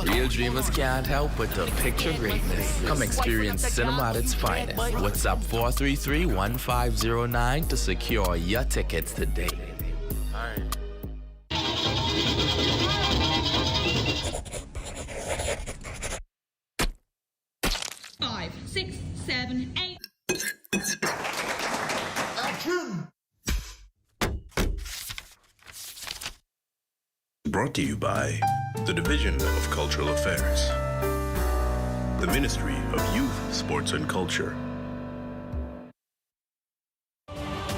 Real dreamers can't help but to picture greatness. Come experience cinema at its finest. WhatsApp 433-1509 to secure your tickets today. 5, 6, 7, 8. Brought to you by the Division of Cultural Affairs, the Ministry of Youth, Sports and Culture.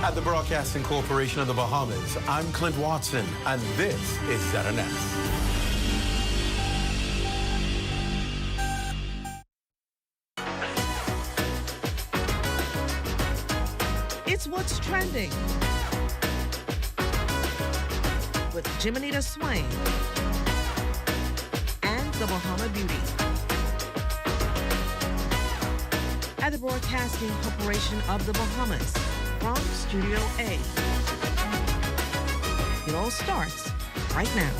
At the Broadcasting Corporation of the Bahamas, I'm Clint Watson, and this is ZNS. It's What's Trending with Jiminita Swain and the Bahama Beauty. At the Broadcasting Corporation of the Bahamas from Studio A. It all starts right now.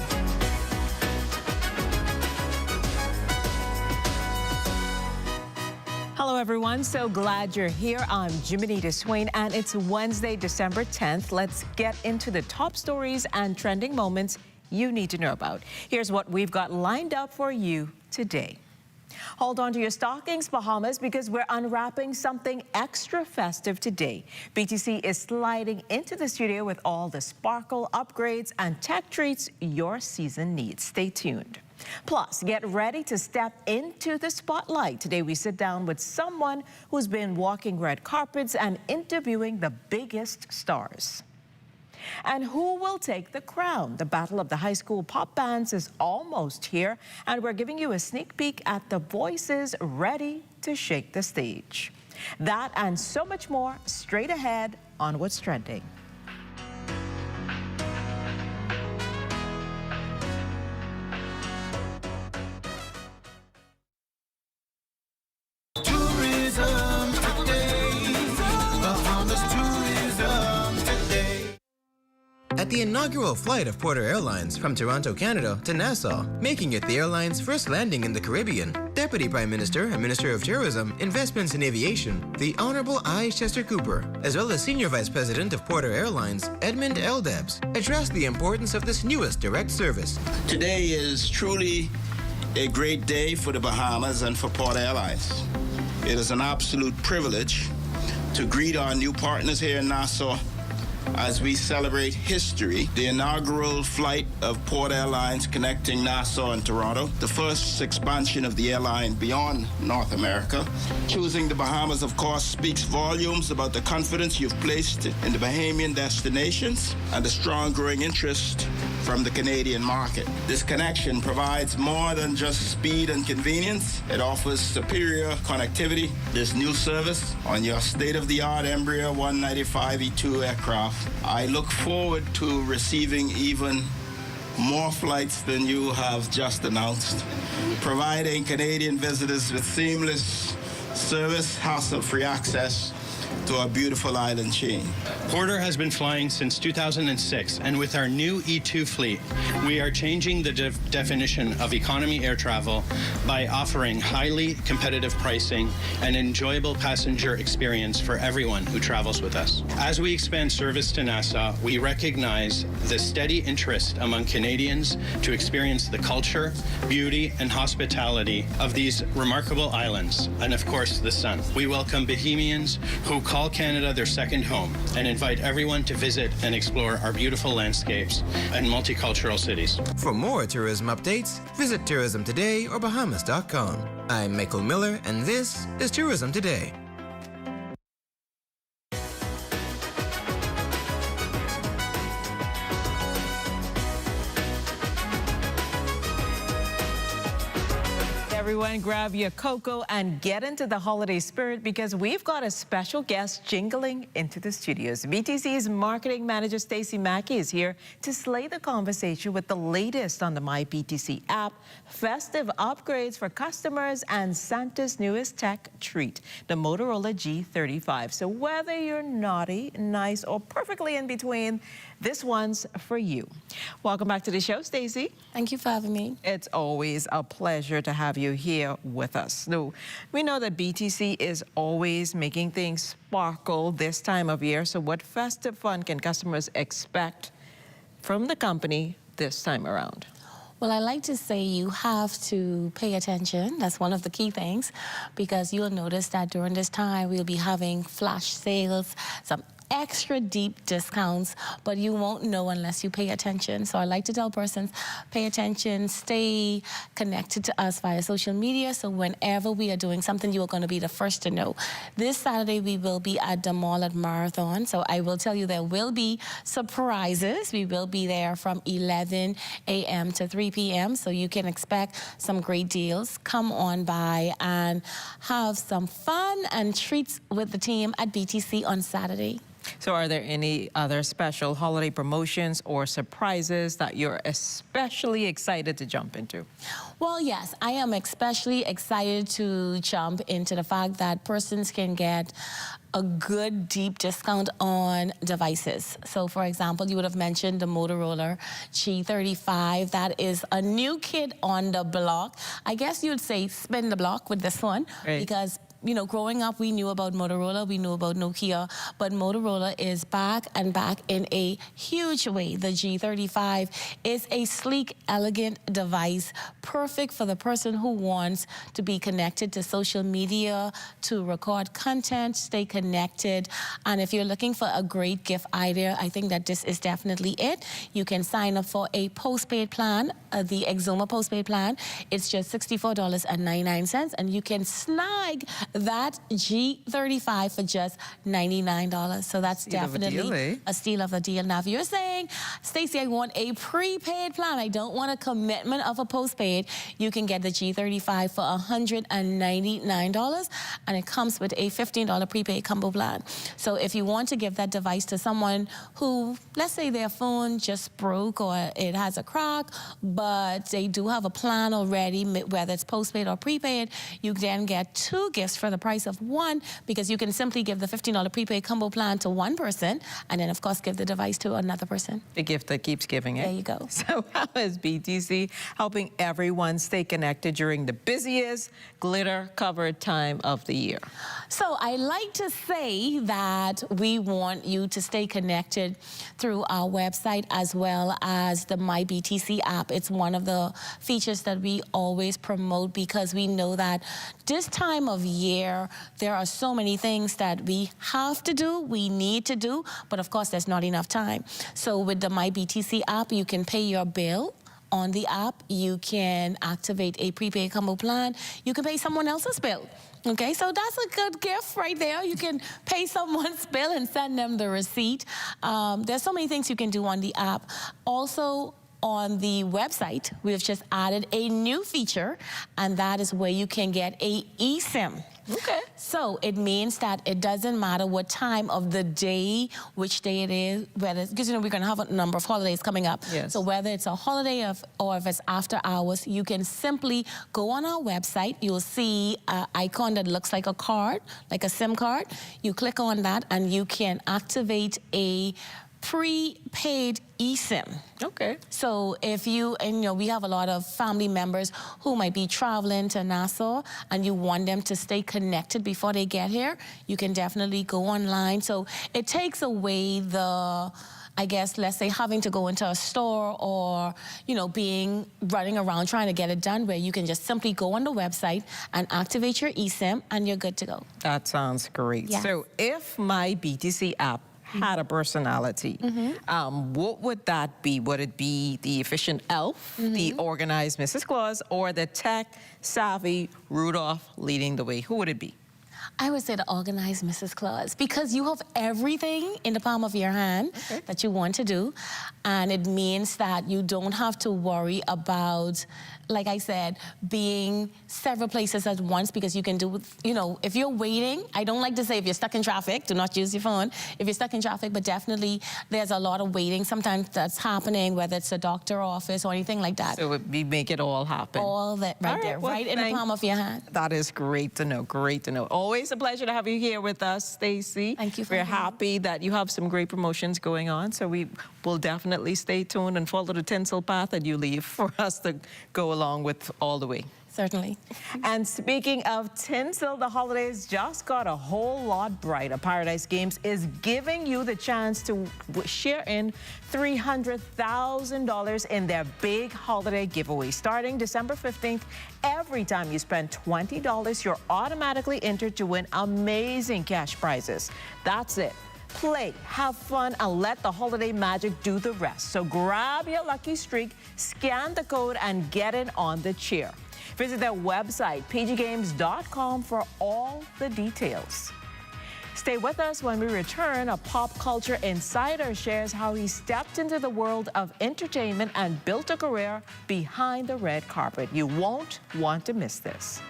Hello, everyone. So glad you're here. I'm Jiminita Swain, and it's Wednesday, December 10th. Let's get into the top stories and trending moments you need to know about. Here's what we've got lined up for you today. Hold on to your stockings, Bahamas, because we're unwrapping something extra festive today. BTC is sliding into the studio with all the sparkle, upgrades, and tech treats your season needs. Stay tuned. Plus, get ready to step into the spotlight. Today, we sit down with someone who's been walking red carpets and interviewing the biggest stars. And who will take the crown? The battle of the high school pop bands is almost here, and we're giving you a sneak peek at the voices ready to shake the stage. That and so much more straight ahead on What's Trending. At the inaugural flight of Porter Airlines from Toronto, Canada to Nassau, making it the airline's first landing in the Caribbean, Deputy Prime Minister and Minister of Tourism, Investments and Aviation, the Honorable I. Chester Cooper, as well as Senior Vice President of Porter Airlines, Edmund L. Debs, addressed the importance of this newest direct service. Today is truly a great day for the Bahamas and for Porter Airlines. It is an absolute privilege to greet our new partners here in Nassau as we celebrate history, the inaugural flight of Porter Airlines connecting Nassau and Toronto, the first expansion of the airline beyond North America. Choosing the Bahamas, of course, speaks volumes about the confidence you've placed in the Bahamian destinations and the strong growing interest from the Canadian market. This connection provides more than just speed and convenience. It offers superior connectivity. This new service on your state-of-the-art Embraer 195-E2 aircraft. I look forward to receiving even more flights than you have just announced, providing Canadian visitors with seamless service, hassle-free access to our beautiful island chain. Porter has been flying since 2006, and with our new E2 fleet, we are changing the definition of economy air travel by offering highly competitive pricing and enjoyable passenger experience for everyone who travels with us. As we expand service to Nassau, we recognize the steady interest among Canadians to experience the culture, beauty, and hospitality of these remarkable islands, and of course, the sun. We welcome Bahamians who call Canada their second home and invite everyone to visit and explore our beautiful landscapes and multicultural cities. For more tourism updates, visit Tourism Today or Bahamas.com. I'm Michael Miller, and this is Tourism Today. Everyone, grab your cocoa and get into the holiday spirit because we've got a special guest jingling into the studios. BTC's marketing manager Stacey Mackey is here to slay the conversation with the latest on the MyBTC app, festive upgrades for customers, and Santa's newest tech treat, the Motorola G35. So whether you're naughty, nice, or perfectly in between, This one's for you. Welcome back to the show, Stacey. Thank you for having me. It's always a pleasure to have you here with us. Now, we know that BTC is always making things sparkle this time of year. So what festive fun can customers expect from the company this time around? Well, I like to say you have to pay attention. That's one of the key things, because you'll notice that during this time, we'll be having flash sales, some extra deep discounts, but you won't know unless you pay attention. So I like to tell persons, pay attention, stay connected to us via social media, so whenever we are doing something, you are going to be the first to know. This Saturday, we will be at the mall at Marathon, so I will tell you there will be surprises. We will be there from 11 a.m. to 3 p.m., so you can expect some great deals. Come on by and have some fun and treats with the team at BTC on Saturday. So are there any other special holiday promotions or surprises that you're especially excited to jump into? Well, yes, I am especially excited to jump into the fact that persons can get a good deep discount on devices. So for example, you would have mentioned the Motorola G35. That is a new kid on the block. I guess you'd say spin the block with this one, right? Because you know, growing up, we knew about Motorola, we knew about Nokia, but Motorola is back and back in a huge way. The G35 is a sleek, elegant device, perfect for the person who wants to be connected to social media, to record content, stay connected. And if you're looking for a great gift idea, I think that this is definitely it. You can sign up for a postpaid plan, the Exoma postpaid plan. It's just $64.99, and you can snag that G35 for just $99. So that's definitely a steal of a deal. Now, if you're saying, Stacey, I want a prepaid plan, I don't want a commitment of a postpaid, you can get the G35 for $199, and it comes with a $15 prepaid combo plan. So if you want to give that device to someone who, let's say their phone just broke or it has a crack, but they do have a plan already, whether it's postpaid or prepaid, you then get 2 gifts for the price of 1, because you can simply give the $15 prepaid combo plan to one person, and then of course give the device to another person. The gift that keeps giving, eh? There you go. So how is BTC helping everyone stay connected during the busiest glitter-covered time of the year? So I like to say that we want you to stay connected through our website as well as the My BTC app. It's one of the features that we always promote, because we know that this time of year, there are so many things that we have to do, we need to do, but of course there's not enough time. So with the My BTC app, you can pay your bill on the app, you can activate a prepaid combo plan, you can pay someone else's bill. Okay, so that's a good gift right there. You can pay someone's bill and send them the receipt. There's so many things you can do on the app. Also, on the website, we've just added a new feature, and that is where you can get a eSIM. Okay. So it means that it doesn't matter what time of the day, which day it is, whether, because you know we're going to have a number of holidays coming up. Yes. So whether it's a holiday or if it's after hours, you can simply go on our website. You'll see an icon that looks like a card, like a SIM card. You click on that, and you can activate a prepaid eSIM. Okay. So if you, and you know, we have a lot of family members who might be traveling to Nassau, and you want them to stay connected before they get here, you can definitely go online. So it takes away the, I guess, let's say having to go into a store or, you know, running around trying to get it done, where you can just simply go on the website and activate your eSIM, and you're good to go. That sounds great. Yes. So if My BTC app had a personality, what would that be? Would it be the efficient elf, the organized Mrs. Claus, or the tech-savvy Rudolph leading the way? Who would it be? I would say the organized Mrs. Claus, because you have everything in the palm of your hand that you want to do, and it means that you don't have to worry about, like I said, being several places at once, because you can do, you know, if you're waiting, I don't like to say if you're stuck in traffic, do not use your phone. If you're stuck in traffic, but definitely there's a lot of waiting sometimes that's happening, whether it's a doctor office or anything like that. So we make it all happen. All that right there, right in the palm of your hand. That is great to know, great to know. Always Always a pleasure to have you here with us, Stacey. Thank you for We're having me. happy that you have some great promotions going on, so we will definitely stay tuned and follow the tinsel path that you leave for us to go along with all the way. Certainly. And speaking of tinsel, the holidays just got a whole lot brighter. Paradise Games is giving you the chance to share in $300,000 in their big holiday giveaway. Starting December 15th, every time you spend $20, you're automatically entered to win amazing cash prizes. That's it. Play, have fun, and let the holiday magic do the rest. So grab your lucky streak, scan the code, and get in on the cheer. Visit their website, pggames.com, for all the details. Stay with us when we return. A pop culture insider shares how he stepped into the world of entertainment and built a career behind the red carpet. You won't want to miss this.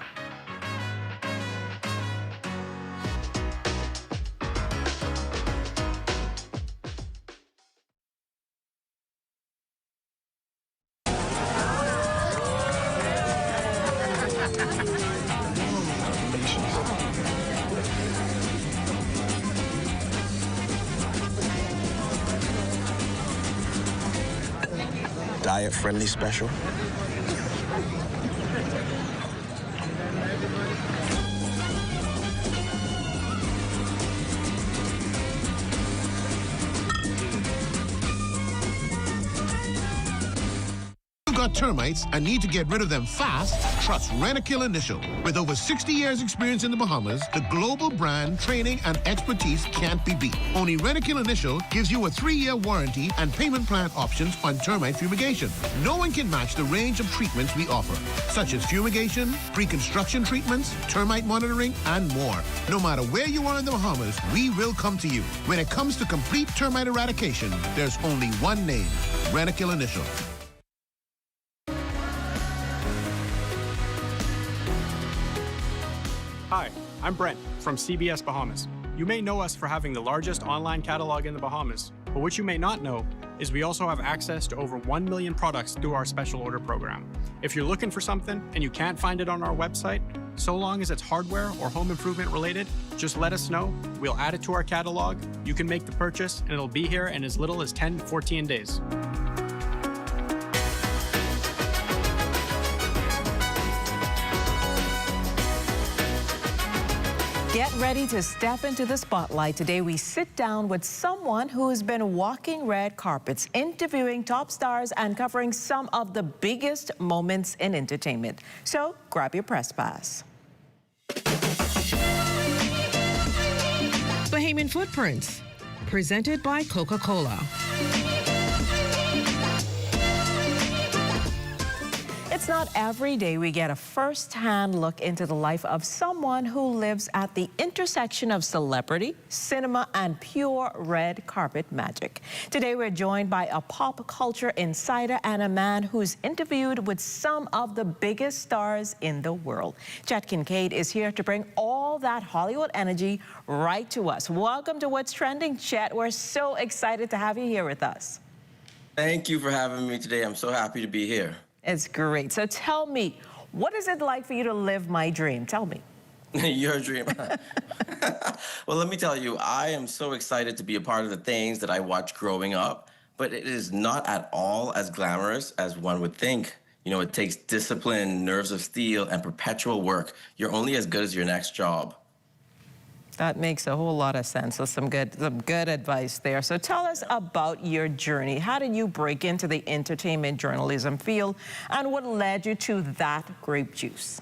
Diet-friendly special. Got termites and need to get rid of them fast? Trust Rentokil Initial. With over 60 years experience in the Bahamas, the global brand, training, and expertise can't be beat. Only Rentokil Initial gives you a 3-year warranty and payment plan options on termite fumigation. No one can match the range of treatments we offer, such as fumigation, pre-construction treatments, termite monitoring, and more. No matter where you are in the Bahamas, we will come to you. When it comes to complete termite eradication, there's only one name, Rentokil Initial. Hi, I'm Brent from CBS Bahamas. You may know us for having the largest online catalog in the Bahamas, but what you may not know is we also have access to over 1 million products through our special order program. If you're looking for something and you can't find it on our website, so long as it's hardware or home improvement related, just let us know. We'll add it to our catalog. You can make the purchase and it'll be here in as little as 10 to 14 days. Get ready to step into the spotlight. Today, we sit down with someone who has been walking red carpets, interviewing top stars, and covering some of the biggest moments in entertainment. So grab your press pass. Bahamian Footprints, presented by Coca-Cola. It's not every day we get a first-hand look into the life of someone who lives at the intersection of celebrity, cinema, and pure red carpet magic. Today, we're joined by a pop culture insider and a man who's interviewed with some of the biggest stars in the world. Chet Kincaid is here to bring all that Hollywood energy right to us. Welcome to What's Trending, Chet. We're so excited to have you here with us. Thank you for having me today. I'm so happy to be here. It's great. So tell me, what is it like for you to live my dream? Tell me. Your dream. Well, let me tell you, I am so excited to be a part of the things that I watched growing up, but it is not at all as glamorous as one would think. You know, it takes discipline, nerves of steel, and perpetual work. You're only as good as your next job. That makes a whole lot of sense. So some good advice there. So tell us about your journey. How did you break into the entertainment journalism field, and what led you to that grape juice?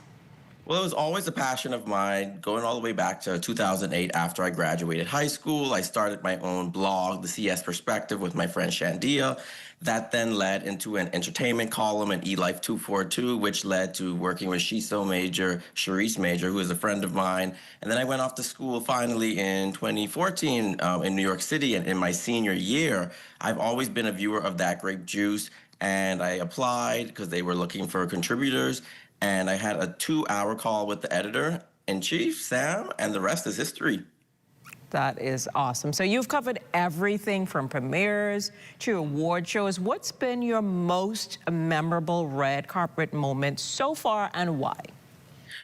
Well, it was always a passion of mine, going all the way back to 2008 after I graduated high school. I started my own blog, The CS Perspective, with my friend Shandia. That then led into an entertainment column in eLife 242, which led to working with Shiso Major, Charisse Major, who is a friend of mine. And then I went off to school finally in 2014 in New York City. And in my senior year, I've always been a viewer of That Grape Juice. And I applied because they were looking for contributors. And I had a 2-hour call with the editor-in-chief, Sam, and the rest is history. That is awesome. So you've covered everything from premieres to award shows. What's been your most memorable red carpet moment so far, and why?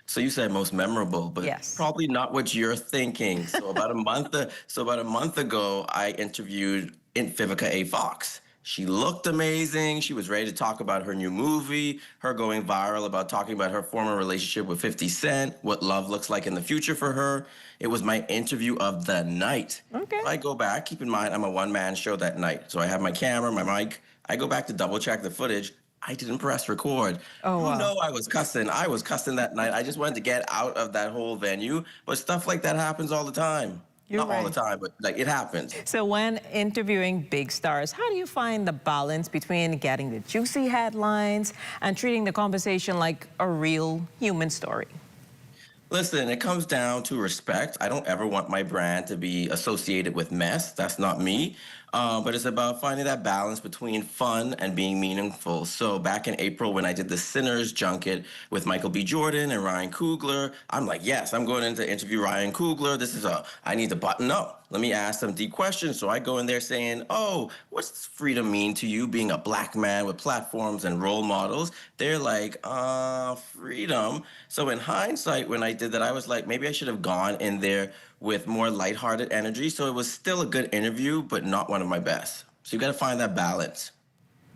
So you said most memorable, but Yes. probably not what you're thinking. So about a month ago, I interviewed Vivica A. Fox. She looked amazing. She was ready to talk about her new movie, her going viral about talking about her former relationship with 50 Cent, what love looks like in the future for her. It was my interview of the night. Okay. So I go back, keep in mind, I'm a one-man show that night. So I have my camera, my mic. I go back to double check the footage. I didn't press record. Oh, wow. You know I was cussing. I was cussing that night. I just wanted to get out of that whole venue. But stuff like that happens all the time. You're Not all the right. time, but like it happens. So when interviewing big stars, how do you find the balance between getting the juicy headlines and treating the conversation like a real human story? Listen, it comes down to respect. I don't ever want my brand to be associated with mess. That's not me. But it's about finding that balance between fun and being meaningful. So back in April when I did the Sinners junket with Michael B. Jordan and Ryan Coogler, I'm like, yes, I'm going in to interview Ryan Coogler. I need to button up. Let me ask some deep questions. So I go in there saying, oh, what's freedom mean to you being a black man with platforms and role models? They're like, freedom. So in hindsight, when I did that, I was like, maybe I should have gone in there with more lighthearted energy. So it was still a good interview, but not one of my best. So you got to find that balance.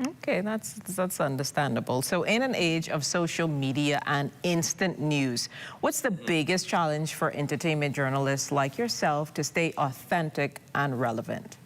Okay, that's understandable. So in an age of social media and instant news, what's the biggest challenge for entertainment journalists like yourself to stay authentic and relevant?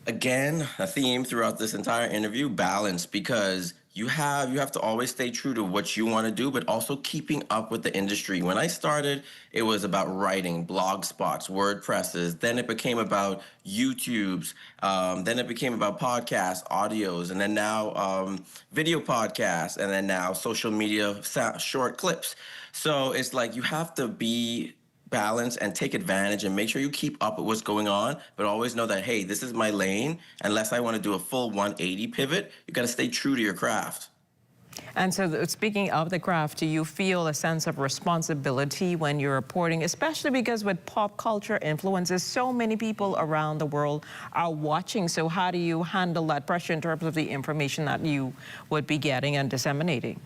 Again, a theme throughout this entire interview, balance, because you have to always stay true to what you want to do, but also keeping up with the industry. When I started, it was about writing, blog spots, WordPresses. Then it became about YouTubes. Then it became about podcasts, audios, and then now video podcasts, and then now social media short clips. So it's like you have to be balance and take advantage and make sure you keep up with what's going on, but always know that, hey, this is my lane. Unless I want to do a full 180 pivot, you got to stay true to your craft. And so speaking of the craft, do you feel a sense of responsibility when you're reporting, especially because with pop culture influences, so many people around the world are watching. So how do you handle that pressure in terms of the information that you would be getting and disseminating?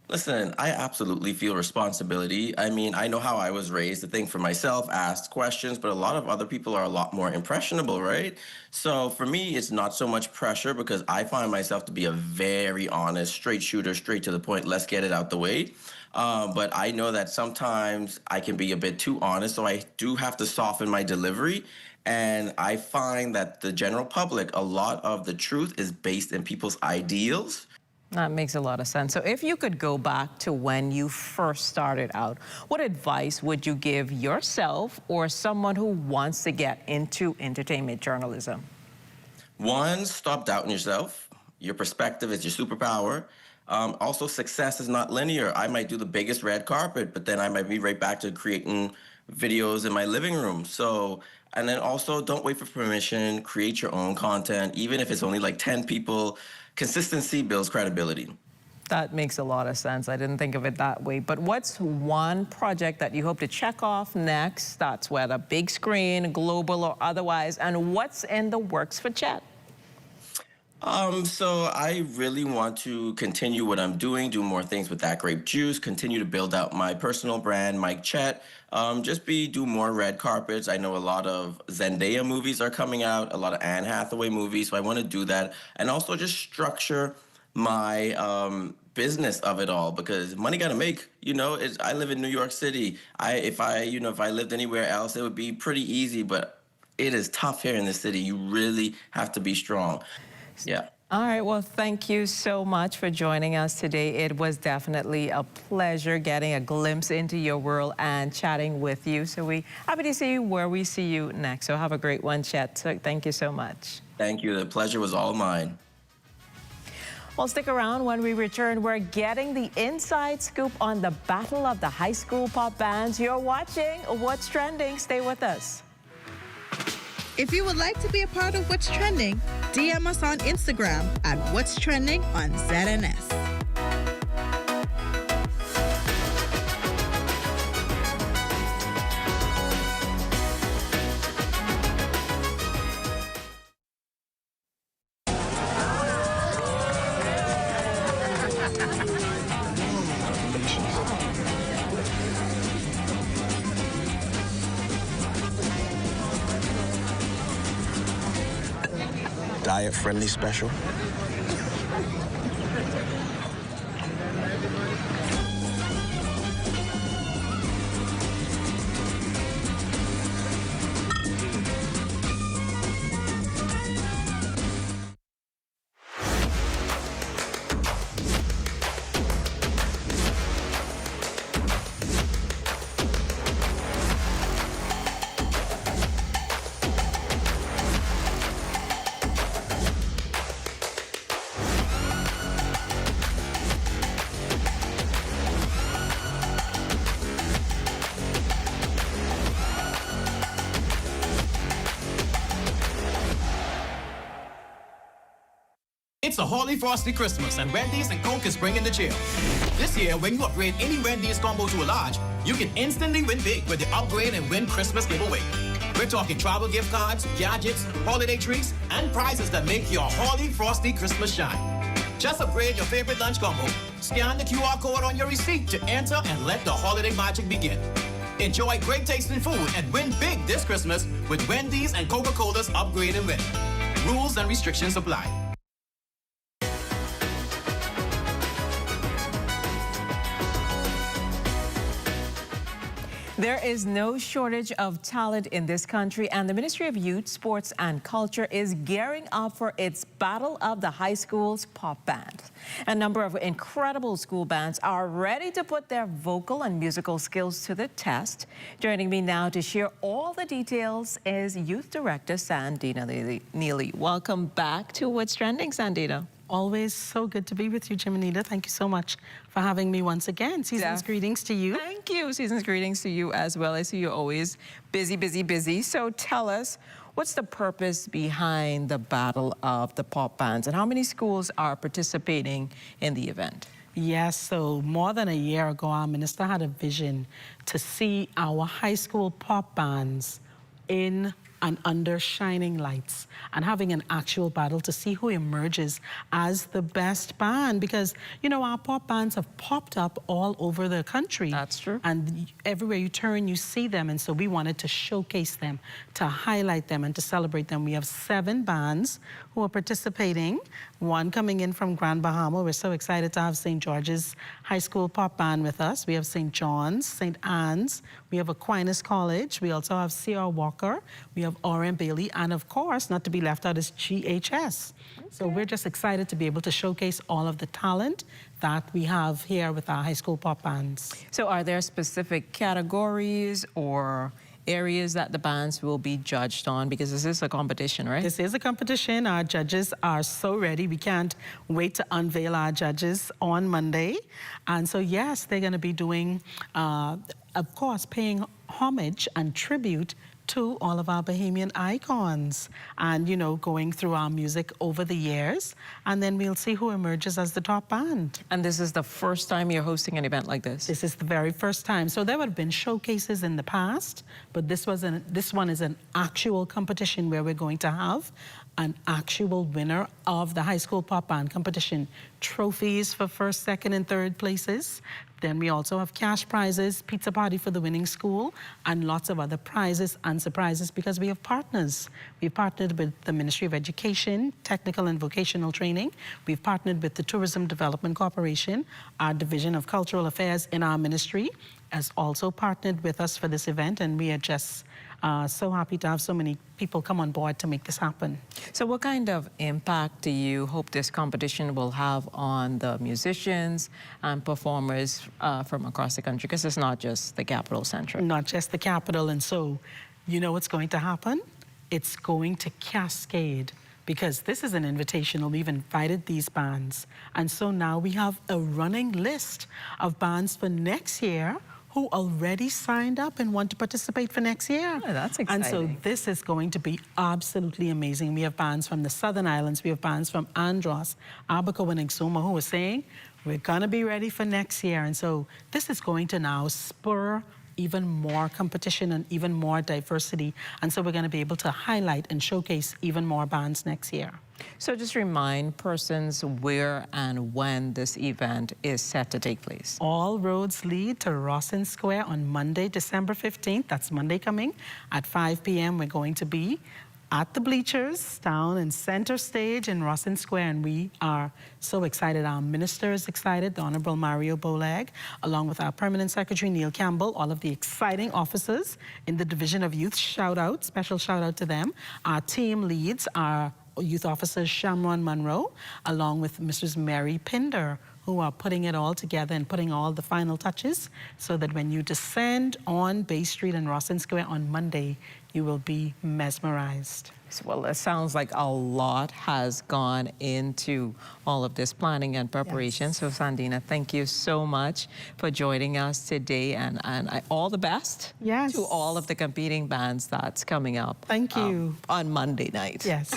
Listen, I absolutely feel responsibility. I mean, I know how I was raised to think for myself, ask questions, but a lot of other people are a lot more impressionable, right? So for me, it's not so much pressure because I find myself to be a very honest, straight shooter, straight to the point, let's get it out the way. But I know that sometimes I can be a bit too honest, so I do have to soften my delivery. And I find that the general public, a lot of the truth is based in people's ideals. That makes a lot of sense. So if you could go back to when you first started out, what advice would you give yourself or someone who wants to get into entertainment journalism? One, stop doubting yourself. Your perspective is your superpower. Also, success is not linear. I might do the biggest red carpet, but then I might be right back to creating videos in my living room. So, and then also don't wait for permission, create your own content, even if it's only like 10 people. Consistency builds credibility. That makes a lot of sense. I didn't think of it that way. But what's one project that you hope to check off next? That's whether big screen, global or otherwise. And what's in the works for Chet? So I really want to continue what I'm doing, do more things with That Grape Juice, continue to build out my personal brand, Mike Chet, do more red carpets. I know a lot of Zendaya movies are coming out, a lot of Anne Hathaway movies, so I want to do that. And also just structure my business of it all, because money got to make. You know, I live in New York City. If I lived anywhere else, it would be pretty easy, but it is tough here in the city. You really have to be strong. Yeah. All right. Well, thank you so much for joining us today. It was definitely a pleasure getting a glimpse into your world and chatting with you. So we're happy to see you where we see you next. So have a great one, Chet. So thank you so much. Thank you. The pleasure was all mine. Well, stick around. When we return, we're getting the inside scoop on the battle of the high school pop bands. You're watching What's Trending. Stay with us. If you would like to be a part of What's Trending, DM us on Instagram at What's Trending on ZNS. diet-friendly special. It's a Holy Frosty Christmas, and Wendy's and Coke is bringing the chill. This year, when you upgrade any Wendy's combo to a large, you can instantly win big with the Upgrade and Win Christmas giveaway. We're talking travel gift cards, gadgets, holiday treats, and prizes that make your Holy Frosty Christmas shine. Just upgrade your favorite lunch combo, scan the QR code on your receipt to enter, and let the holiday magic begin. Enjoy great tasting food and win big this Christmas with Wendy's and Coca-Cola's Upgrade and Win. Rules and restrictions apply. There is no shortage of talent in this country, and the Ministry of Youth, Sports and Culture is gearing up for its Battle of the High Schools Pop Band. A number of incredible school bands are ready to put their vocal and musical skills to the test. Joining me now to share all the details is Youth Director Sandina Neely. Welcome back to What's Trending, Sandina. Always so good to be with you, Jiminita. Thank you so much for having me once again. Season's greetings to you. Thank you. Season's greetings to you as well. I see you're always busy, busy, busy. So tell us, what's the purpose behind the Battle of the Pop Bands, and how many schools are participating in the event? Yes, so more than a year ago, our minister had a vision to see our high school pop bands in and under shining lights and having an actual battle to see who emerges as the best band, because, you know, our pop bands have popped up all over the country. That's true. And everywhere you turn, you see them. And so we wanted to showcase them, to highlight them, and to celebrate them. We have 7 bands who are participating, 1 coming in from Grand Bahama. We're so excited to have St. George's High School Pop Band with us. We have St. John's, St. Anne's. We have Aquinas College. We also have C.R. Walker. We have R.M. Bailey. And of course, not to be left out, is GHS. Okay. So we're just excited to be able to showcase all of the talent that we have here with our high school pop bands. So are there specific categories or areas that the bands will be judged on? Because this is a competition, right? This is a competition. Our judges are so ready. We can't wait to unveil our judges on Monday. And so, yes, they're going to be doing, of course, paying homage and tribute to all of our Bahamian icons and, you know, going through our music over the years. And then we'll see who emerges as the top band. And this is the first time you're hosting an event like this? This is the very first time. So there would have been showcases in the past, but this one is an actual competition where we're going to have an actual winner of the high school pop band competition. Trophies for 1st, 2nd, and 3rd places. Then we also have cash prizes, pizza party for the winning school, and lots of other prizes and surprises because we have partners. We've partnered with the Ministry of Education, Technical and Vocational Training. We've partnered with the Tourism Development Corporation. Our Division of Cultural Affairs in our ministry has also partnered with us for this event, and we are just so happy to have so many people come on board to make this happen. So what kind of impact do you hope this competition will have on the musicians and performers from across the country? Because it's not just the capital centric. Not just the capital. And so, you know what's going to happen? It's going to cascade, because this is an invitational. We've invited these bands. And so now we have a running list of bands for next year who already signed up and want to participate for next year. Oh, that's exciting. And so this is going to be absolutely amazing. We have bands from the Southern Islands. We have bands from Andros, Abaco, and Exuma who are saying, we're gonna be ready for next year. And so this is going to now spur even more competition and even more diversity. And so we're gonna be able to highlight and showcase even more bands next year. So just remind persons where and when this event is set to take place. All roads lead to Rawson Square on Monday, December 15th. That's Monday coming at 5 p.m. We're going to be at the bleachers down in center stage in Rossin Square, and we are so excited. Our minister is excited, the Honorable Mario Bolag, along with our permanent secretary, Neil Campbell, all of the exciting officers in the Division of Youth. Shout out, special shout out to them. Our team leads are youth officers Shamron Monroe, along with Mrs. Mary Pinder, who are putting it all together and putting all the final touches so that when you descend on Bay Street and Rossin Square on Monday, you will be mesmerized. Well, it sounds like a lot has gone into all of this planning and preparation. Yes. So, Sandina, thank you so much for joining us today, and all the best to all of the competing bands that's coming up. Thank you. On Monday night. Yes.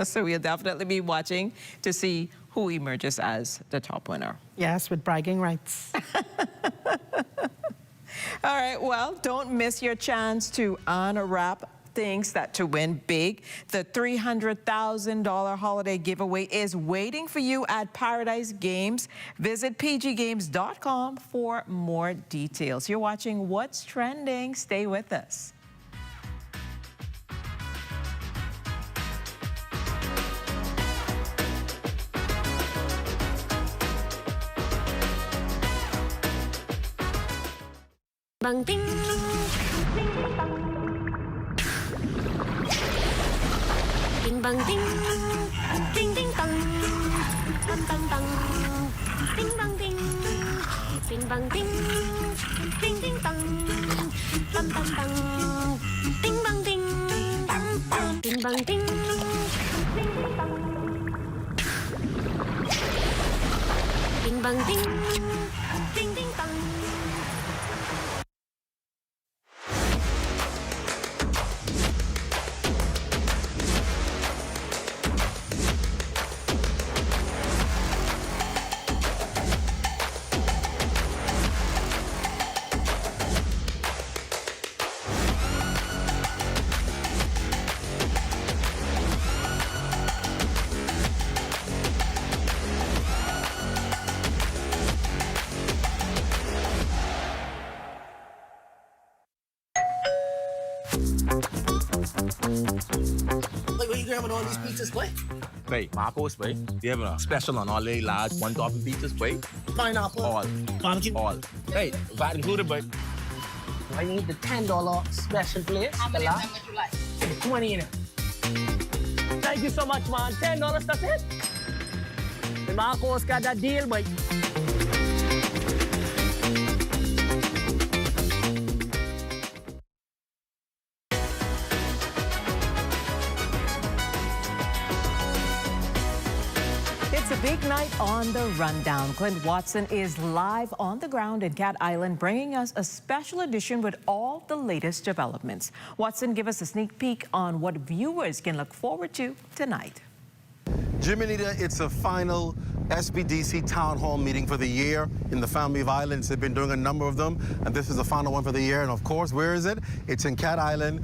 So we'll definitely be watching to see who emerges as the top winner. Yes, with bragging rights. All right, well, don't miss your chance to unwrap things to win big. The $300,000 holiday giveaway is waiting for you at Paradise Games. Visit pggames.com for more details. You're watching What's Trending. Stay with us. Bang ding, ding bang, ding bang ding, ding ding bang, bang bang bang, ding bang ding, ding bang ding, ding ding bang, bang bang bang, ding bang ding, ding bang ding, ding ding bang, ding bang ding, ding ding bang. Wait, where you grabbing all these pizzas, boy? Wait, Marcos, wait. We have a special on all the large one-topping pizzas, wait. Pineapple. All. Barbecue. All. Hey, VAT included, but I need the $10 special plate. How many of them would you like? 20 in it. Thank you so much, man. $10, that's it. The Marcos got that deal, boy. It's a big night on the Rundown. Clint Watson is live on the ground in Cat Island, bringing us a special edition with all the latest developments. Watson, give us a sneak peek on what viewers can look forward to tonight. Jiminita, it's a final SBDC town hall meeting for the year in the family of islands. They've been doing a number of them, and this is the final one for the year. And of course, where is it? It's in Cat Island,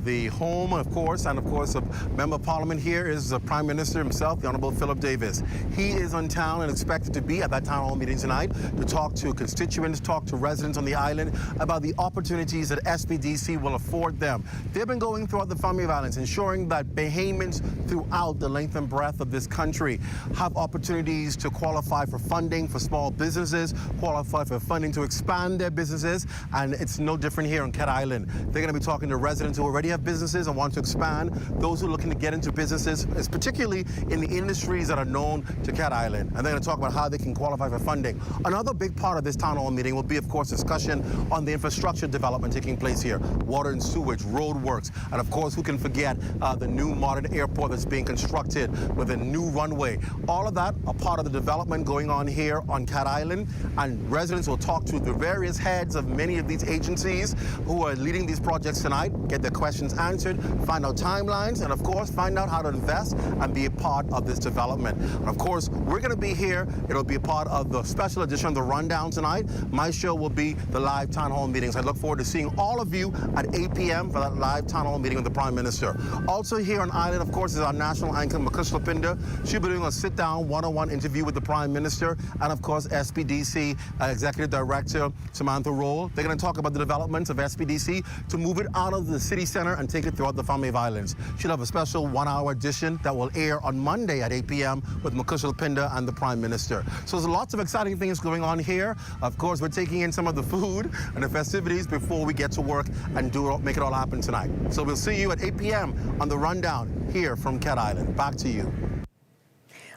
the home, of course, and of course, a member of parliament here is the Prime Minister himself, the Honorable Philip Davis. He is in town and expected to be at that town hall meeting tonight to talk to constituents, talk to residents on the island about the opportunities that SBDC will afford them. They've been going throughout the family of islands, ensuring that Bahamians throughout the length and breadth of this country have opportunities to qualify for funding for small businesses, qualify for funding to expand their businesses, and it's no different here on Cat Island. They're going to be talking to residents who already have businesses and want to expand, those who are looking to get into businesses, particularly in the industries that are known to Cat Island, and they're going to talk about how they can qualify for funding. Another big part of this town hall meeting will be, of course, discussion on the infrastructure development taking place here, water and sewage, road works, and of course, who can forget the new modern airport that's being constructed with a new runway. All of that are part of the development going on here on Cat Island, and residents will talk to the various heads of many of these agencies who are leading these projects tonight, get their questions answered, find out timelines, and of course find out how to invest and be a part of this development. And of course, we're going to be here. It'll be a part of the special edition of the Rundown tonight. My show will be the live town hall meetings. I look forward to seeing all of you at 8 p.m. for that live town hall meeting with the Prime Minister. Also here on Island, of course, is our national anchor, Makushla Pinder. She'll be doing a sit-down one-on-one interview with the Prime Minister and, of course, SPDC Executive Director Samantha Roll. They're going to talk about the developments of SPDC to move it out of the city center and take it throughout the Family of Islands. She'll have a special one-hour edition that will air on Monday at 8 p.m. with Mukushal Pinda and the Prime Minister. So there's lots of exciting things going on here. Of course, we're taking in some of the food and the festivities before we get to work and make it all happen tonight. So we'll see you at 8 p.m. on the Rundown here from Cat Island. Back to you.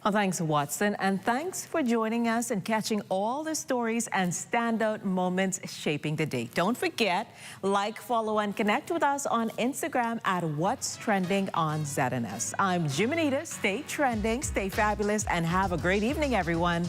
Well, thanks, Watson, and thanks for joining us and catching all the stories and standout moments shaping the day. Don't forget, like, follow, and connect with us on Instagram at What's Trending on ZNS. I'm Jiminita. Stay trending, stay fabulous, and have a great evening, everyone.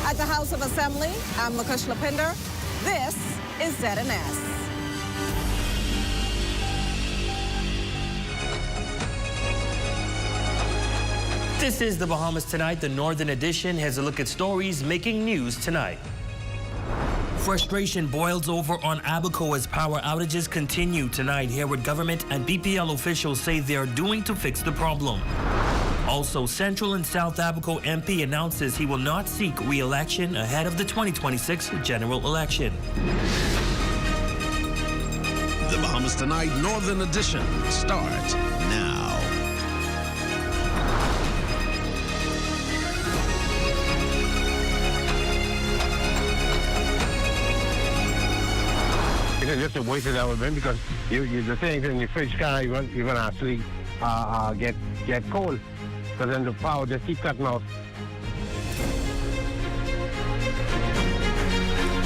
At the House of Assembly, I'm Mukushal Pinda. This is ZNS. This is the Bahamas Tonight. The Northern Edition has a look at stories making news tonight. Frustration boils over on Abaco as power outages continue tonight. Hear what government and BPL officials say they are doing to fix the problem. Also, Central and South Abaco MP announces he will not seek re-election ahead of the 2026 general election. The Bahamas Tonight Northern Edition starts now. It's just a waste of our time because the things in the fridge can't even actually get cold. Because then the power just keep cutting off.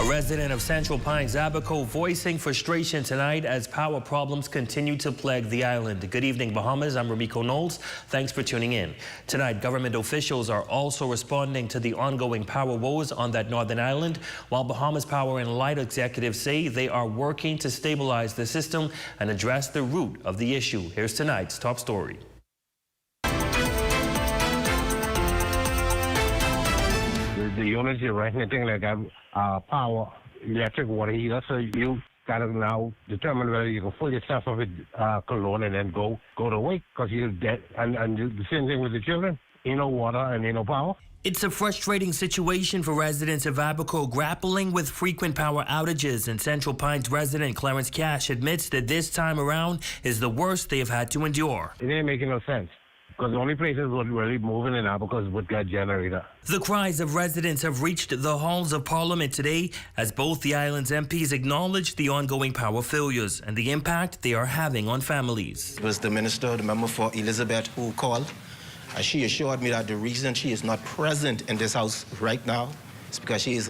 A resident of Central Pines, Abaco, voicing frustration tonight as power problems continue to plague the island. Good evening, Bahamas. I'm Ramiko Knowles. Thanks for tuning in. Tonight, government officials are also responding to the ongoing power woes on that northern island, while Bahamas Power and Light executives say they are working to stabilize the system and address the root of the issue. Here's tonight's top story. The units you're running anything like power, electric, water heater, so you got to now determine whether you can fill yourself up with cologne and then go to work because you're dead. And the same thing with the children. Water and power. It's a frustrating situation for residents of Abaco grappling with frequent power outages, and Central Pines resident Clarence Cash admits that this time around is the worst they have had to endure. It ain't making no sense. Because the only places would really moving in Abaco is would get generator. The cries of residents have reached the halls of Parliament today as both the island's MPs acknowledge the ongoing power failures and the impact they are having on families. It was the minister, the member for Elizabeth, who called. And she assured me that the reason she is not present in this house right now is because she is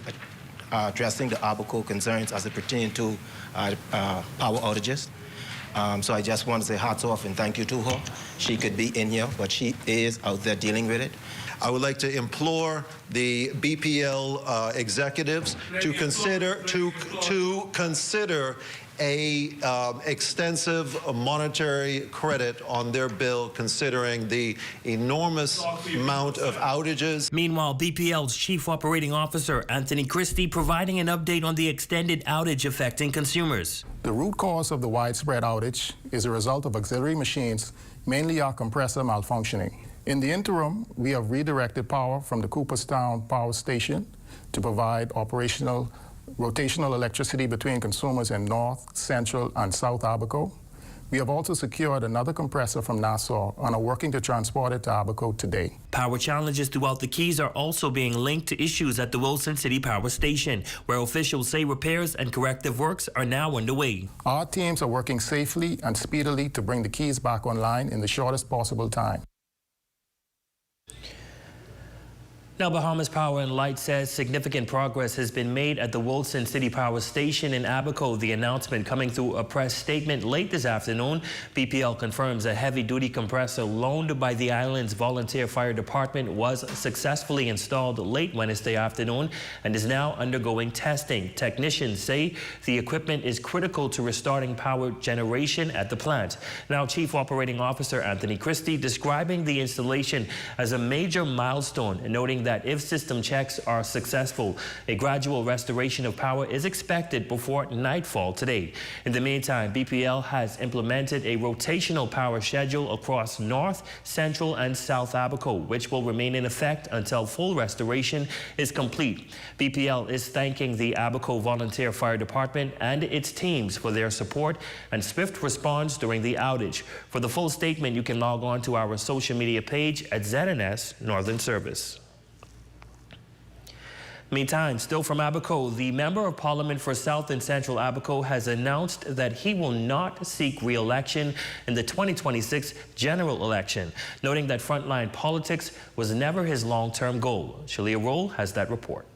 addressing the Abaco concerns as it pertains to power outages. So I just want to say hats off and thank you to her. She could be in here, but she is out there dealing with it. I would like to implore the BPL executives to consider a extensive monetary credit on their bill, considering the enormous amount of outages. Meanwhile, BPL's Chief Operating Officer, Anthony Christie, providing an update on the extended outage affecting consumers. The root cause of the widespread outage is a result of auxiliary machines, mainly our compressor malfunctioning. In the interim, we have redirected power from the Cooperstown Power Station to provide rotational electricity between consumers in North, Central, and South Abaco. We have also secured another compressor from Nassau and are working to transport it to Abaco today. Power challenges throughout the Keys are also being linked to issues at the Wilson City Power Station, where officials say repairs and corrective works are now underway. Our teams are working safely and speedily to bring the Keys back online in the shortest possible time. Now, Bahamas Power and Light says significant progress has been made at the Wilson City Power Station in Abaco. The announcement coming through a press statement late this afternoon. BPL confirms a heavy-duty compressor loaned by the island's volunteer fire department was successfully installed late Wednesday afternoon and is now undergoing testing. Technicians say the equipment is critical to restarting power generation at the plant. Now, Chief Operating Officer Anthony Christie describing the installation as a major milestone, noting that that if system checks are successful, a gradual restoration of power is expected before nightfall today. In the meantime, BPL has implemented a rotational power schedule across North, Central, and South Abaco, which will remain in effect until full restoration is complete. BPL is thanking the Abaco Volunteer Fire Department and its teams for their support and swift response during the outage. For the full statement, you can log on to our social media page at ZNS Northern Service. Meantime, still from Abaco, the Member of Parliament for South and Central Abaco has announced that he will not seek re-election in the 2026 general election, noting that frontline politics was never his long-term goal. Shalia Roll has that report.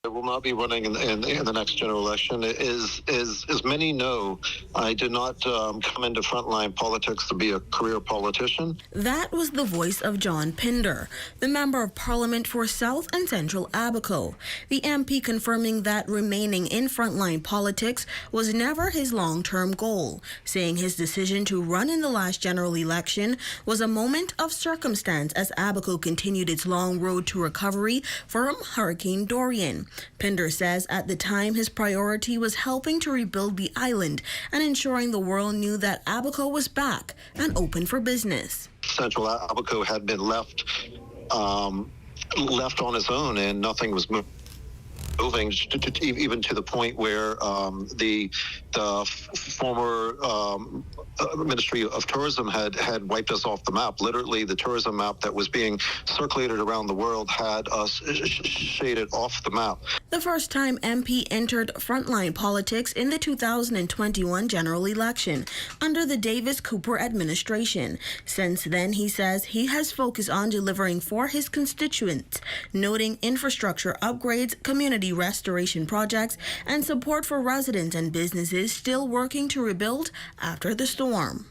I will not be running in the next general election. As many know, I did not come into frontline politics to be a career politician. That was the voice of John Pinder, the Member of Parliament for South and Central Abaco. The MP confirming that remaining in frontline politics was never his long-term goal, saying his decision to run in the last general election was a moment of circumstance as Abaco continued its long road to recovery from Hurricane Dorian. Pinder says at the time his priority was helping to rebuild the island and ensuring the world knew that Abaco was back and open for business. Central Abaco had been left on its own, and nothing was moving, even to the point where the former Ministry of Tourism had wiped us off the map. Literally, the tourism map that was being circulated around the world had us shaded off the map. The first time MP entered frontline politics in the 2021 general election under the Davis Cooper administration. Since then, he says he has focused on delivering for his constituents, noting infrastructure upgrades, community restoration projects, and support for residents and businesses still working to rebuild after the storm.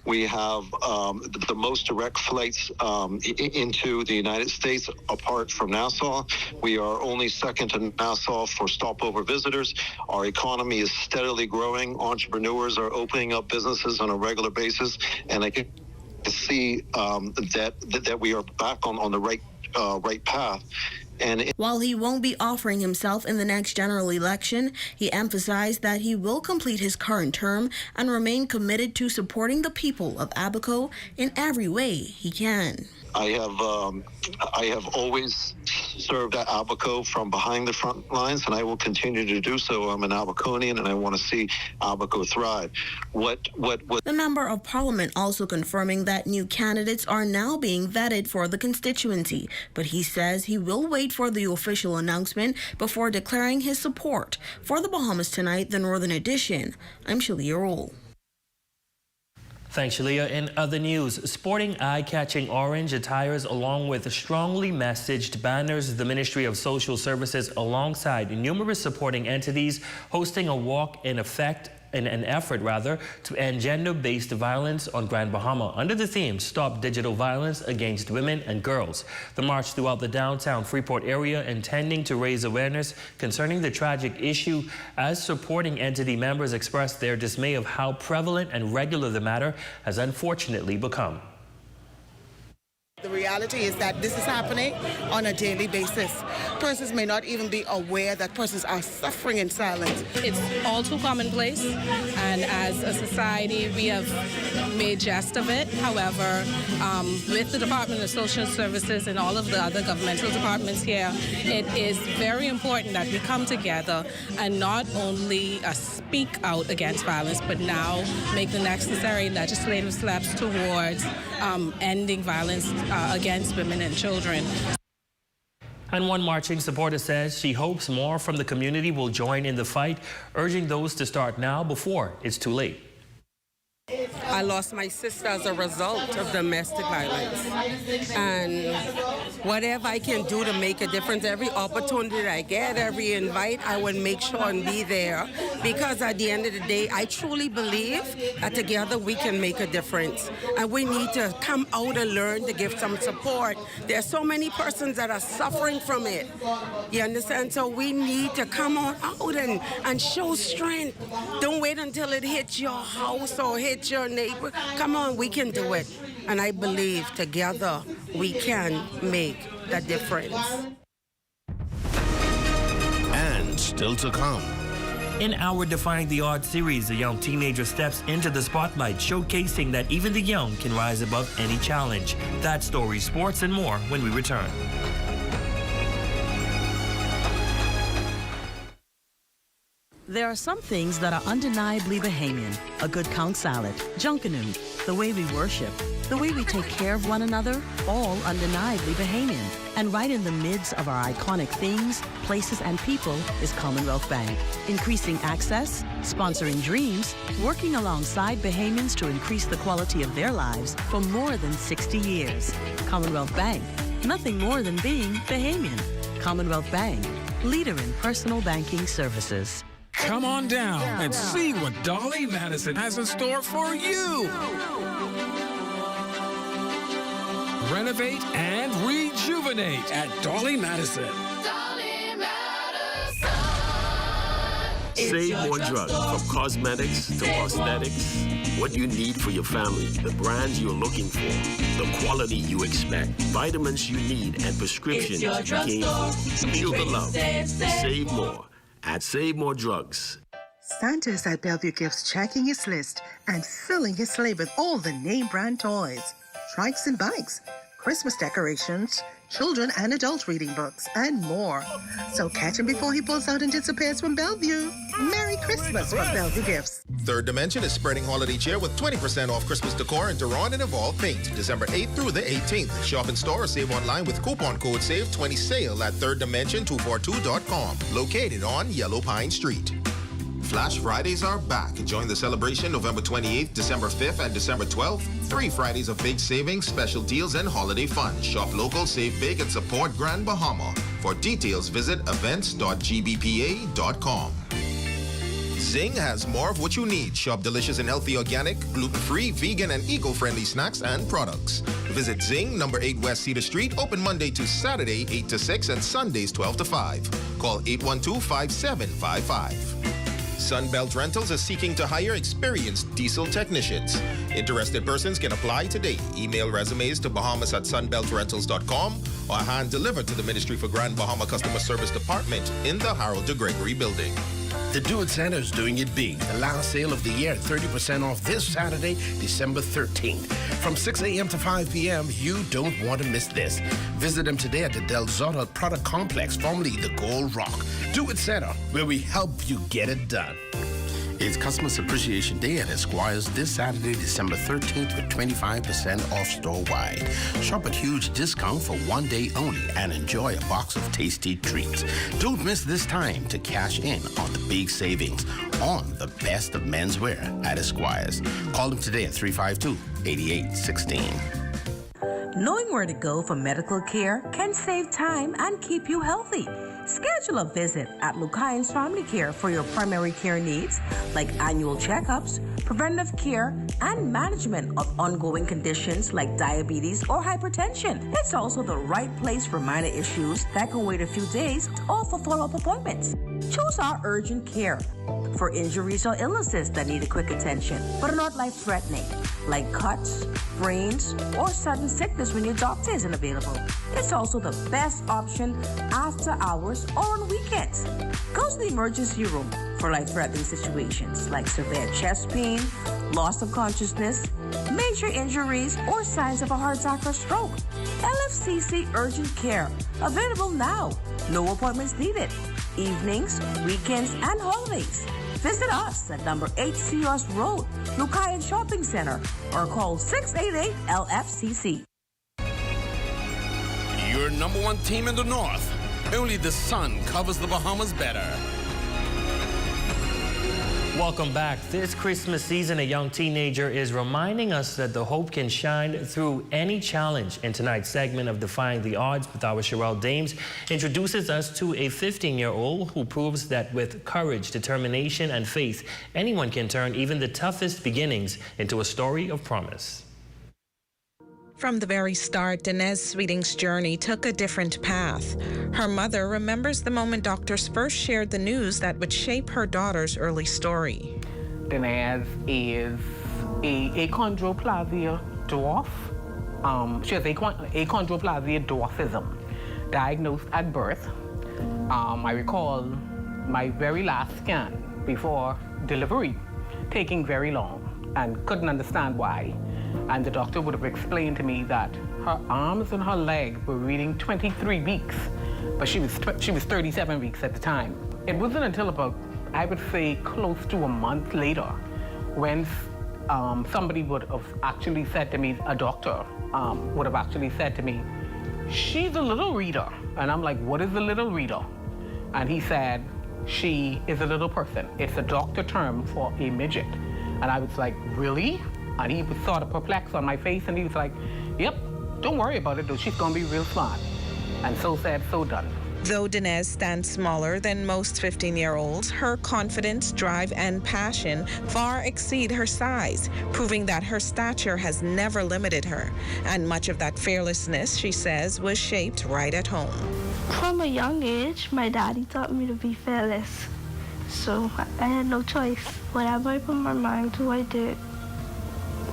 We have the most direct flights into the United States apart from Nassau. We are only second to Nassau for stopover visitors. Our economy is steadily growing. Entrepreneurs are opening up businesses on a regular basis, and I can see that we are back on the right path. While he won't be offering himself in the next general election, he emphasized that he will complete his current term and remain committed to supporting the people of Abaco in every way he can. I have always served at Abaco from behind the front lines, and I will continue to do so. I'm an Abaconian, and I want to see Abaco thrive. The Member of Parliament also confirming that new candidates are now being vetted for the constituency, but he says he will wait for the official announcement before declaring his support. For the Bahamas Tonight, the Northern Edition, I'm Shalia Roll. Thanks, Shalia. In other news, sporting eye-catching orange attires along with strongly messaged banners, the Ministry of Social Services, alongside numerous supporting entities, hosting a walk in an effort to end gender-based violence on Grand Bahama under the theme Stop Digital Violence Against Women and Girls. The march throughout the downtown Freeport area intending to raise awareness concerning the tragic issue as supporting entity members expressed their dismay of how prevalent and regular the matter has unfortunately become. The reality is that this is happening on a daily basis. Persons may not even be aware that persons are suffering in silence. It's all too commonplace, and as a society, we have made jest of it. However, with the Department of Social Services and all of the other governmental departments here, it is very important that we come together and not only speak out against violence, but now make the necessary legislative steps towards ending violence against women and children. And one marching supporter says she hopes more from the community will join in the fight, urging those to start now before it's too late. I lost my sister as a result of domestic violence. And whatever I can do to make a difference, every opportunity I get, every invite, I will make sure and be there. Because at the end of the day, I truly believe that together we can make a difference. And we need to come out and learn to give some support. There are so many persons that are suffering from it. You understand? So we need to come on out and show strength. Don't wait until it hits your house or hits your neighbor. Come on, we can do it. And I believe together we can make the difference. And still to come. In our Defying the Odds series, a young teenager steps into the spotlight, showcasing that even the young can rise above any challenge. That story, sports, and more when we return. There are some things that are undeniably Bahamian. A good conch salad, junkanoo, the way we worship, the way we take care of one another, all undeniably Bahamian. And right in the midst of our iconic things, places, and people is Commonwealth Bank. Increasing access, sponsoring dreams, working alongside Bahamians to increase the quality of their lives for more than 60 years. Commonwealth Bank, nothing more than being Bahamian. Commonwealth Bank, leader in personal banking services. Come on down and see what Dolly Madison has in store for you. Renovate and rejuvenate at Dolly Madison. Save more drugs, from cosmetics to prosthetics. What you need for your family, the brands you're looking for, the quality you expect, vitamins you need, and prescriptions you gain. Feel the love. Save more at Save More Drugs. Santa's at Bellevue Gifts checking his list and filling his sleigh with all the name brand toys, trikes and bikes, Christmas decorations, children and adult reading books, and more. So catch him before he pulls out and disappears from Bellevue. Merry Christmas from Bellevue Gifts. Third Dimension is spreading holiday cheer with 20% off Christmas decor in Duran and Evolve Paint, December 8th through the 18th. Shop in store or save online with coupon code SAVE20 sale at thirddimension242.com, located on Yellow Pine Street. Flash Fridays are back. Join the celebration November 28th, December 5th, and December 12th. 3 Fridays of big savings, special deals, and holiday fun. Shop local, save big, and support Grand Bahama. For details, visit events.gbpa.com. Zing has more of what you need. Shop delicious and healthy organic, gluten-free, vegan, and eco-friendly snacks and products. Visit Zing, number 8 West Cedar Street, open Monday to Saturday, 8 to 6, and Sundays, 12 to 5. Call 812-5755. Sunbelt Rentals is seeking to hire experienced diesel technicians. Interested persons can apply today. Email resumes to bahamas@sunbeltrentals.com or hand delivered to the Ministry for Grand Bahama Customer Service Department in the Harold de Gregory building. The Do It Center is doing it big. The last sale of the year, 30% off this Saturday, December 13th. From 6 a.m. to 5 p.m., you don't want to miss this. Visit them today at the Del Zotto Product Complex, formerly the Gold Rock. Do It Center, where we help you get it done. It's Customers Appreciation Day at Esquire's this Saturday, December 13th with 25% off store-wide. Shop at huge discount for one day only and enjoy a box of tasty treats. Don't miss this time to cash in on the big savings on the best of menswear at Esquire's. Call them today at 352-8816. Knowing where to go for medical care can save time and keep you healthy. Schedule a visit at Lucayan's Family Care for your primary care needs, like annual checkups, preventive care, and management of ongoing conditions like diabetes or hypertension. It's also the right place for minor issues that can wait a few days or for follow-up appointments. Choose our urgent care for injuries or illnesses that need a quick attention but are not life-threatening, like cuts, sprains, or sudden sickness when your doctor isn't available. It's also the best option after hours or on weekends. Go to the emergency room for life-threatening situations like severe chest pain, loss of consciousness, major injuries, or signs of a heart attack or stroke. LFCC Urgent Care, available now. No appointments needed. Evenings, weekends, and holidays. Visit us at number 8 Sears Road, Lucayan Shopping Center, or call 688-LFCC. Your number one team in the North. Only the sun covers the Bahamas better. Welcome back. This Christmas season, a young teenager is reminding us that the hope can shine through any challenge. In tonight's segment of Defying the Odds with our Sherelle Dames introduces us to a 15-year-old who proves that with courage, determination, and faith, anyone can turn even the toughest beginnings into a story of promise. From the very start, Inez Sweeting's journey took a different path. Her mother remembers the moment doctors first shared the news that would shape her daughter's early story. Inez is a achondroplasia dwarf. She has achondroplasia dwarfism. diagnosed at birth. I recall my very last scan before delivery taking very long and couldn't understand why. And the doctor would have explained to me that her arms and her leg were reading 23 weeks, but she was 37 weeks at the time. It wasn't until about, I would say, close to a month later when somebody would have actually said to me, a doctor would have actually said to me, she's a little reader. And I'm like, what is a little reader? And he said, she is a little person. It's a doctor term for a midget. And I was like, really? And he was sort of perplexed on my face, and he was like, yep, don't worry about it, though. She's gonna be real smart. And so said, so done. Though Dinez stands smaller than most 15-year-olds, her confidence, drive, and passion far exceed her size, proving that her stature has never limited her. And much of that fearlessness, she says, was shaped right at home. From a young age, my daddy taught me to be fearless. So I had no choice. Whatever I put my mind to, I did.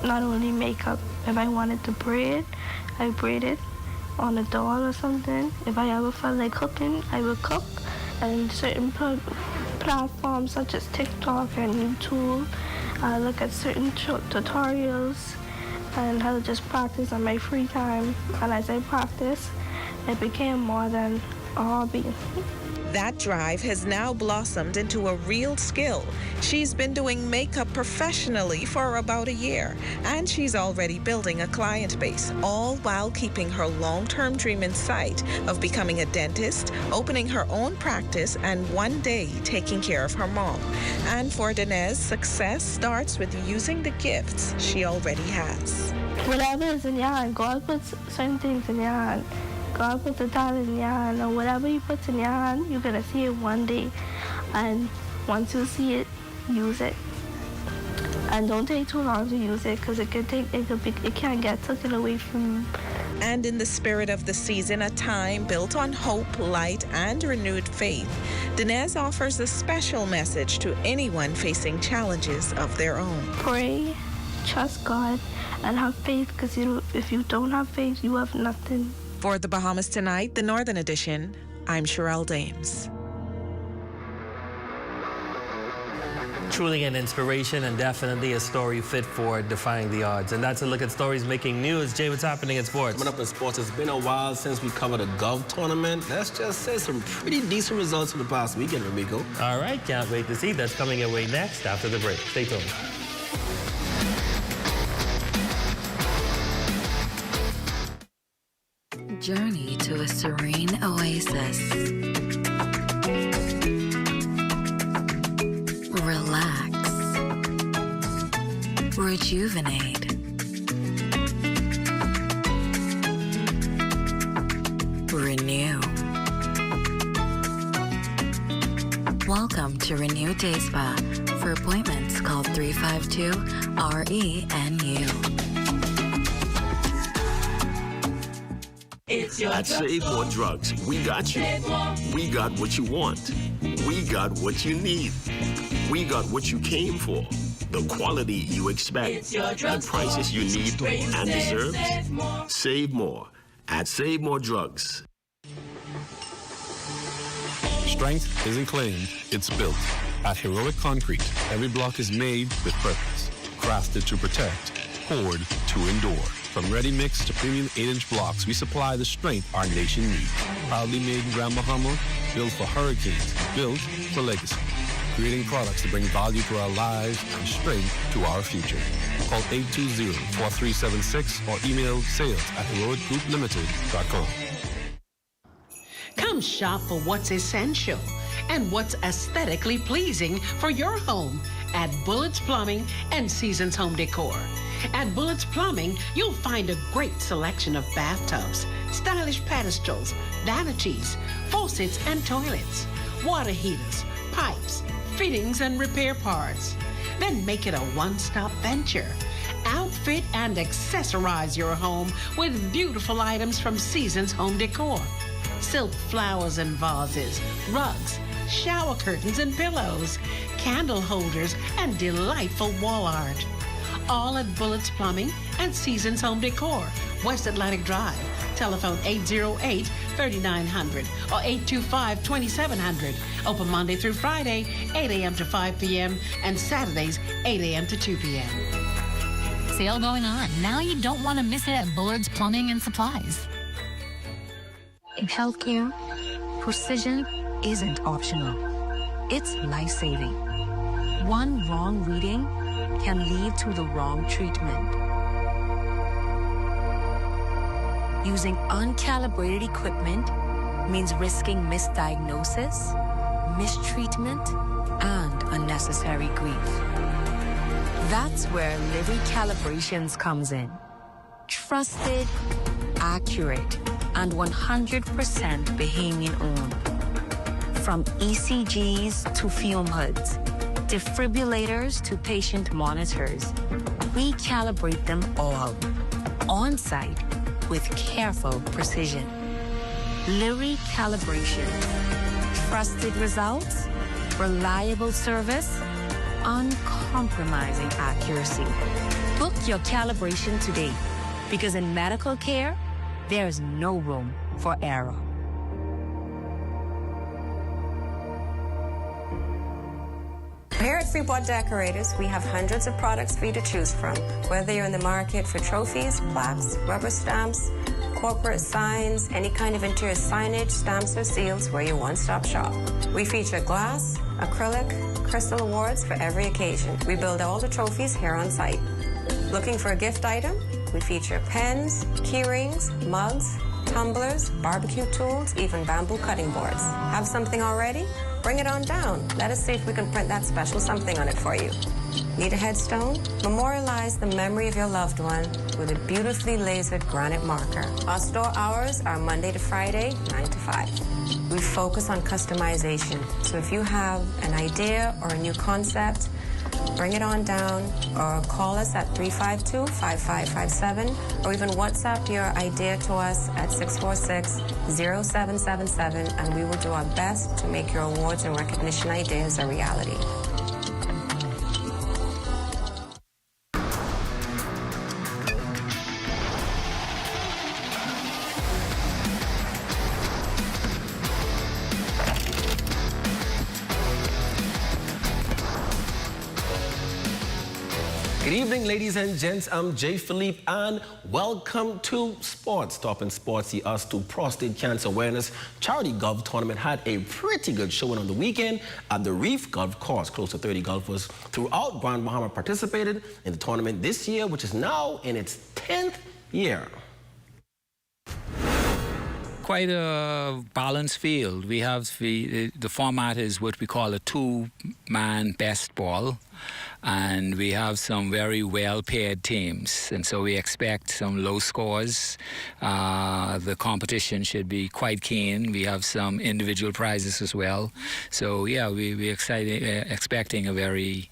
Not only makeup. If I wanted to braid, I braided on a doll or something. If I ever felt like cooking, I would cook. And certain platforms such as TikTok and YouTube, I look at certain tutorials and how to just practice on my free time. And as I practice, it became more than a hobby. That drive has now blossomed into a real skill. She's been doing makeup professionally for about a year, and she's already building a client base, all while keeping her long-term dream in sight of becoming a dentist, opening her own practice, and one day taking care of her mom. And for Dinez, success starts with using the gifts she already has. Whatever is in your hand, God puts certain things in your hand. God puts a talent in your hand, and whatever He puts in your hand, you're gonna see it one day. And once you see it, use it. And don't take too long to use it, because it can get taken away from you. And in the spirit of the season, a time built on hope, light, and renewed faith, Dinez offers a special message to anyone facing challenges of their own. Pray, trust God, and have faith, because if you don't have faith, you have nothing. For the Bahamas Tonight, the Northern Edition, I'm Sherelle Dames. Truly an inspiration and definitely a story fit for defying the odds. And that's a look at stories making news. Jay, what's happening in sports? Coming up in sports, it's been a while since we covered a golf tournament. Let's just say some pretty decent results from the past weekend, Ramico. All right, can't wait to see. That's coming your way next after the break. Stay tuned. Journey to a serene oasis. Relax. Rejuvenate. Renew. Welcome to Renew Day Spa. For appointments, call 352-RENU. At Save More Drugs, we got you. We got what you want. We got what you need. We got what you came for. The quality you expect. The prices you need and deserve. Save more at Save More Drugs. Strength isn't claimed, it's built. At Heroic Concrete, every block is made with purpose. Crafted to protect, poured to endure. From ready-mix to premium 8-inch blocks, we supply the strength our nation needs. Proudly made in Grand Bahama, built for hurricanes, built for legacy. Creating products to bring value to our lives and strength to our future. Call 820-4376 or email sales@heroicgrouplimited.com. Come shop for what's essential and what's aesthetically pleasing for your home at Bullets Plumbing and Seasons Home Decor. At Bullets Plumbing, you'll find a great selection of bathtubs, stylish pedestals, vanities, faucets and toilets, water heaters, pipes, fittings and repair parts. Then make it a one-stop venture. Outfit and accessorize your home with beautiful items from Seasons Home Decor. Silk flowers and vases, rugs, shower curtains and pillows, candle holders, and delightful wall art. all at Bullets Plumbing and Seasons Home Decor, West Atlantic Drive. Telephone 808-3900 or 825-2700. Open Monday through Friday, 8 a.m. to 5 p.m. and Saturdays, 8 a.m. to 2 p.m. Sale going on. Now you don't want to miss it at Bullard's Plumbing and Supplies. In healthcare, precision isn't optional. It's life-saving. One wrong reading can lead to the wrong treatment. Using uncalibrated equipment means risking misdiagnosis, mistreatment, and unnecessary grief. That's where Livy Calibrations comes in. Trusted, accurate, and 100% Bahamian owned. From ECGs to fume hoods, defibrillators to patient monitors, we calibrate them all on-site with careful precision. Livy Calibrations. Trusted results, reliable service, uncompromising accuracy. Book your calibration today, because in medical care, there's no room for error. Here at Freeport Decorators, we have hundreds of products for you to choose from. Whether you're in the market for trophies, plaques, rubber stamps, corporate signs, any kind of interior signage, stamps, or seals, we're your one-stop shop. We feature glass, acrylic, crystal awards for every occasion. We build all the trophies here on site. Looking for a gift item? We feature pens, key rings, mugs, tumblers, barbecue tools, even bamboo cutting boards. Have something already? Bring it on down. Let us see if we can print that special something on it for you. Need a headstone? Memorialize the memory of your loved one with a beautifully lasered granite marker. Our store hours are Monday to Friday, 9 to 5. We focus on customization. So if you have an idea or a new concept, bring it on down or call us at 352-5557 or even WhatsApp your idea to us at 646-0777 and we will do our best to make your awards and recognition ideas a reality. Good evening, ladies and gents. I'm Jay Philippe, and welcome to Sports. Topping Sports, the Us to Prostate Cancer Awareness Charity Golf Tournament had a pretty good showing on the weekend at the Reef Golf Course. Close to 30 golfers throughout Grand Bahama participated in the tournament this year, which is now in its 10th year. Quite a balanced field. We have the format is what we call a two-man best ball. And we have some very well-paired teams, and so we expect some low scores. The competition should be quite keen. We have some individual prizes as well. So yeah, we're expecting a very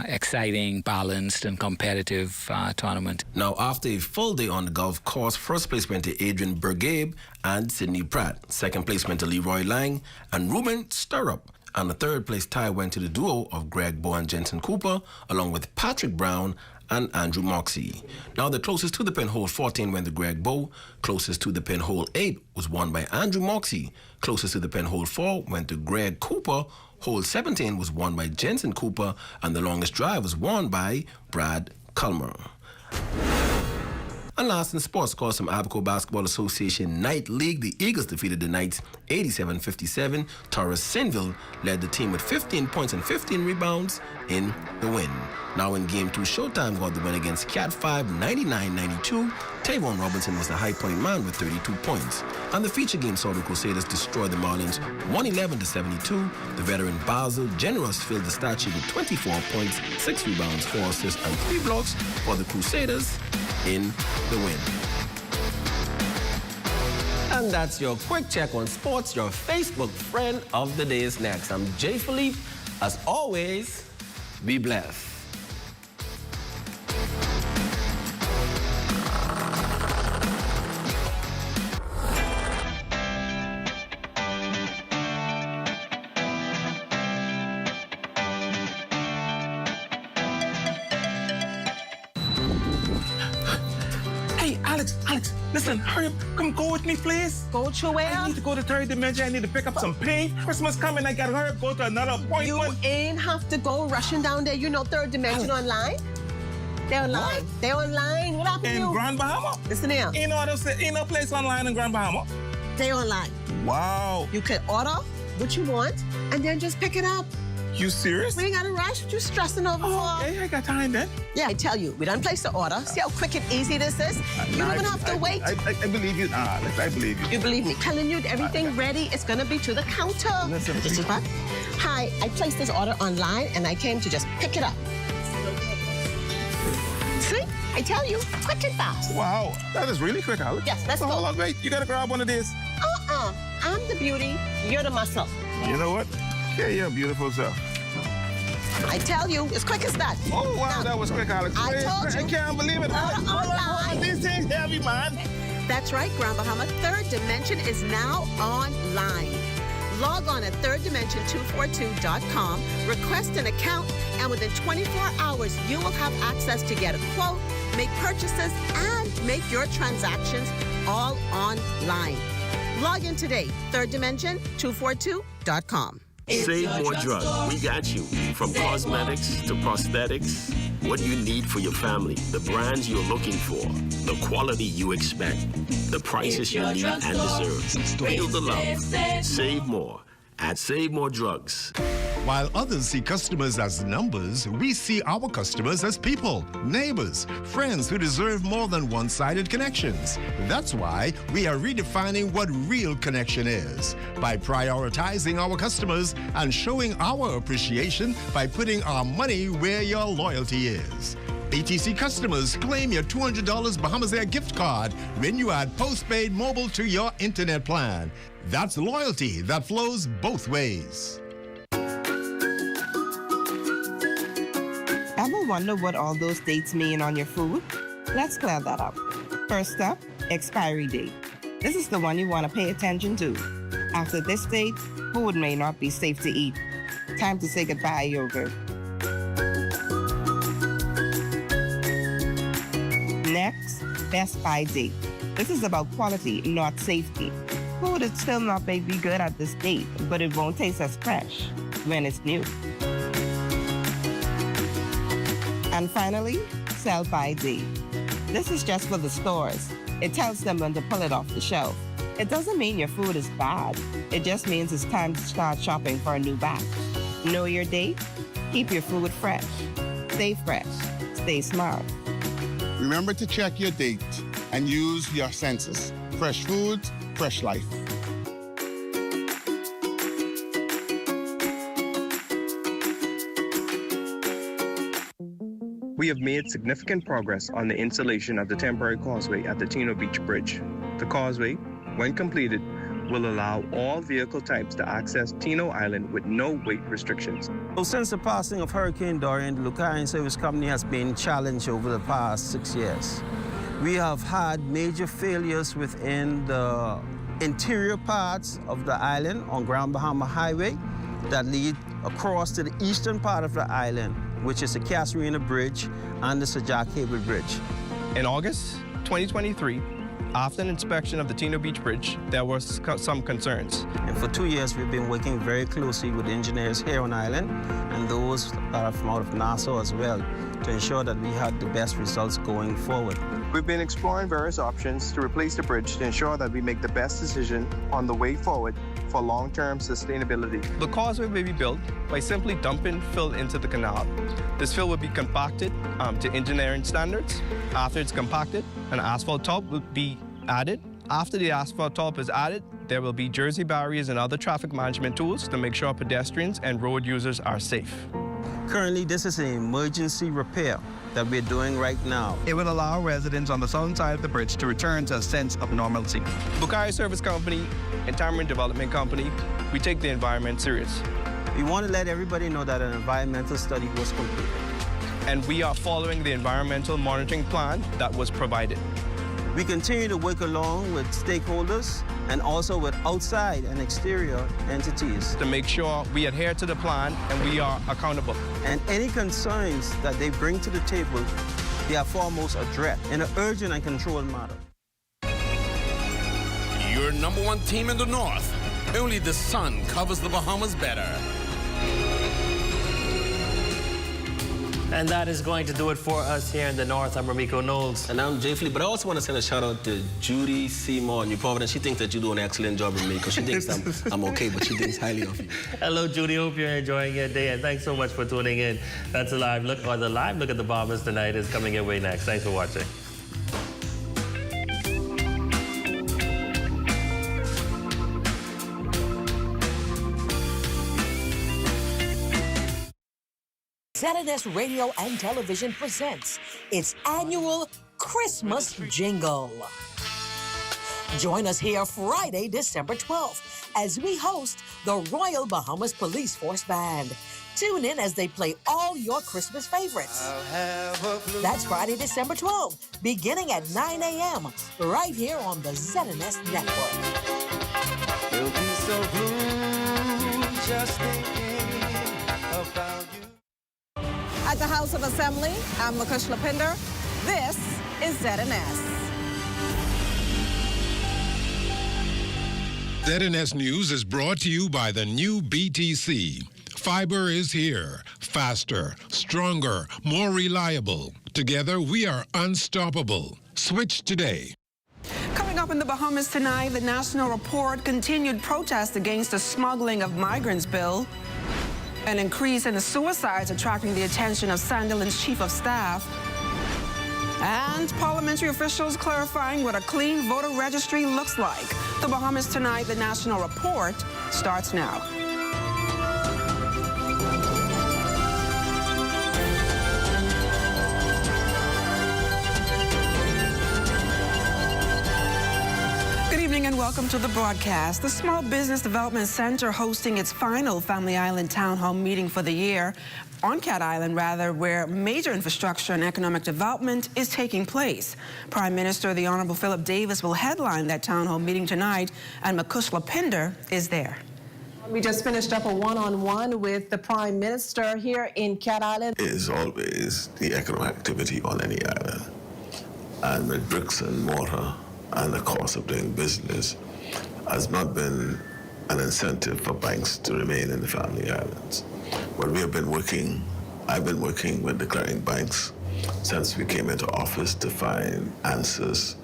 exciting, balanced, and competitive tournament. Now, after a full day on the golf course, first place went to Adrian Bergabe and Sidney Pratt. Second place went to Leroy Lang and Ruben Stirrup. And the third place tie went to the duo of Greg Bowe and Jensen Cooper, along with Patrick Brown and Andrew Moxie. Now, the closest to the pin hole 14 went to Greg Bowe. Closest to the pin hole 8 was won by Andrew Moxie. Closest to the pin hole 4 went to Greg Cooper. Hole 17 was won by Jensen Cooper, and the longest drive was won by Brad Culmer. And last in sports, scores from Abaco Basketball Association Night League. The Eagles defeated the Knights 87-57. Torres Sinville led the team with 15 points and 15 rebounds in the win. Now in Game 2, Showtime got the win against Cat 5, 99-92. Tavon Robinson was the high point man with 32 points. And the feature game saw the Crusaders destroy the Marlins 111-72. The veteran Basil Generous filled the stat sheet with 24 points, 6 rebounds, 4 assists, and 3 blocks for the Crusaders in the win. And that's your quick check on sports. Your Facebook friend of the day is next. I'm Jay Philippe. As always, be blessed. Alex, listen, hurry up. Come go with me, please. Go to where? I need to go to third dimension. I need to pick up some paint. Christmas coming. I gotta hurry up, go to another appointment. You ain't have to go rushing down there. You know third dimension online? They're online. What? They're online. What happened to you? In Grand Bahama? Listen here. Ain't no place online in Grand Bahama. They're online. Wow. You can order what you want and then just pick it up. You serious? We ain't got to rush. What you stressing over for? Okay, I got time then. Yeah, I tell you, we done placed the order. See how quick and easy this is? You don't even have to wait. I believe you. Alex, I believe you. You believe me. Telling you everything ready. It's going to be to the counter. Listen, this is what? Hi, I placed this order online and I came to just pick it up. See? I tell you, quick and fast. Wow, that is really quick, Alex. Yes, let's go. Hold on, wait. You got to grab one of these. I'm the beauty. You're the muscle. You know what? Yeah, you're beautiful self. I tell you, as quick as that. Oh, wow, now, that was quick, Alex. I told you. I can't believe it. Online. These things heavy, man. That's right, Grand Bahama. Third Dimension is now online. Log on at thirddimension242.com, request an account, and within 24 hours, you will have access to get a quote, make purchases, and make your transactions all online. Log in today, thirddimension242.com. Save more drugs. We got you. From cosmetics to prosthetics. What you need for your family. The brands you're looking for. The quality you expect. The prices you need and deserve. Feel the love. Save more at Save More Drugs. While others see customers as numbers, we see our customers as people, neighbors, friends who deserve more than one-sided connections. That's why we are redefining what real connection is by prioritizing our customers and showing our appreciation by putting our money where your loyalty is. ATC customers, claim your $200 Bahamas Air gift card when you add postpaid mobile to your internet plan. That's loyalty that flows both ways. Ever wonder what all those dates mean on your food? Let's clear that up. First up, expiry date. This is the one you want to pay attention to. After this date, food may not be safe to eat. Time to say goodbye, yogurt. Next, best by date. This is about quality, not safety. Food would still not may be good at this date, but it won't taste as fresh when it's new. And finally, sell-by date. This is just for the stores. It tells them when to pull it off the shelf. It doesn't mean your food is bad. It just means it's time to start shopping for a new batch. Know your date? Keep your food fresh. Stay fresh. Stay smart. Remember to check your date and use your senses. Fresh food, fresh life. We have made significant progress on the installation of the temporary causeway at the Tino Beach Bridge. The causeway, when completed, will allow all vehicle types to access Tino Island with no weight restrictions. Well, since the passing of Hurricane Dorian, the Lucayan Service Company has been challenged over the past 6 years. We have had major failures within the interior parts of the island on Grand Bahama Highway that lead across to the eastern part of the island, which is the Casuarina Bridge and the Sajak Cable Bridge. In August 2023, after an inspection of the Tino Beach Bridge, there were some concerns. And for 2 years, we've been working very closely with engineers here on island and those that are from out of Nassau as well to ensure that we had the best results going forward. We've been exploring various options to replace the bridge to ensure that we make the best decision on the way forward for long-term sustainability. The causeway will be built by simply dumping fill into the canal. This fill will be compacted to engineering standards. After it's compacted, an asphalt top will be added. After the asphalt top is added, there will be jersey barriers and other traffic management tools to make sure pedestrians and road users are safe. Currently, this is an emergency repair that we're doing right now. It will allow residents on the southern side of the bridge to return to a sense of normalcy. Bukhari Service Company and Tamarind Development Company, we take the environment serious. We want to let everybody know that an environmental study was completed. And we are following the environmental monitoring plan that was provided. We continue to work along with stakeholders and also with outside and exterior entities to make sure we adhere to the plan and we are accountable. And any concerns that they bring to the table, they are foremost addressed in an urgent and controlled manner. your #1 team in the North. Only the sun covers the Bahamas better. And that is going to do it for us here in the North. I'm Ramiko Knowles. And I'm Jay Philly, but I also want to send a shout out to Judy Seymour in New Providence. She thinks that you do an excellent job with me because she thinks I'm okay, but she thinks highly of you. Hello, Judy. Hope you're enjoying your day, and thanks so much for tuning in. That's a live look, or the live look at the Bahamas tonight is coming your way next. Thanks for watching. ZNS Radio and Television presents its annual Christmas Jingle. Join us here Friday, December 12th, as we host the Royal Bahamas Police Force Band. Tune in as they play all your Christmas favorites. That's Friday, December 12th, beginning at 9 a.m., right here on the ZNS Network. You'll be so blue just thinking about you. At the House of Assembly, I'm Makush Lapinder. This is ZNS. ZNS News is brought to you by the new BTC. Fiber is here. Faster, stronger, more reliable. Together, we are unstoppable. Switch today. Coming up in the Bahamas tonight, the National Report continued protest against the smuggling of migrants bill. An increase in the suicides attracting the attention of Sandilands Chief of Staff. And parliamentary officials clarifying what a clean voter registry looks like. The Bahamas tonight, the National Report starts now. And welcome to the broadcast. The Small Business Development Center hosting its final Family Island Town Hall meeting for the year on Cat Island, where major infrastructure and economic development is taking place. Prime Minister the Honorable Philip Davis will headline that town hall meeting tonight, and Makush Lapinder is there. We just finished up a one-on-one with the Prime Minister here in Cat Island. It is always the economic activity on any island, and with bricks and mortar and the cost of doing business has not been an incentive for banks to remain in the Family Islands. But I've been working with the clearing banks since we came into office to find answers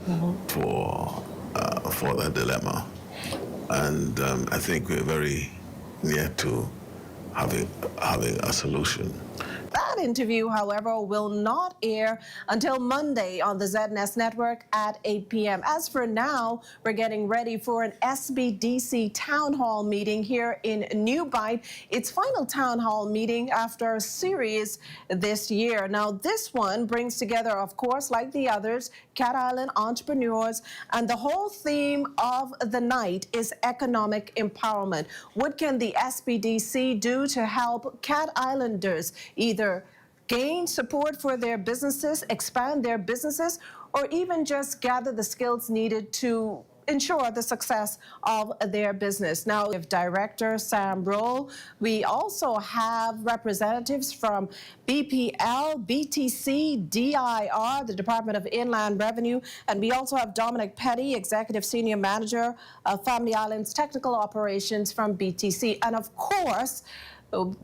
for that dilemma. And I think we're very near to having a solution. That interview, however, will not air until Monday on the ZNS Network at 8 p.m. As for now, we're getting ready for an SBDC Town Hall meeting here in New Bight. Its final Town Hall meeting after a series this year. Now, this one brings together, of course, like the others, Cat Island entrepreneurs, and the whole theme of the night is economic empowerment. What can the SBDC do to help Cat Islanders either gain support for their businesses, expand their businesses, or even just gather the skills needed to ensure the success of their business? Now, we have Director Sam Roll. We also have representatives from BPL, BTC, DIR, the Department of Inland Revenue, and we also have Dominic Petty, Executive Senior Manager of Family Islands Technical Operations from BTC. And of course,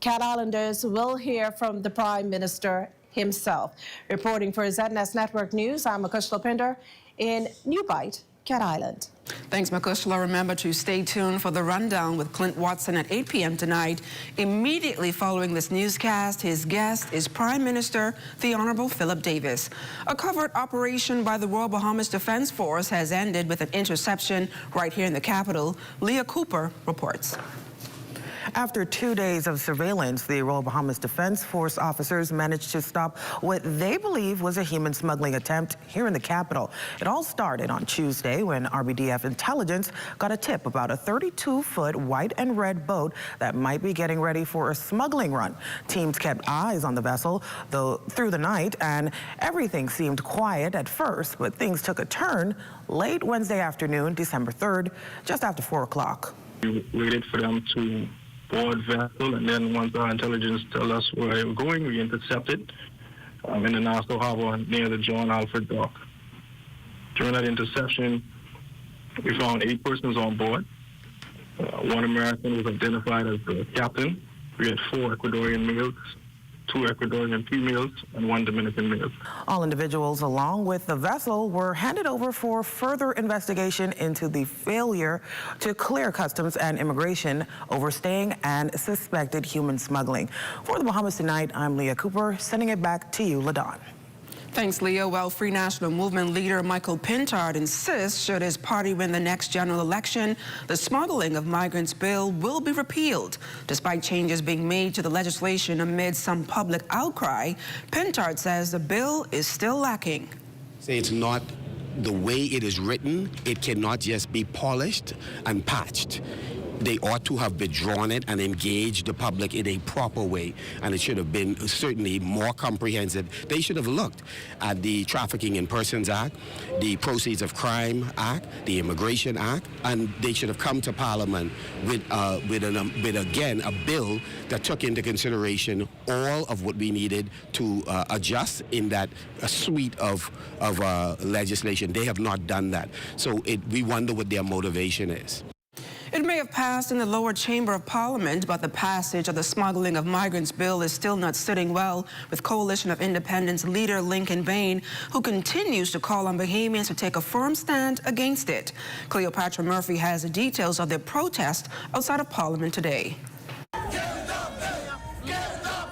Cat Islanders will hear from the Prime Minister himself. Reporting for ZNS Network News, I'm Makush Lapinder in New Bight, Cat Island. Thanks, Makushla. Remember to stay tuned for the rundown with Clint Watson at 8 p.m. tonight. Immediately following this newscast, his guest is Prime Minister the Honorable Philip Davis. A covert operation by the Royal Bahamas Defense Force has ended with an interception right here in the capital. Leah Cooper reports. After 2 days of surveillance, the Royal Bahamas Defense Force officers managed to stop what they believe was a human smuggling attempt here in the capital. It all started on Tuesday when RBDF intelligence got a tip about a 32-foot white and red boat that might be getting ready for a smuggling run. Teams kept eyes on the vessel through the night, and everything seemed quiet at first, but things took a turn late Wednesday afternoon, December 3rd, just after 4 o'clock. We waited for them to board vessel, and then once our intelligence tell us where they were going, we intercepted in the Nassau Harbor near the John Alfred Dock. During that interception, We found 8 persons on board. 1 American was identified as the captain. We had 4 Ecuadorian males, 2 Ecuadorian females, and 1 Dominican male. All individuals along with the vessel were handed over for further investigation into the failure to clear customs and immigration, overstaying, and suspected human smuggling. For the Bahamas Tonight, I'm Leah Cooper, sending it back to you, LaDon. Thanks, Leo. Well, Free National Movement leader Michael Pintard insists should his party win the next general election, the smuggling of migrants bill will be repealed. Despite changes being made to the legislation amid some public outcry, Pintard says the bill is still lacking. Say it's not the way it is written. It cannot just be polished and patched. They ought to have withdrawn it and engaged the public in a proper way, and it should have been certainly more comprehensive. They should have looked at the Trafficking in Persons Act, the Proceeds of Crime Act, the Immigration Act, and they should have come to Parliament with again a bill that took into consideration all of what we needed to adjust in that suite of legislation. They have not done that, so we wonder what their motivation is. It may have passed in the lower chamber of Parliament, but the passage of the smuggling of migrants bill is still not sitting well with Coalition of Independence leader Lincoln Bain, who continues to call on Bahamians to take a firm stand against it. Cleopatra Murphy has the details of their protest outside of Parliament today.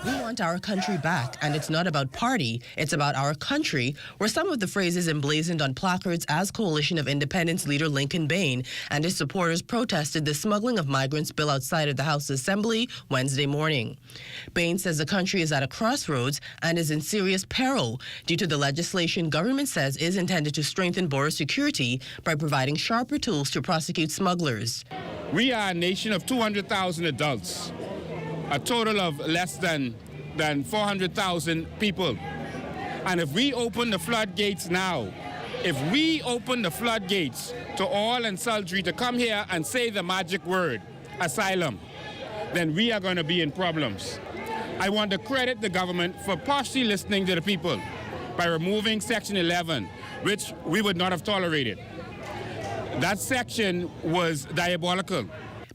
We want our country back, and it's not about party, it's about our country, were some of the phrases emblazoned on placards as Coalition of Independence leader Lincoln Bain and his supporters protested the smuggling of migrants bill outside of the House Assembly Wednesday morning. Bain says the country is at a crossroads and is in serious peril due to the legislation government says is intended to strengthen border security by providing sharper tools to prosecute smugglers. We are a nation of 200,000 adults. A total of less than 400,000 people. And if we open the floodgates now, if we open the floodgates to all and sundry to come here and say the magic word, asylum, then we are going to be in problems. I want to credit the government for partially listening to the people by removing Section 11, which we would not have tolerated. That section was diabolical.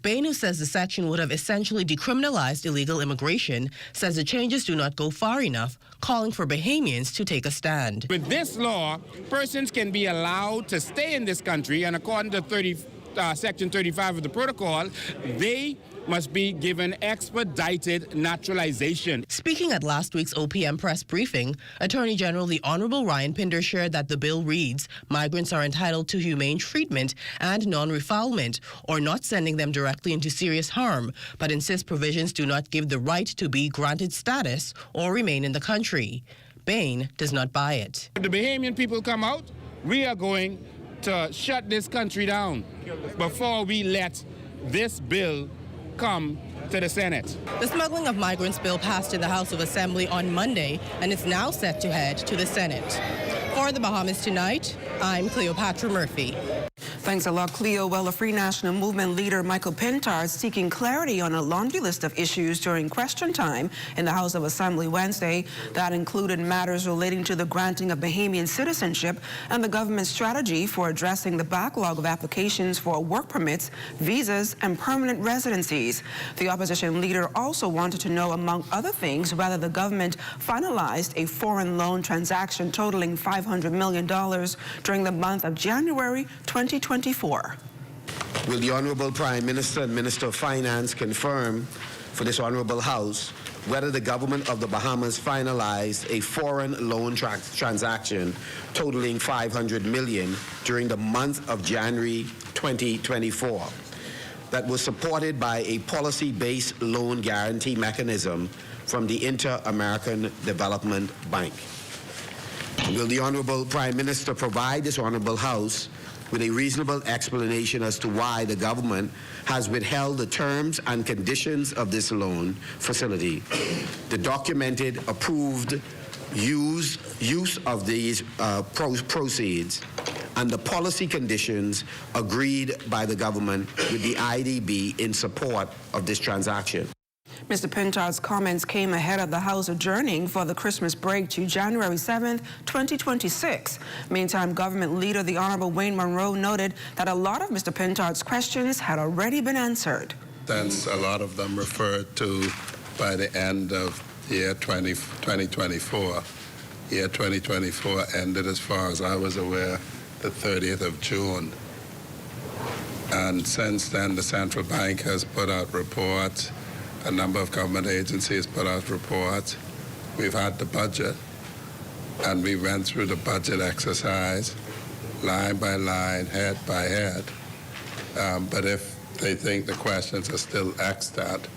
Bain, who says the section would have essentially decriminalized illegal immigration, says the changes do not go far enough, calling for Bahamians to take a stand. With this law, persons can be allowed to stay in this country, and according to Section 35 of the protocol, they must be given expedited naturalization. Speaking at last week's OPM press briefing, Attorney General the Honorable Ryan Pinder shared that the bill reads, migrants are entitled to humane treatment and non-refoulement, or not sending them directly into serious harm, but insists provisions do not give the right to be granted status or remain in the country. Bain does not buy it. If the Bahamian people come out, we are going to shut this country down before we let this bill come to the Senate. The smuggling of migrants bill passed in the House of Assembly on Monday and is now set to head to the Senate. For the Bahamas Tonight, I'm Cleopatra Murphy. Thanks a lot, Cleo. Well, the Free National Movement leader Michael Pintard seeking clarity on a laundry list of issues during question time in the House of Assembly Wednesday. That included matters relating to the granting of Bahamian citizenship and the government's strategy for addressing the backlog of applications for work permits, visas, and permanent residencies. The opposition leader also wanted to know, among other things, whether the government finalized a foreign loan transaction totaling $500 million during the month of January 2024. Will the Honorable Prime Minister and Minister of Finance confirm for this Honorable House whether the government of the Bahamas finalized a foreign loan transaction totaling $500 million during the month of January 2024 that was supported by a policy-based loan guarantee mechanism from the Inter-American Development Bank? Will the Honorable Prime Minister provide this Honorable House with a reasonable explanation as to why the government has withheld the terms and conditions of this loan facility, the documented approved use of these proceeds, and the policy conditions agreed by the government with the IDB in support of this transaction? Mr. Pintard's comments came ahead of the House adjourning for the Christmas break to January 7th, 2026. Meantime, government leader the Honorable Wayne Monroe noted that a lot of Mr. Pintard's questions had already been answered. Since a lot of them referred to by the end of year 2024. Year 2024 ended, as far as I was aware, the 30th of June. And since then, the central bank has put out reports. A number of government agencies put out reports. We've had the budget, and we went through the budget exercise, line by line, head by head. But if they think the questions are still extant,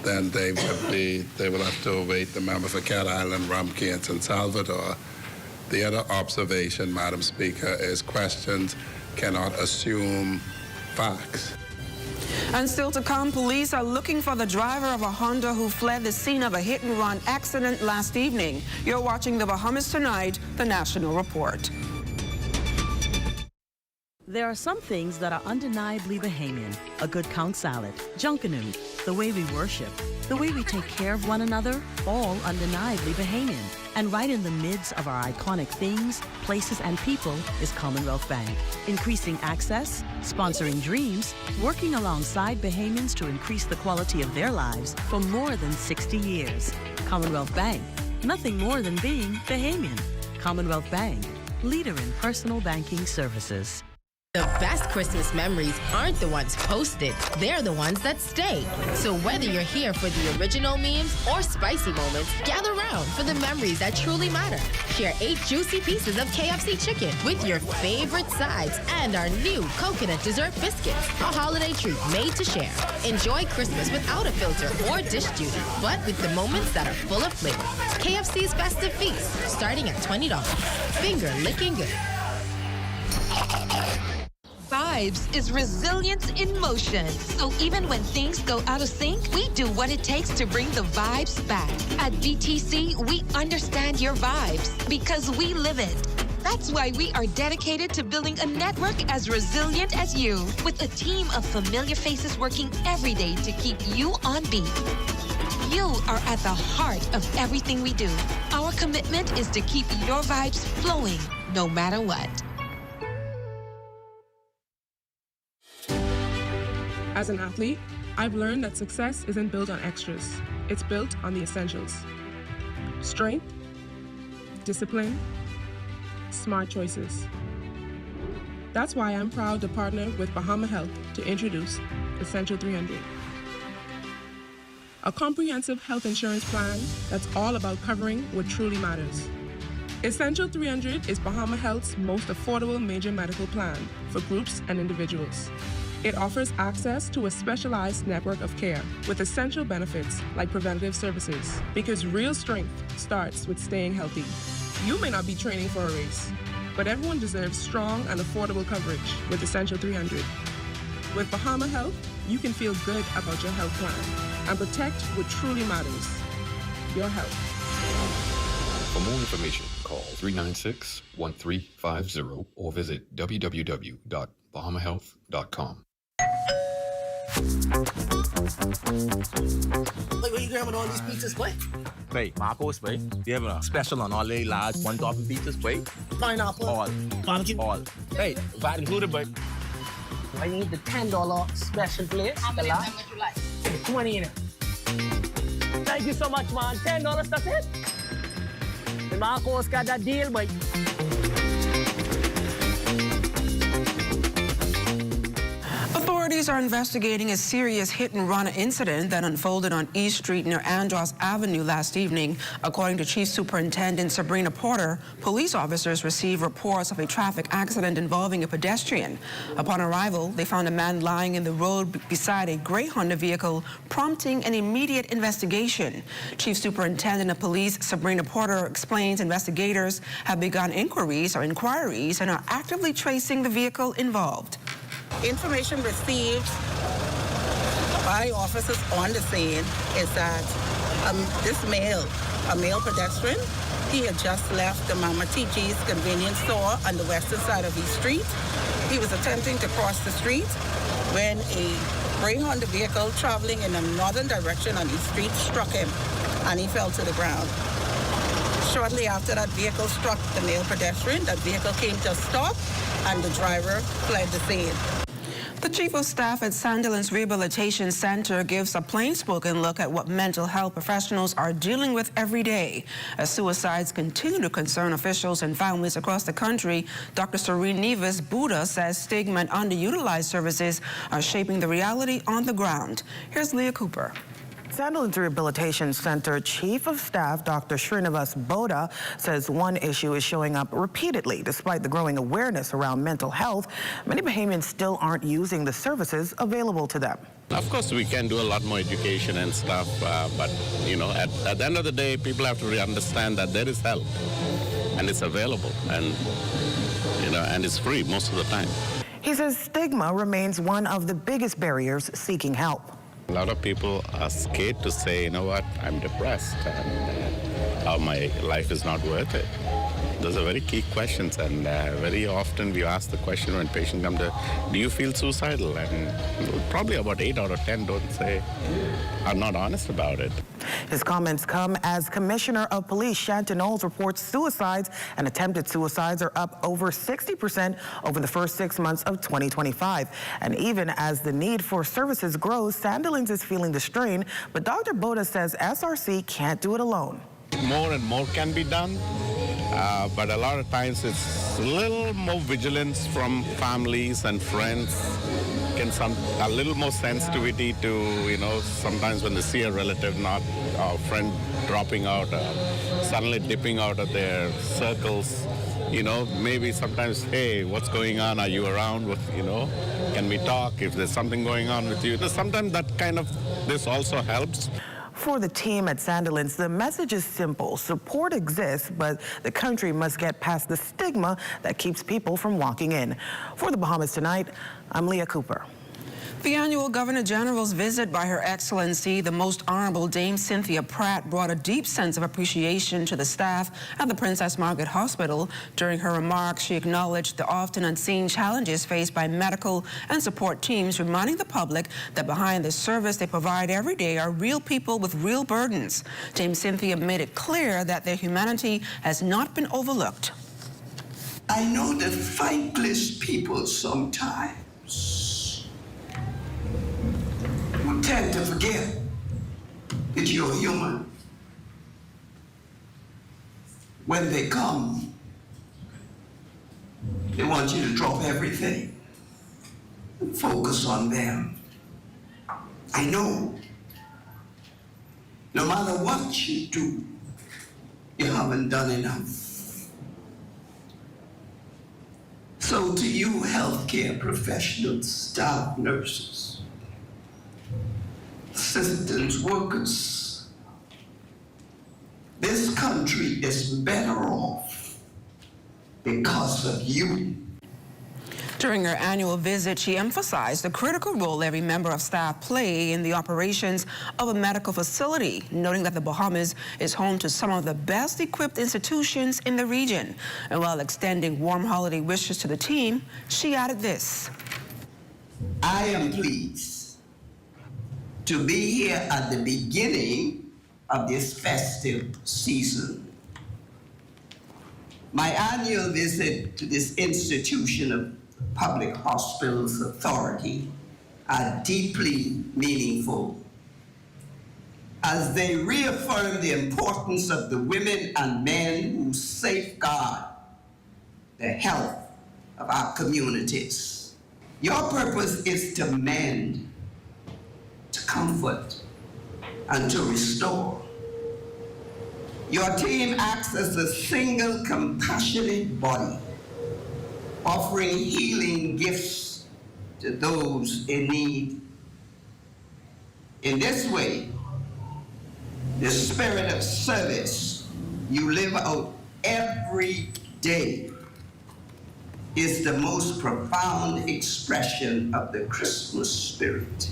then they will have to await the member for Cat Island, Rumpke, and San Salvador. The other observation, Madam Speaker, is questions cannot assume facts. And still to come, police are looking for the driver of a Honda who fled the scene of a hit-and-run accident last evening. You're watching The Bahamas Tonight, the National Report. There are some things that are undeniably Bahamian. A good count salad, junkanoo, the way we worship, the way we take care of one another, all undeniably Bahamian. And right in the midst of our iconic things, places, and people is Commonwealth Bank. Increasing access, sponsoring dreams, working alongside Bahamians to increase the quality of their lives for more than 60 years. Commonwealth Bank, nothing more than being Bahamian. Commonwealth Bank, leader in personal banking services. The best Christmas memories aren't the ones posted, they're the ones that stay. So whether you're here for the original memes or spicy moments, gather around for the memories that truly matter. Share 8 juicy pieces of KFC chicken with your favorite sides and our new coconut dessert biscuits, a holiday treat made to share. Enjoy Christmas without a filter or dish duty, but with the moments that are full of flavor. KFC's Festive Feast, starting at $20. Finger licking good. Vibes is resilience in motion. So even when things go out of sync, we do what it takes to bring the vibes back. At BTC, we understand your vibes because we live it. That's why we are dedicated to building a network as resilient as you, with a team of familiar faces working every day to keep you on beat. You are at the heart of everything we do. Our commitment is to keep your vibes flowing, no matter what. As an athlete, I've learned that success isn't built on extras. It's built on the essentials. Strength, discipline, smart choices. That's why I'm proud to partner with Bahama Health to introduce Essential 300. A comprehensive health insurance plan that's all about covering what truly matters. Essential 300 is Bahama Health's most affordable major medical plan for groups and individuals. It offers access to a specialized network of care with essential benefits like preventative services, because real strength starts with staying healthy. You may not be training for a race, but everyone deserves strong and affordable coverage with Essential 300. With Bahama Health, you can feel good about your health plan and protect what truly matters, your health. For more information, call 396-1350 or visit www.bahamahealth.com. Wait, where you grabbing all these pizzas, wait? Wait, Marcos, wait. We have a special on all the large one-topping pizzas, wait. Pineapple. All. Barbecue. All. Hey, VAT included, but I need the $10 special place. How many of them would you like? 20 in it. Thank you so much, man. $10, that's it. The Marcos got that deal, but... Authorities are investigating a serious hit-and-run incident that unfolded on East Street near Andros Avenue last evening. According to Chief Superintendent Sabrina Porter, police officers received reports of a traffic accident involving a pedestrian. Upon arrival, they found a man lying in the road beside a gray Honda vehicle, prompting an immediate investigation. Chief Superintendent of Police Sabrina Porter explains investigators have begun inquiries and are actively tracing the vehicle involved. Information received by officers on the scene is that this male, a male pedestrian, he had just left the Mama TG's convenience store on the western side of East Street. He was attempting to cross the street when a Greyhound, the vehicle traveling in a northern direction on the street, struck him, and he fell to the ground. Shortly after that vehicle struck the male pedestrian, that vehicle came to a stop, and the driver fled the scene. The Chief of Staff at Sandilands Rehabilitation Center gives a plain-spoken look at what mental health professionals are dealing with every day. As suicides continue to concern officials and families across the country, Dr. Serene Nevis Buddha says stigma and underutilized services are shaping the reality on the ground. Here's Leah Cooper. Sandilands Rehabilitation Center Chief of Staff Dr. Srinivas Bodha says one issue is showing up repeatedly. Despite the growing awareness around mental health, many Bahamians still aren't using the services available to them. Of course, we can do a lot more education and stuff, but you know, at the end of the day, people have to really understand that there is help, and it's available, and you know, and it's free most of the time. He says stigma remains one of the biggest barriers seeking help. A lot of people are scared to say, you know what, I'm depressed and my life is not worth it. Those are very key questions, and very often we ask the question when patients come to, do you feel suicidal? And probably about 8 out of 10 don't say, are not honest about it. His comments come as Commissioner of Police Shanton Knowles reports suicides and attempted suicides are up over 60% over the first 6 months of 2025. And even as the need for services grows, Sandilands is feeling the strain, but Dr. Bodha says SRC can't do it alone. More and more can be done, but a lot of times it's a little more vigilance from families and friends, a little more sensitivity to, you know, sometimes when they see a relative, not a friend dropping out, suddenly dipping out of their circles, you know, maybe sometimes, hey, what's going on? Are you around? You know, can we talk if there's something going on with you? Sometimes that kind of, this also helps. For the team at Sandilands, the message is simple. Support exists, but the country must get past the stigma that keeps people from walking in. For the Bahamas Tonight, I'm Leah Cooper. The annual Governor General's visit by Her Excellency, the Most Honorable Dame Cynthia Pratt, brought a deep sense of appreciation to the staff at the Princess Margaret Hospital. During her remarks, she acknowledged the often unseen challenges faced by medical and support teams, reminding the public that behind the service they provide every day are real people with real burdens. Dame Cynthia made it clear that their humanity has not been overlooked. I know that fightless people sometimes tend to forget that you're human. When they come, they want you to drop everything and focus on them. I know, no matter what you do, you haven't done enough. So to you healthcare professionals, staff, nurses, assistants, workers, this country is better off because of you. During her annual visit, she emphasized the critical role every member of staff play in the operations of a medical facility, noting that the Bahamas is home to some of the best equipped institutions in the region. And while extending warm holiday wishes to the team, she added this. I am pleased to be here at the beginning of this festive season. My annual visit to this institution of Public Hospitals Authority are deeply meaningful as they reaffirm the importance of the women and men who safeguard the health of our communities. Your purpose is to mend, to comfort, and to restore. Your team acts as a single compassionate body, offering healing gifts to those in need. In this way, the spirit of service you live out every day is the most profound expression of the Christmas spirit.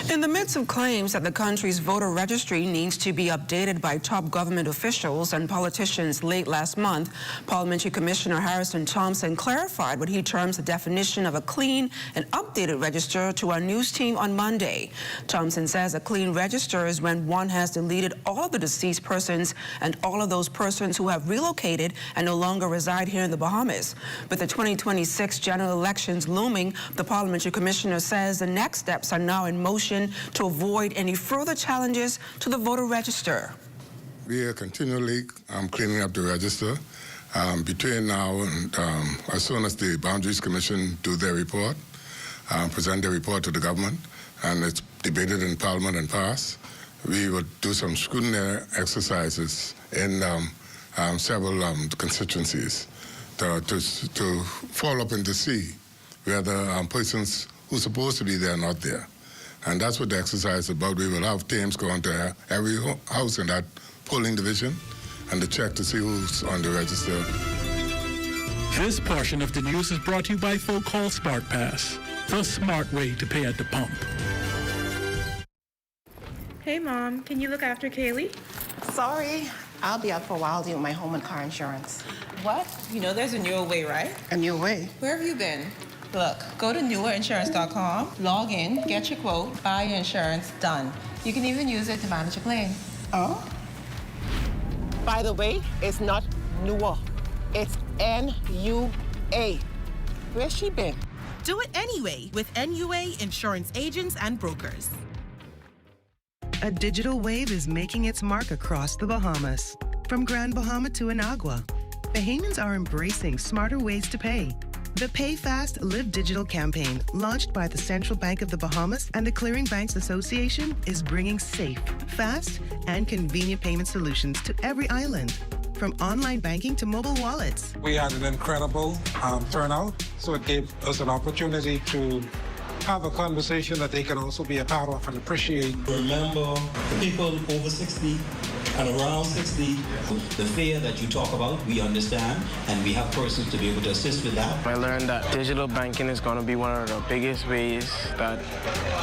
In the midst of claims that the country's voter registry needs to be updated by top government officials and politicians late last month, Parliamentary Commissioner Harrison Thompson clarified what he terms the definition of a clean and updated register to our news team on Monday. Thompson says a clean register is when one has deleted all the deceased persons and all of those persons who have relocated and no longer reside here in the Bahamas. With the 2026 general elections looming, the Parliamentary Commissioner says the next steps are now in motion to avoid any further challenges to the voter register. We are continually cleaning up the register. Between now and as soon as the Boundaries Commission do their report, present their report to the government, and it's debated in Parliament and passed, we would do some scrutiny exercises in several constituencies to follow up and to see whether persons who are supposed to be there are not there. And that's what the exercise is about. We will have teams going to every house in that polling division and to check to see who's on the register. This portion of the news is brought to you by Folk Call Smart Pass, the smart way to pay at the pump. Hey, Mom, can you look after Kaylee? Sorry, I'll be out for a while dealing with my home and car insurance. What? You know there's a newer way, right? A new way? Where have you been? Look, go to newerinsurance.com, log in, get your quote, buy your insurance, done. You can even use it to manage a claim. Oh? By the way, it's not newer. It's N-U-A. Where's she been? Do it anyway with NUA Insurance Agents and Brokers. A digital wave is making its mark across the Bahamas. From Grand Bahama to Anagua, Bahamians are embracing smarter ways to pay. The Pay Fast, Live Digital campaign, launched by the Central Bank of the Bahamas and the Clearing Banks Association, is bringing safe, fast, and convenient payment solutions to every island, from online banking to mobile wallets. We had an incredible turnout, so it gave us an opportunity to have a conversation that they can also be a part of and appreciate. Remember, the people over 60 and around 60, the fear that you talk about, we understand, and we have persons to be able to assist with that. I learned that digital banking is going to be one of the biggest ways that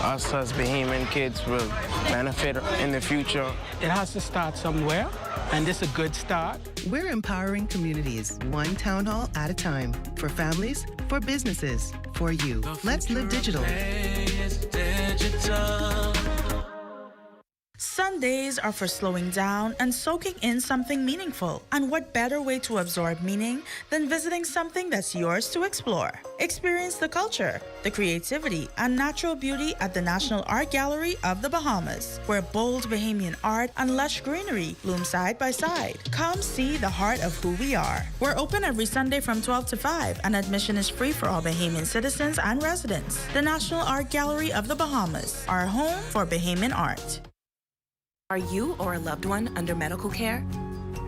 us as Bahamian kids will benefit in the future. It has to start somewhere, and this is a good start. We're empowering communities, one town hall at a time, for families, for businesses, for you. Let's live digital. Sundays are for slowing down and soaking in something meaningful. And what better way to absorb meaning than visiting something that's yours to explore? Experience the culture, the creativity, and natural beauty at the National Art Gallery of the Bahamas, where bold Bahamian art and lush greenery bloom side by side. Come see the heart of who we are. We're open every Sunday from 12 to 5, and admission is free for all Bahamian citizens and residents. The National Art Gallery of the Bahamas, our home for Bahamian art. Are you or a loved one under medical care?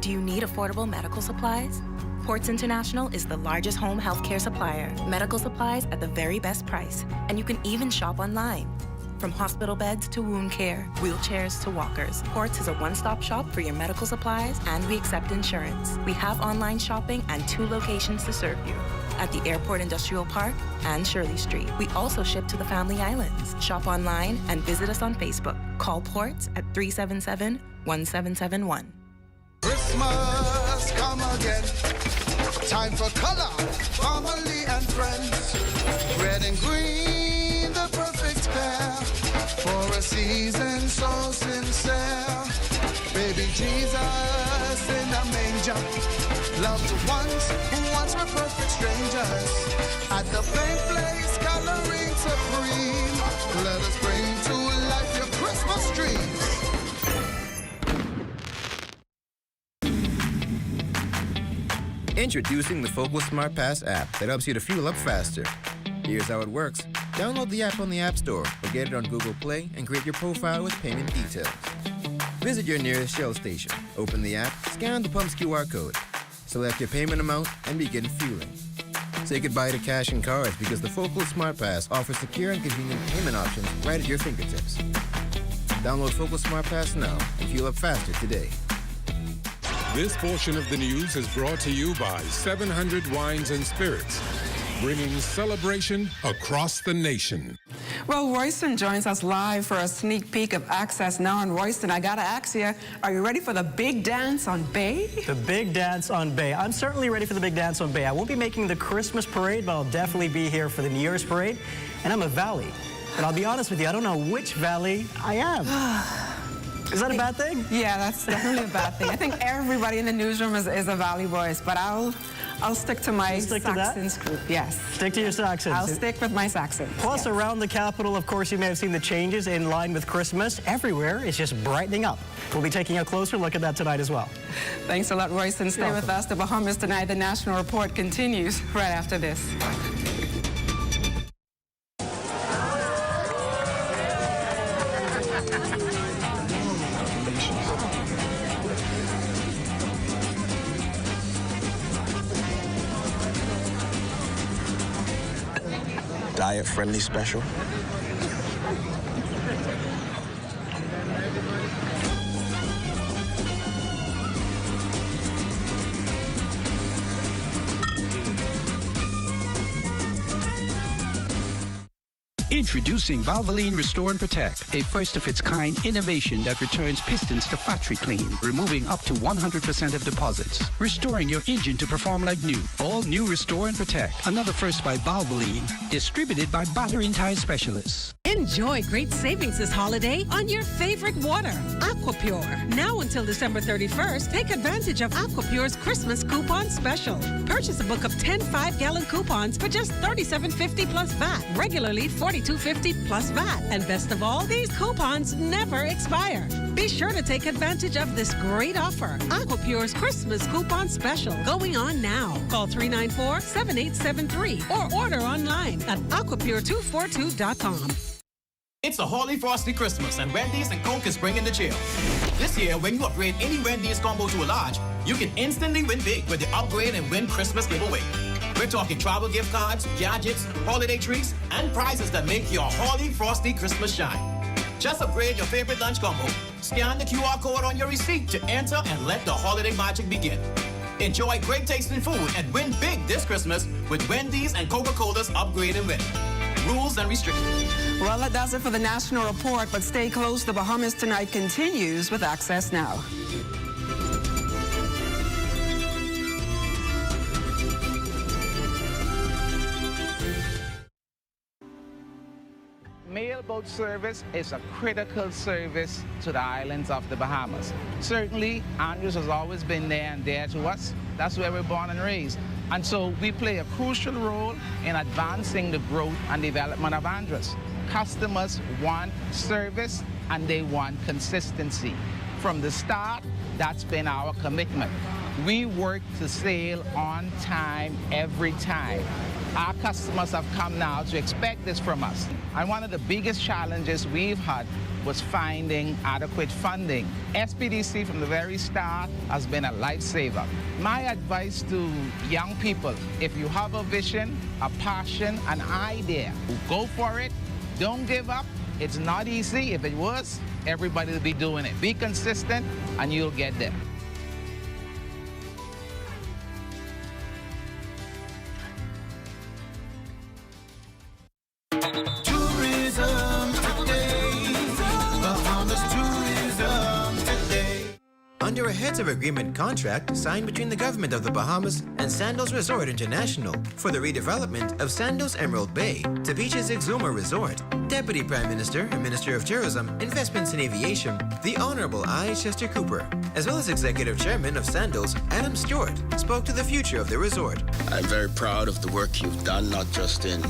Do you need affordable medical supplies? Ports International is the largest home healthcare supplier. Medical supplies at the very best price. And you can even shop online. From hospital beds to wound care, wheelchairs to walkers, Ports is a one-stop shop for your medical supplies, and we accept insurance. We have online shopping and 2 locations to serve you, at the Airport Industrial Park and Shirley Street. We also ship to the Family Islands. Shop online and visit us on Facebook. Call Ports at 377-1771. Christmas come again. Time for color, family and friends. Red and green, the perfect pair. For a season so sincere. Baby Jesus in a manger. Loved ones who once were perfect strangers. At the same place, coloring supreme. Let us bring to life your Christmas dreams. Introducing the Focal Smart Pass app that helps you to fuel up faster. Here's how it works. Download the app on the App Store or get it on Google Play and create your profile with payment details. Visit your nearest Shell station, open the app, scan the pump's QR code, select your payment amount, and begin fueling. Say goodbye to cash and cards because the Focal Smart Pass offers secure and convenient payment options right at your fingertips. Download Focal Smart Pass now and fuel up faster today. This portion of the news is brought to you by 700 Wines and Spirits, bringing celebration across the nation. Well, Royston joins us live for a sneak peek of Access Now. And Royston, I gotta ask you, are you ready for the big dance on Bay? The big dance on Bay. I'm certainly ready for the big dance on Bay. I won't be making the Christmas parade, but I'll definitely be here for the New Year's parade. And I'm a valley. And I'll be honest with you, I don't know which valley I am. Is that a bad thing? Yeah, that's definitely a bad thing. I think everybody in the newsroom is a valley voice, but I'll stick to my Saxons group, yes. Stick to your Saxons. I'll stick with my Saxons. Plus, around the capital, of course, you may have seen the changes in line with Christmas. Everywhere, it's just brightening up. We'll be taking a closer look at that tonight as well. Thanks a lot, Royston. Stay with us. The Bahamas Tonight, the National Report continues right after this. Diet-friendly special. Introducing Valvoline Restore and Protect, a first-of-its-kind innovation that returns pistons to factory clean, removing up to 100% of deposits, restoring your engine to perform like new. All new Restore and Protect, another first by Valvoline, distributed by Battery and Tire Specialists. Enjoy great savings this holiday on your favorite water, Aquapure. Now until December 31st, take advantage of Aquapure's Christmas coupon special. Purchase a book of 10 5-gallon coupons for just $37.50 plus VAT, regularly $42.50 plus VAT. And best of all, these coupons never expire. Be sure to take advantage of this great offer. Aquapure's Christmas coupon special going on now. Call 394-7873 or order online at aquapure242.com. It's a Holy Frosty Christmas, and Wendy's and Coke is bringing the chill. This year, when you upgrade any Wendy's combo to a large, you can instantly win big with the Upgrade and Win Christmas giveaway. We're talking travel gift cards, gadgets, holiday treats, and prizes that make your Holy Frosty Christmas shine. Just upgrade your favorite lunch combo, scan the QR code on your receipt to enter, and let the holiday magic begin. Enjoy great tasting food and win big this Christmas with Wendy's and Coca-Cola's Upgrade and Win. Rules and restrictions. Well, that does it for the National Report, but stay close. The Bahamas Tonight continues with Access Now. Mailboat service is a critical service to the islands of the Bahamas. Certainly, Andrews has always been there and dear to us. That's where we're born and raised. And so we play a crucial role in advancing the growth and development of Andros. Customers want service and they want consistency. From the start, that's been our commitment. We work to sail on time every time. Our customers have come now to expect this from us. And one of the biggest challenges we've had was finding adequate funding. SPDC from the very start has been a lifesaver. My advice to young people, if you have a vision, a passion, an idea, go for it. Don't give up. It's not easy. If it was, everybody would be doing it. Be consistent and you'll get there. Under a Heads of Agreement contract signed between the Government of the Bahamas and Sandals Resort International for the redevelopment of Sandals Emerald Bay to Beaches Exuma Resort, Deputy Prime Minister and Minister of Tourism, Investments and Aviation, the Honorable I. Chester Cooper, as well as Executive Chairman of Sandals, Adam Stewart, spoke to the future of the resort. I'm very proud of the work you've done, not just in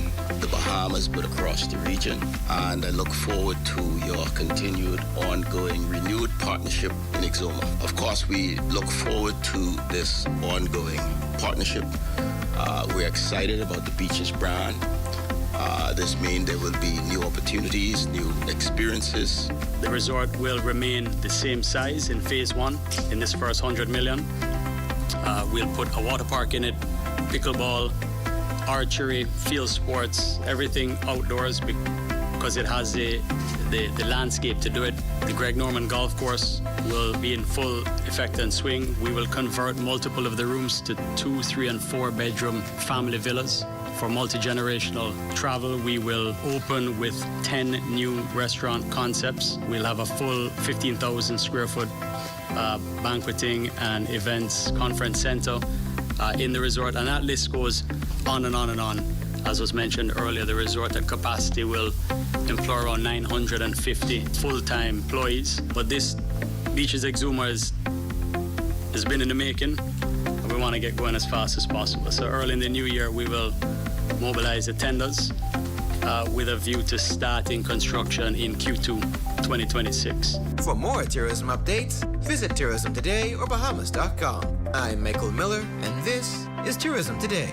the Bahamas, but across the region. And I look forward to your continued, ongoing, renewed partnership in Exuma. Of course, we look forward to this ongoing partnership. We're excited about the Beaches brand. This means there will be new opportunities, new experiences. The resort will remain the same size in phase 1 in this first 100 million. We'll put a water park in it, pickleball, archery, field sports, everything outdoors because it has the landscape to do it. The Greg Norman Golf Course will be in full effect and swing. We will convert multiple of the rooms to 2, 3, and 4 bedroom family villas. for multi-generational travel. We will open with 10 new restaurant concepts. We'll have a full 15,000 square foot banqueting and events conference center in the resort, and that list goes on and on and on. As was mentioned earlier, the resort at capacity will employ around 950 full-time employees. But this Beaches Exuma has been in the making, and we want to get going as fast as possible. So early in the new year, we will mobilize the tenders with a view to starting construction in Q2 2026. For more tourism updates, visit Tourism Today or Bahamas.com. I'm Michael Miller, and this is Tourism Today.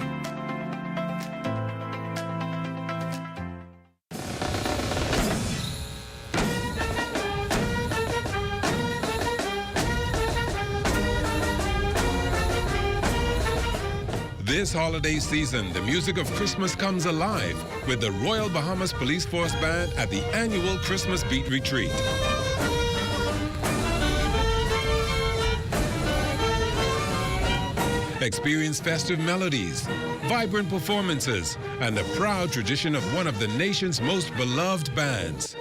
This holiday season, the music of Christmas comes alive with the Royal Bahamas Police Force Band at the annual Christmas Beat Retreat. Experience festive melodies, vibrant performances, and the proud tradition of one of the nation's most beloved bands.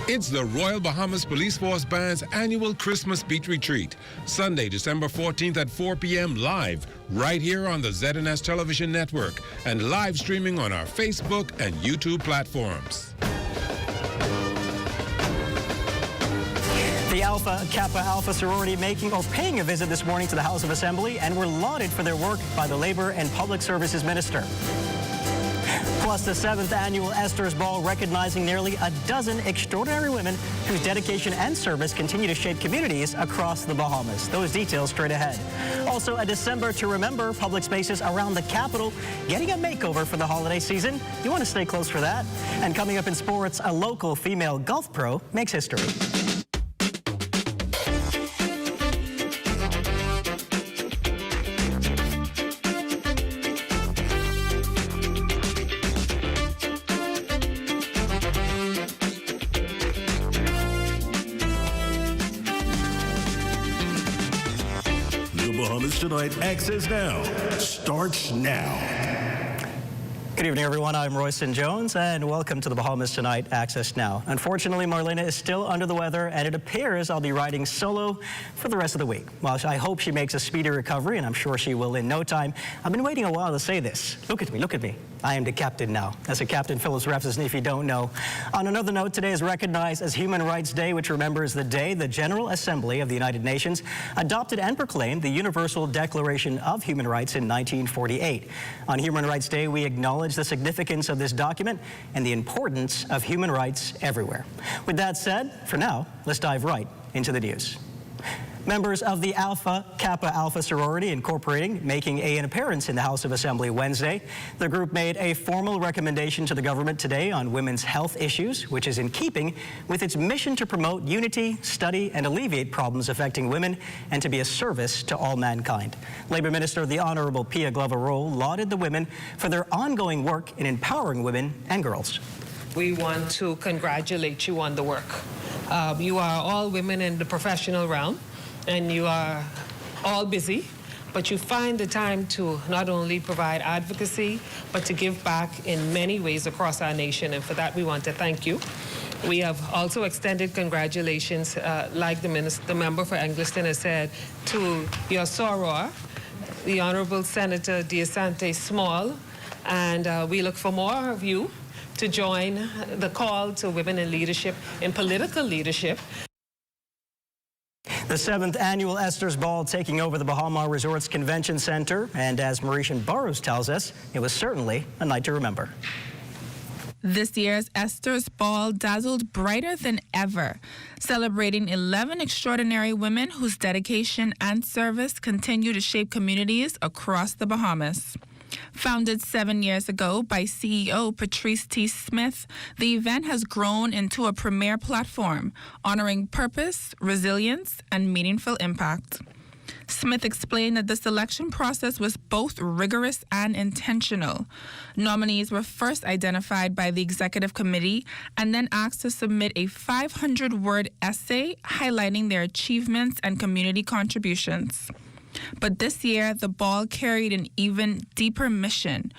It's the Royal Bahamas Police Force Band's annual Christmas Beat Retreat, Sunday, December 14th at 4 p.m. live, right here on the ZNS television network, and live streaming on our Facebook and YouTube platforms. The Alpha Kappa Alpha sorority making or paying a visit this morning to the House of Assembly and were lauded for their work by the Labor and Public Services Minister. Plus, the 7th annual Esther's Ball recognizing nearly a dozen extraordinary women whose dedication and service continue to shape communities across the Bahamas. Those details straight ahead. Also, a December to remember, public spaces around the capital getting a makeover for the holiday season. You want to stay close for that. And coming up in sports, a local female golf pro makes history. Bahamas Tonight Access Now starts now. Good evening, everyone. I'm Royston Jones, and welcome to the Bahamas Tonight Access Now. Unfortunately, Marlena is still under the weather, and it appears I'll be riding solo for the rest of the week. Well, I hope she makes a speedy recovery, and I'm sure she will in no time. I've been waiting a while to say this. Look at me, look at me. I am the captain now. That's a Captain Phillips reference, if you don't know. On another note, today is recognized as Human Rights Day, which remembers the day the General Assembly of the United Nations adopted and proclaimed the Universal Declaration of Human Rights in 1948. On Human Rights Day, we acknowledge the significance of this document and the importance of human rights everywhere. With that said, for now, let's dive right into the news. Members of the Alpha Kappa Alpha sorority incorporating making an appearance in the House of Assembly Wednesday. The group made a formal recommendation to the government today on women's health issues, which is in keeping with its mission to promote unity, study, and alleviate problems affecting women, and to be a service to all mankind. Labor Minister the Honorable Pia Glover-Roll lauded the women for their ongoing work in empowering women and girls. We want to congratulate you on the work. You are all women in the professional realm, and you are all busy, but you find the time to not only provide advocacy, but to give back in many ways across our nation, and for that we want to thank you. We have also extended congratulations, like the member for Engliston has said, to your soror, the Honorable Senator Deasante Small, and we look for more of you to join the call to women in leadership, in political leadership. The 7th annual Esther's Ball taking over the Bahama Resorts Convention Center, and as Mauritian Burrows tells us, it was certainly a night to remember. This year's Esther's Ball dazzled brighter than ever, celebrating 11 extraordinary women whose dedication and service continue to shape communities across the Bahamas. Founded 7 years ago by CEO Patrice T. Smith, the event has grown into a premier platform, honoring purpose, resilience, and meaningful impact. Smith explained that the selection process was both rigorous and intentional. Nominees were first identified by the executive committee and then asked to submit a 500-word essay highlighting their achievements and community contributions. But this year, the ball carried an even deeper mission.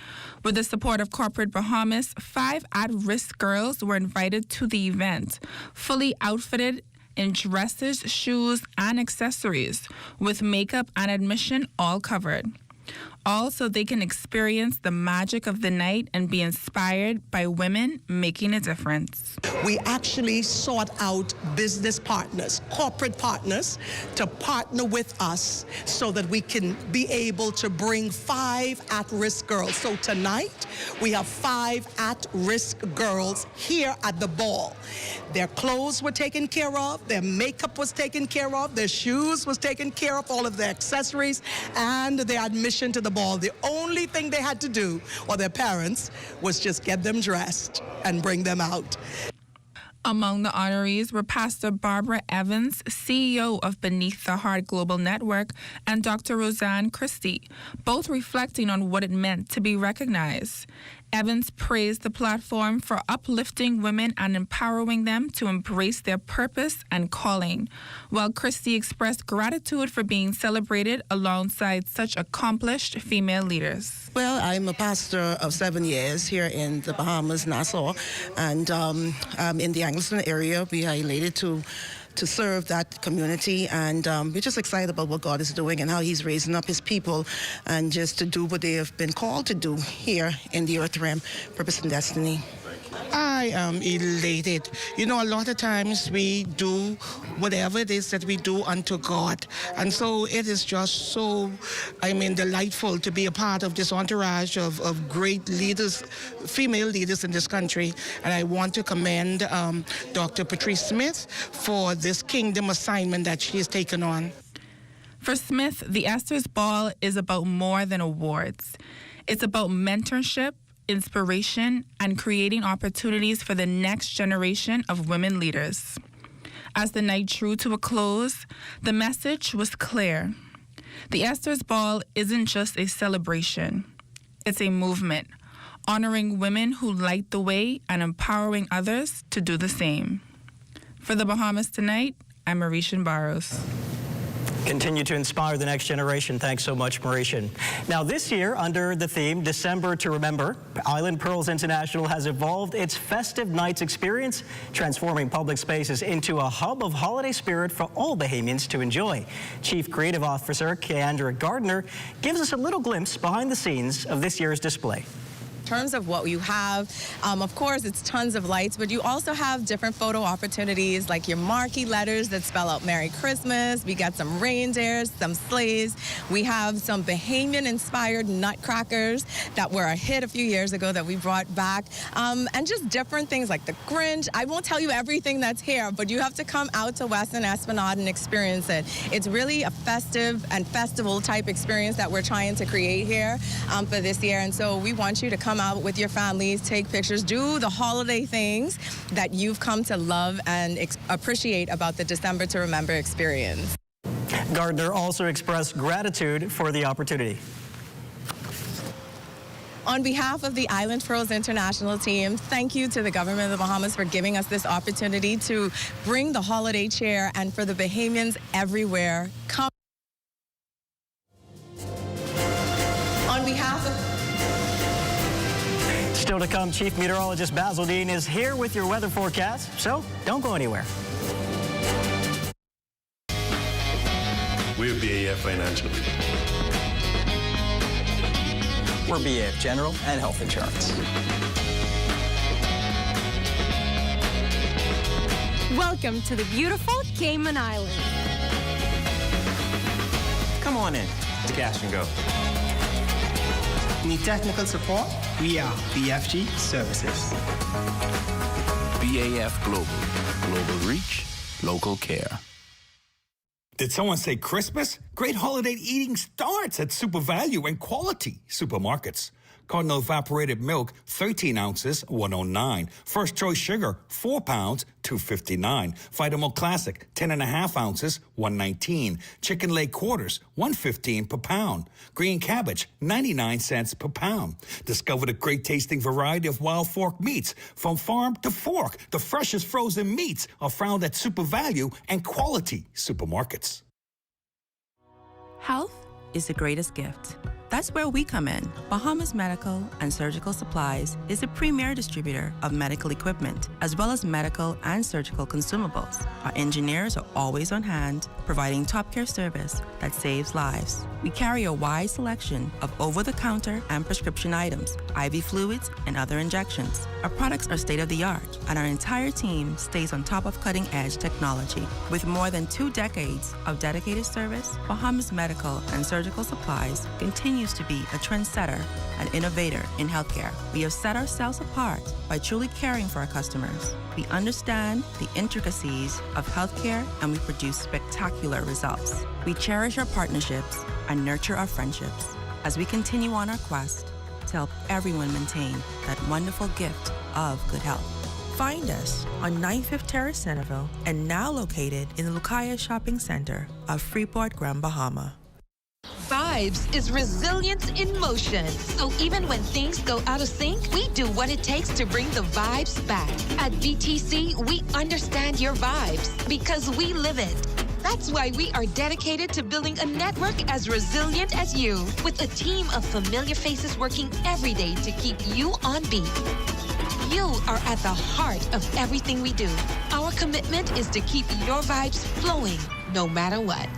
With the support of Corporate Bahamas, 5 at-risk girls were invited to the event, fully outfitted in dresses, shoes, and accessories, with makeup and admission all covered. All so they can experience the magic of the night and be inspired by women making a difference. We actually sought out business partners, corporate partners, to partner with us so that we can be able to bring 5 at-risk girls. So tonight, we have 5 at-risk girls here at the ball. Their clothes were taken care of, their makeup was taken care of, their shoes was taken care of, all of their accessories, and their admission to the ball. The only thing they had to do, or their parents, was just get them dressed and bring them out. Among the honorees were Pastor Barbara Evans, CEO of Beneath the Heart Global Network, and Dr. Roseanne Christie, both reflecting on what it meant to be recognized. Evans praised the platform for uplifting women and empowering them to embrace their purpose and calling, while Christie expressed gratitude for being celebrated alongside such accomplished female leaders. Well, I'm a pastor of 7 years here in the Bahamas, Nassau, and in the Angleston area. We are elated to serve that community, and we're just excited about what God is doing and how he's raising up his people and just to do what they have been called to do here in the earth realm, purpose and destiny. I am elated. You know, a lot of times we do whatever it is that we do unto God. And so it is just so, delightful to be a part of this entourage of great leaders, female leaders in this country. And I want to commend Dr. Patrice Smith for this kingdom assignment that she has taken on. For Smith, the Esther's Ball is about more than awards. It's about mentorship, inspiration, and creating opportunities for the next generation of women leaders. As the night drew to a close, the message was clear. The Esther's Ball isn't just a celebration. It's a movement, honoring women who light the way and empowering others to do the same. For the Bahamas Tonight, I'm Mauritian Barros. Continue to inspire the next generation. Thanks so much, Mauritian. Now, this year, under the theme December to Remember, Island Pearls International has evolved its festive nights experience, transforming public spaces into a hub of holiday spirit for all Bahamians to enjoy. Chief Creative Officer Keandra Gardner gives us a little glimpse behind the scenes of this year's display. In terms of what you have, of course, it's tons of lights, but you also have different photo opportunities like your marquee letters that spell out Merry Christmas. We got some reindeers, some sleighs. We have some Bahamian-inspired nutcrackers that were a hit a few years ago that we brought back, and just different things like the Grinch. I won't tell you everything that's here, but you have to come out to Western Esplanade and experience it. It's really a festive and festival type experience that we're trying to create here for this year, and so we want you to come out with your families, take pictures, do the holiday things that you've come to love and appreciate about the December to Remember experience. Gardner also expressed gratitude for the opportunity. On behalf of the Island Pearls International team, thank you to the government of the Bahamas for giving us this opportunity to bring the holiday cheer, and for the Bahamians everywhere, come. On behalf of Still to come, Chief Meteorologist Basil Dean is here with your weather forecast, so don't go anywhere. We're BAF Financial. We're BAF General and Health Insurance. Welcome to the beautiful Cayman Islands. Come on in to Cash and Go. Need technical support? We are BFG Services. BAF Global. Global reach, local care. Did someone say Christmas? Great holiday eating starts at Super Value and Quality Supermarkets. Cardinal evaporated milk, 13 ounces, $109. First Choice sugar, 4 pounds, $2.59. Vitamilk Classic, 10.5 ounces, $119. Chicken leg quarters, $1.15 per pound. Green cabbage, 99 cents per pound. Discover the great tasting variety of Wild Fork meats. From farm to fork, the freshest frozen meats are found at Super Value and Quality supermarkets. Health is the greatest gift. That's where we come in. Bahamas Medical and Surgical Supplies is a premier distributor of medical equipment, as well as medical and surgical consumables. Our engineers are always on hand, providing top care service that saves lives. We carry a wide selection of over-the-counter and prescription items, IV fluids, and other injections. Our products are state-of-the-art, and our entire team stays on top of cutting-edge technology. With more than 2 decades of dedicated service, Bahamas Medical and Surgical Supplies continues to be a trendsetter and innovator in healthcare. We have set ourselves apart by truly caring for our customers. We understand the intricacies of healthcare, and we produce spectacular results. We cherish our partnerships and nurture our friendships as we continue on our quest to help everyone maintain that wonderful gift of good health. Find us on 95th Terrace, Centerville, and now located in the Lucaya Shopping Center of Freeport, Grand Bahama. Vibes is resilience in motion. So even when things go out of sync, we do what it takes to bring the vibes back. At BTC, we understand your vibes because we live it. That's why we are dedicated to building a network as resilient as you, with a team of familiar faces working every day to keep you on beat. You are at the heart of everything we do. Our commitment is to keep your vibes flowing no matter what.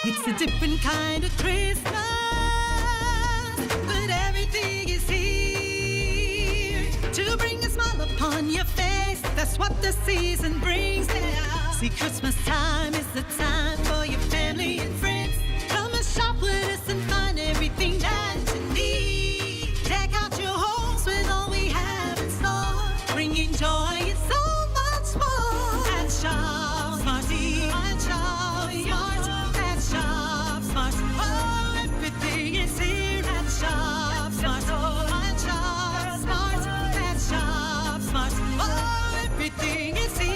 It's a different kind of Christmas, but everything is here to bring a smile upon your face. That's what the season brings now. See, Christmas time is the time for your family and friends. Come and shop with us and find everything that you need. Deck out your homes with all we have in store, bringing joy and so much more. And shop Smarty, and shop Smart. Shop Smart. Oh, everything is here at Shop Smart. At Shop Smart. At Shop Smart. Oh, everything is here.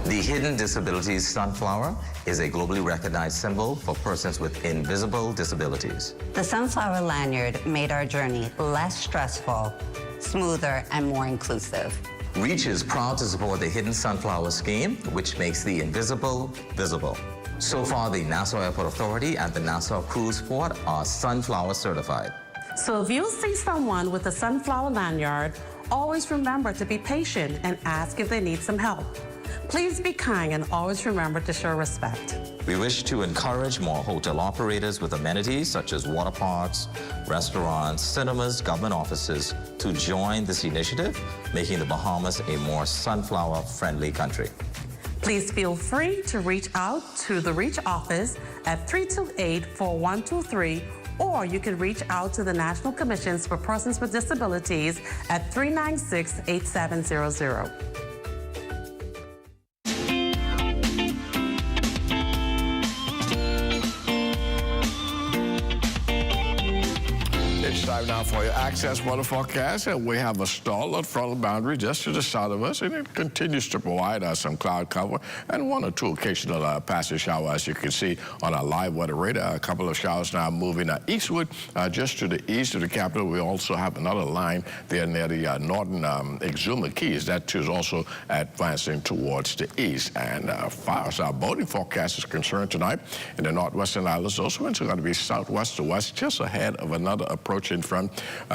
The Hidden Disabilities Sunflower is a globally recognized symbol for persons with invisible disabilities. The sunflower lanyard made our journey less stressful, smoother, and more inclusive. REACH is proud to support the Hidden Sunflower Scheme, which makes the invisible visible. So far, the Nassau Airport Authority and the Nassau Cruise Port are sunflower certified. So if you see someone with a sunflower lanyard, always remember to be patient and ask if they need some help. Please be kind and always remember to show respect. We wish to encourage more hotel operators with amenities such as water parks, restaurants, cinemas, government offices to join this initiative, making the Bahamas a more sunflower-friendly country. Please feel free to reach out to the REACH office at 328-4123, or you can reach out to the National Commissions for Persons with Disabilities at 396-8700. Time now for your Access weather forecast, and we have a stall at frontal boundary just to the south of us, and it continues to provide us some cloud cover and 1 or 2 occasional passing showers, as you can see on our live weather radar. A couple of showers now moving eastward, just to the east of the capital. We also have another line there near the northern Exuma Keys. That too is also advancing towards the east. And as far as our boating forecast is concerned tonight, in the northwestern islands, those winds are going to be southwest to west, just ahead of another approaching front.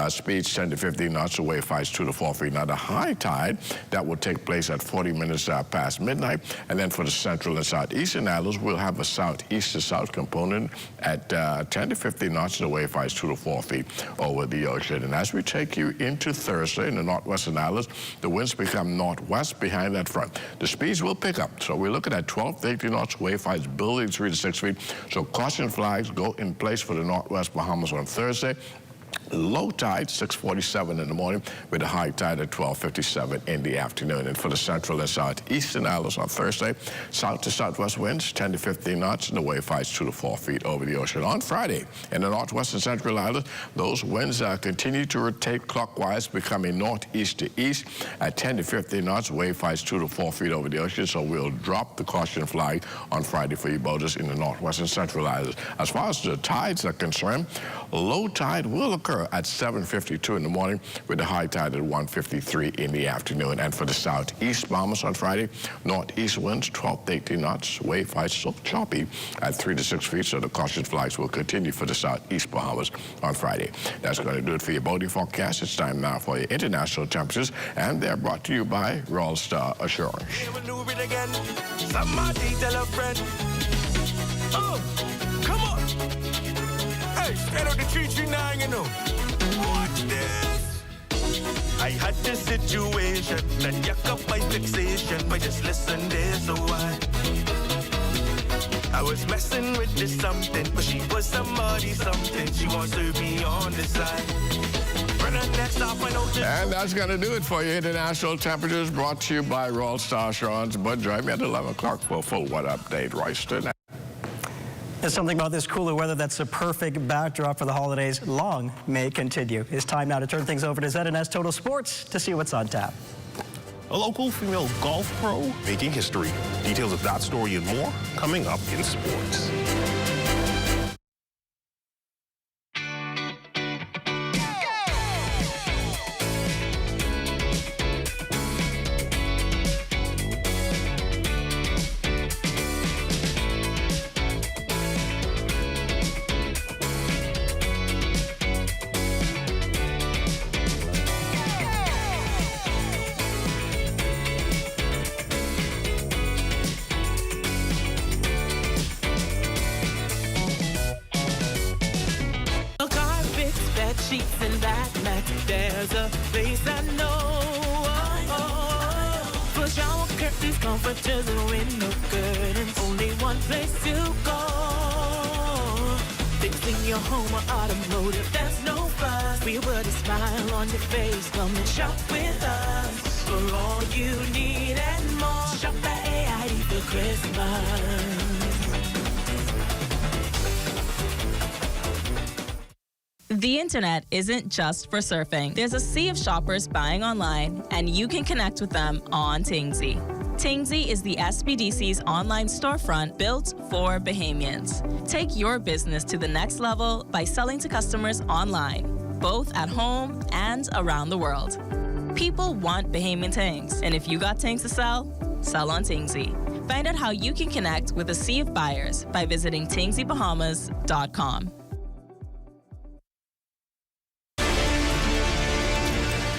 Speeds 10 to 15 knots, the wave heights 2 to 4 feet. Now, the high tide, that will take place at 40 minutes past midnight. And then for the central and southeastern islands, we'll have a southeast to south component at 10 to 15 knots, the wave heights 2 to 4 feet over the ocean. And as we take you into Thursday in the northwestern islands, the winds become northwest behind that front. The speeds will pick up. So we're looking at 12 to 18 knots, wave heights building 3 to 6 feet. So caution flags go in place for the northwest Bahamas on Thursday. Low tide, 6:47 in the morning, with a high tide at 12:57 in the afternoon. And for the central and southeastern islands on Thursday, south to southwest winds, 10 to 15 knots, and the wave heights 2 to 4 feet over the ocean. On Friday, in the northwestern central islands, those winds continue to rotate clockwise, becoming northeast to east at 10 to 15 knots, wave heights 2 to 4 feet over the ocean. So we'll drop the caution flag on Friday for you boaters in the northwestern central islands. As far as the tides are concerned, low tide will occur at 7:52 in the morning, with the high tide at 1:53 in the afternoon. And for the southeast Bahamas on Friday, northeast winds 12 to 18 knots, wave heights so choppy at 3 to 6 feet. So the caution flags will continue for the southeast Bahamas on Friday. That's going to do it for your boating forecast. It's time now for your international temperatures, and they're brought to you by Royal Star Assurance. Somebody tell a friend. Oh, come on. Hey, straight out the 339, you know. Watch this. I had this situation that yuck up my fixation, but just listen this a while. I was messing with this something, but she was somebody something. She wants to be on the side. And that's going to do it for your international temperatures, brought to you by Royal Star Assurance. But join me at 11 o'clock for a full weather update. Royston. There's something about this cooler weather that's a perfect backdrop for the holidays. Long may continue. It's time now to turn things over to ZNS Total Sports to see what's on tap. A local female golf pro making history. Details of that story and more coming up in sports. Sheets and back mat, there's a place I know. For shower curtains, comforters, and window curtains, only one place to go. Fixing your home or automotive, there's no fuss. We put a smile on your face, come and shop with us. For all you need and more, shop at AID for Christmas. The internet isn't just for surfing. There's a sea of shoppers buying online, and you can connect with them on Tingsy. Tingsy is the SBDC's online storefront built for Bahamians. Take your business to the next level by selling to customers online, both at home and around the world. People want Bahamian things, and if you got things to sell, sell on Tingsy. Find out how you can connect with a sea of buyers by visiting tingsybahamas.com.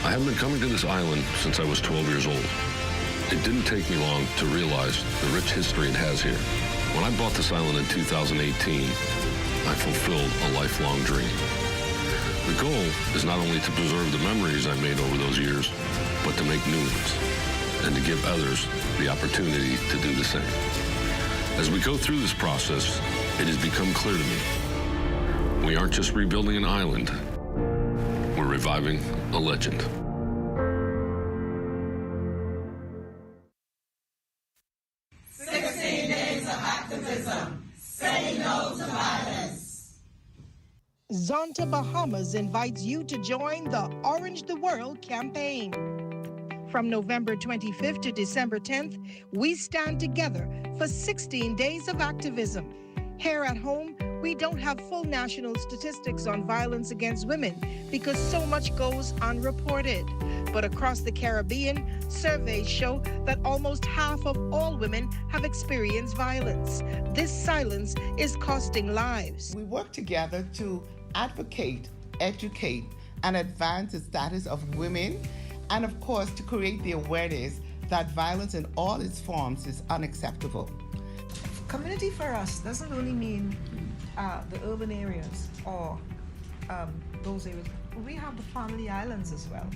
I have been coming to this island since I was 12 years old. It didn't take me long to realize the rich history it has here. When I bought this island in 2018, I fulfilled a lifelong dream. The goal is not only to preserve the memories I made over those years, but to make new ones and to give others the opportunity to do the same. As we go through this process, it has become clear to me, we aren't just rebuilding an island, we're reviving a legend. Zonta Bahamas invites you to join the Orange the World campaign. From November 25th to December 10th, we stand together for 16 days of activism. Here at home, we don't have full national statistics on violence against women because so much goes unreported. But across the Caribbean, surveys show that almost half of all women have experienced violence. This silence is costing lives. We work together to advocate educate, and advance the status of women, and of course, to create the awareness that violence in all its forms is unacceptable. Community for us doesn't only mean the urban areas or those areas. We have the family islands as well.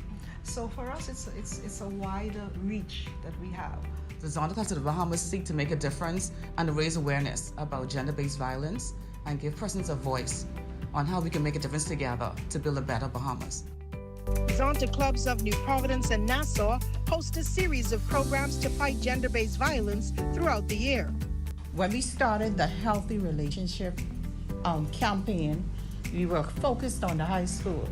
So for us, it's a wider reach that we have. The Zonta Clubs of the Bahamas seek to make a difference and to raise awareness about gender-based violence and give persons a voice on how we can make a difference together to build a better Bahamas. Zonta Clubs of New Providence and Nassau host a series of programs to fight gender-based violence throughout the year. When we started the Healthy Relationship campaign, we were focused on the high school.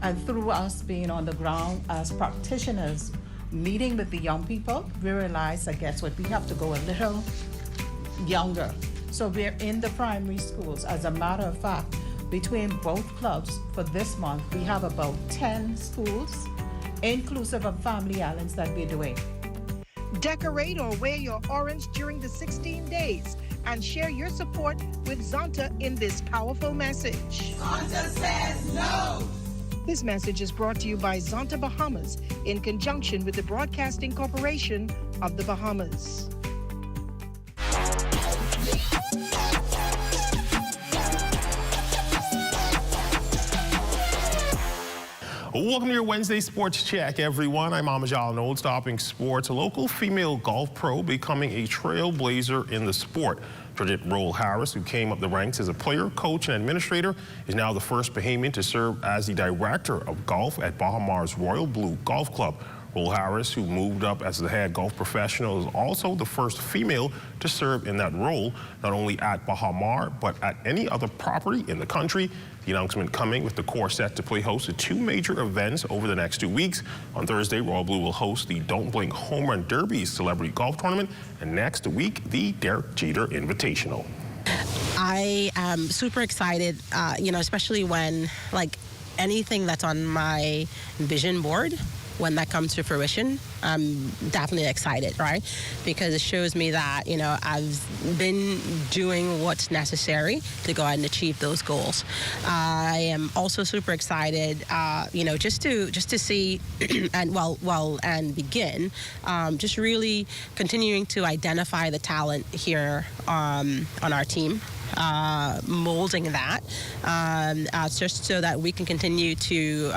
And through us being on the ground as practitioners, meeting with the young people, we realized that guess what, we have to go a little younger. So we're in the primary schools. As a matter of fact, between both clubs for this month, we have about 10 schools, inclusive of family islands that we're doing. Decorate or wear your orange during the 16 days and share your support with Zonta in this powerful message. Zonta says no. This message is brought to you by Zonta Bahamas in conjunction with the Broadcasting Corporation of the Bahamas. Welcome to your Wednesday Sports Check, everyone. I'm Amajal Nold, Stopping Sports. A local female golf pro becoming a trailblazer in the sport. Bridget Roll-Harris, who came up the ranks as a player, coach, and administrator, is now the first Bahamian to serve as the director of golf at Baha Mar's Royal Blue Golf Club. Roll-Harris, who moved up as the head golf professional, is also the first female to serve in that role, not only at Baha Mar, but at any other property in the country. The announcement coming with the core set to play host to two major events over the next 2 weeks. On Thursday, Royal Blue will host the Don't Blink Home Run Derby Celebrity Golf Tournament, and next week, the Derek Jeter Invitational. I am super excited, especially when, anything that's on my vision board, when that comes to fruition, I'm definitely excited, right? Because it shows me that, I've been doing what's necessary to go ahead and achieve those goals. I am also super excited, just to see and begin, just really continuing to identify the talent here on our team. Molding that just so that we can continue to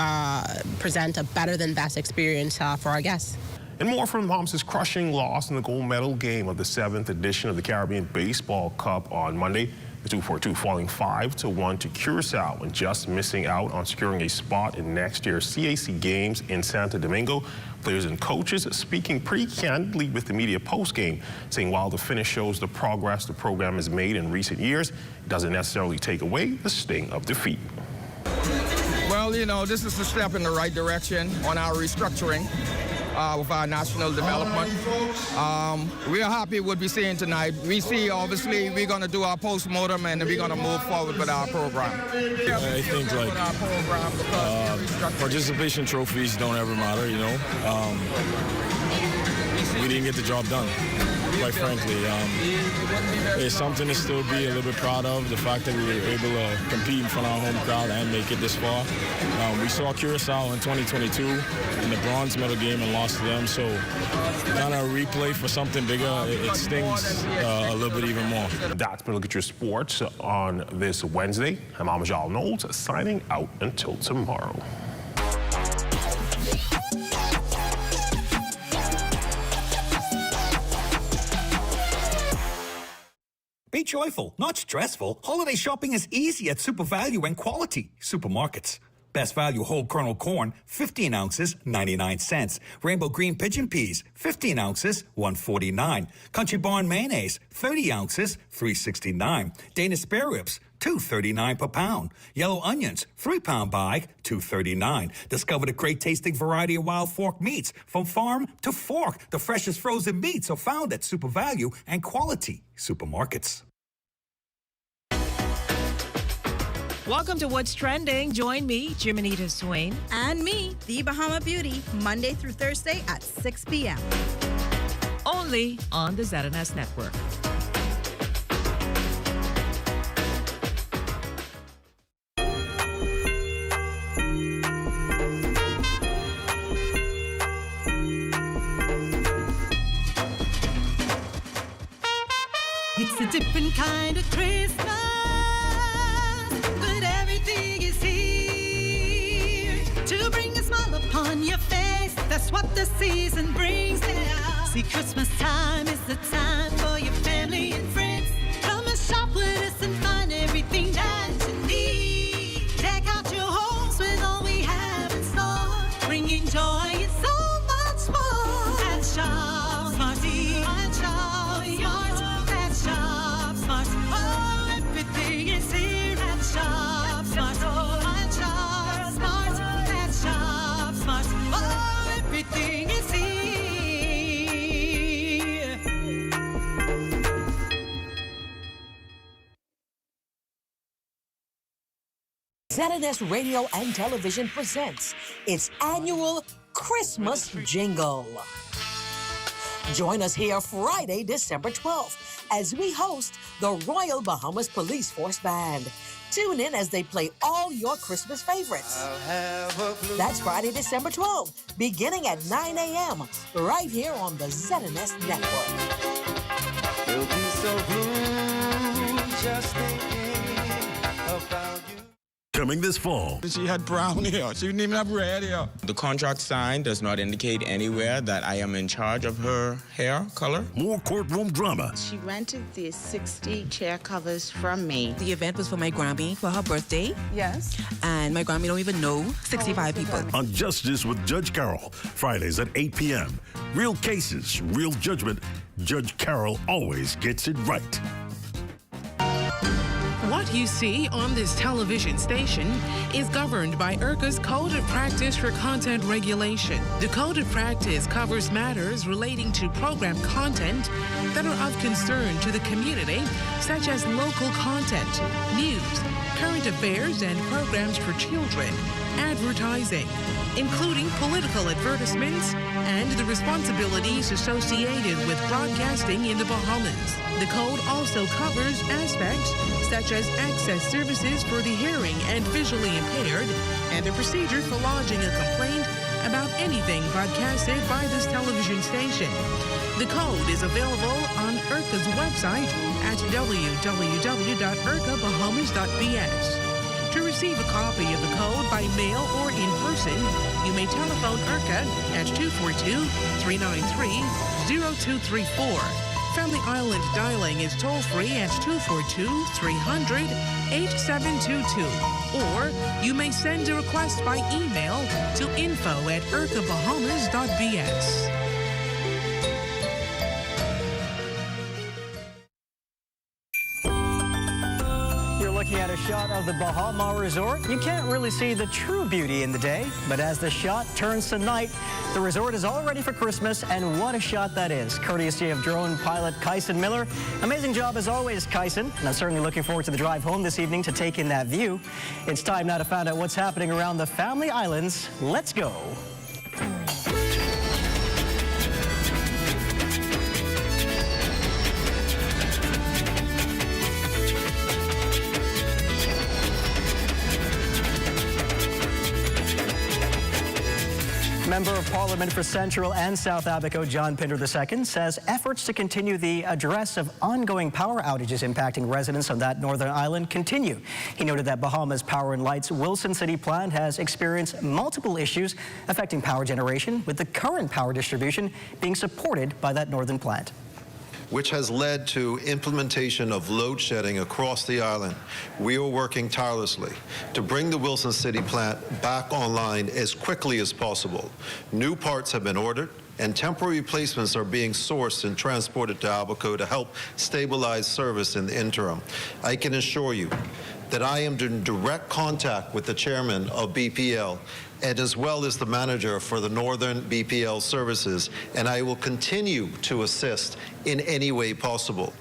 present a better than best experience for our guests. And more from Bahamas' crushing loss in the gold medal game of the 7th edition of the Caribbean Baseball Cup on Monday. The 2-4-2 falling 5-1 to Curacao and just missing out on securing a spot in next year's CAC Games in Santo Domingo. Players and coaches speaking pretty candidly with the media post-game, saying while the finish shows the progress the program has made in recent years, it doesn't necessarily take away the sting of defeat. Well, this is a step in the right direction on our restructuring with our national development. We are happy with what we're seeing tonight. We see, obviously, we're going to do our post-mortem and we're going to move forward with our program. I think, participation trophies don't ever matter, we didn't get the job done, quite frankly. It's something to still be a little bit proud of, the fact that we were able to compete in front of our home crowd and make it this far. We saw Curacao in 2022 in the bronze medal game and lost to them, so kind of replay for something bigger, it stings a little bit even more. That's been a look at your sports on this Wednesday. I'm Amajal Knowles, signing out until tomorrow. Be joyful, not stressful. Holiday shopping is easy at Super Value and Quality Supermarkets. Best value whole kernel corn, 15 ounces, 99 cents. Rainbow green pigeon peas, 15 ounces, 149. Country Barn mayonnaise, 30 ounces, 369. Danish spare ribs, $2.39 per pound. Yellow onions, 3-pound bag, $2.39. Discover the great tasting variety of Wild Fork meats from farm to fork. The freshest frozen meats are found at Super Value and Quality Supermarkets. Welcome to What's Trending. Join me, Jiminita Swain. And me, The Bahama Beauty, Monday through Thursday at 6 p.m. Only on the ZNS Network. different kind of Christmas. But everything is here to bring a smile upon your face. That's what the season brings now. See, Christmas time is the time for your family and friends. Come and shop with us and find everything that you need. Deck out your homes with all we have in store, bringing joy and so much more. At Shop Smarty, at Shop Smart, at Shop Smart. Oh, everything is here at Shop Smart. At Shop Smart, at Shop Smart. Oh, everything is here. ZNS Radio and Television presents its annual Christmas Jingle. Join us here Friday, December 12th, as we host the Royal Bahamas Police Force Band. Tune in as they play all your Christmas favorites. That's Friday, December 12th, beginning at 9 a.m., right here on the ZNS Network. You'll be so blue just thinking about you. Coming this fall. She had brown hair. She didn't even have red hair. The contract signed does not indicate anywhere that I am in charge of her hair color. More courtroom drama. She rented these 60 chair covers from me. The event was for my Grammy for her birthday. Yes. And my Grammy don't even know 65 people. On Justice with Judge Carroll, Fridays at 8 p.m. Real cases, real judgment. Judge Carroll always gets it right. What you see on this television station is governed by IRCA's Code of Practice for Content Regulation. The Code of Practice covers matters relating to program content that are of concern to the community, such as local content, news, current affairs, and programs for children, advertising, including political advertisements, and the responsibilities associated with broadcasting in the Bahamas. The code also covers aspects such as access services for the hearing and visually impaired, and the procedure for lodging a complaint about anything broadcasted by this television station. The code is available on IRCA's website at www.ircabahamas.bs. To receive a copy of the code by mail or in person, you may telephone IRCA at 242-393-0234. Family Island dialing is toll-free at 242-300-8722. Or you may send a request by email to info@ircabahamas.bs. Looking at a shot of the Bahama Resort, you can't really see the true beauty in the day, but as the shot turns to night, the resort is all ready for Christmas, and what a shot that is, courtesy of drone pilot Kyson Miller. Amazing job as always, Kyson, and I'm certainly looking forward to the drive home this evening to take in that view. It's time now to find out what's happening around the Family Islands. Let's go. Member of Parliament for Central and South Abaco, John Pinder II, says efforts to continue the address of ongoing power outages impacting residents on that northern island continue. He noted that Bahamas Power and Light's Wilson City plant has experienced multiple issues affecting power generation, with the current power distribution being supported by that northern plant, which has led to implementation of load shedding across the island. We are working tirelessly to bring the Wilson City plant back online as quickly as possible. New parts have been ordered, and temporary replacements are being sourced and transported to Abaco to help stabilize service in the interim. I can assure you that I am in direct contact with the chairman of BPL and as well as the manager for the Northern BPL services, and I will continue to assist in any way possible.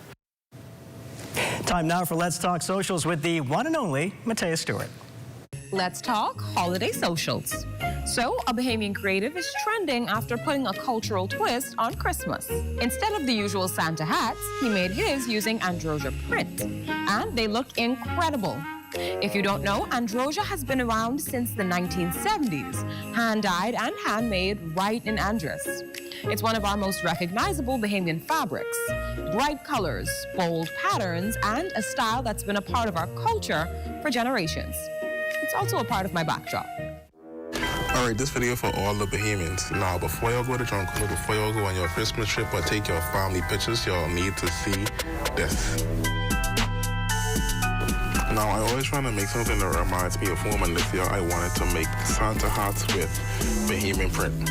Time now for Let's Talk Socials with the one and only Matea Stewart. Let's talk holiday socials. So, a Bahamian creative is trending after putting a cultural twist on Christmas. Instead of the usual Santa hats, he made his using androsia print, and they look incredible. If you don't know, androsia has been around since the 1970s, hand-dyed and handmade right in Andros. It's one of our most recognizable Bahamian fabrics. Bright colors, bold patterns, and a style that's been a part of our culture for generations. It's also a part of my backdrop. All right, this video for all the Bahamians. Now, before y'all go to Jungle, before y'all go on your Christmas trip or take your family pictures, y'all need to see this. Now, I always try to make something that reminds me of home, and this year I wanted to make Santa hats with Bahamian print.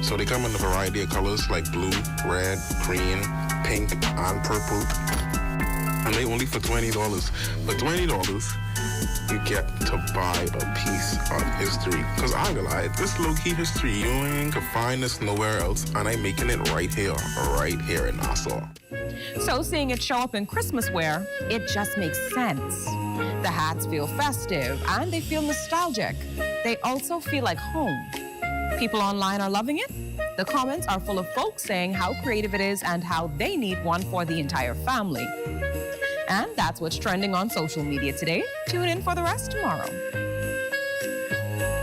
So they come in a variety of colors like blue, red, green, pink, and purple. And they only for $20. For $20, you get to buy a piece of history. Because I'm gonna lie, this low-key history, you ain't gonna find this nowhere else. And I'm making it right here in Nassau. So seeing it show up in Christmas wear, it just makes sense. The hats feel festive and they feel nostalgic. They also feel like home. People online are loving it. The comments are full of folks saying how creative it is and how they need one for the entire family. And that's what's trending on social media today. Tune in for the rest tomorrow.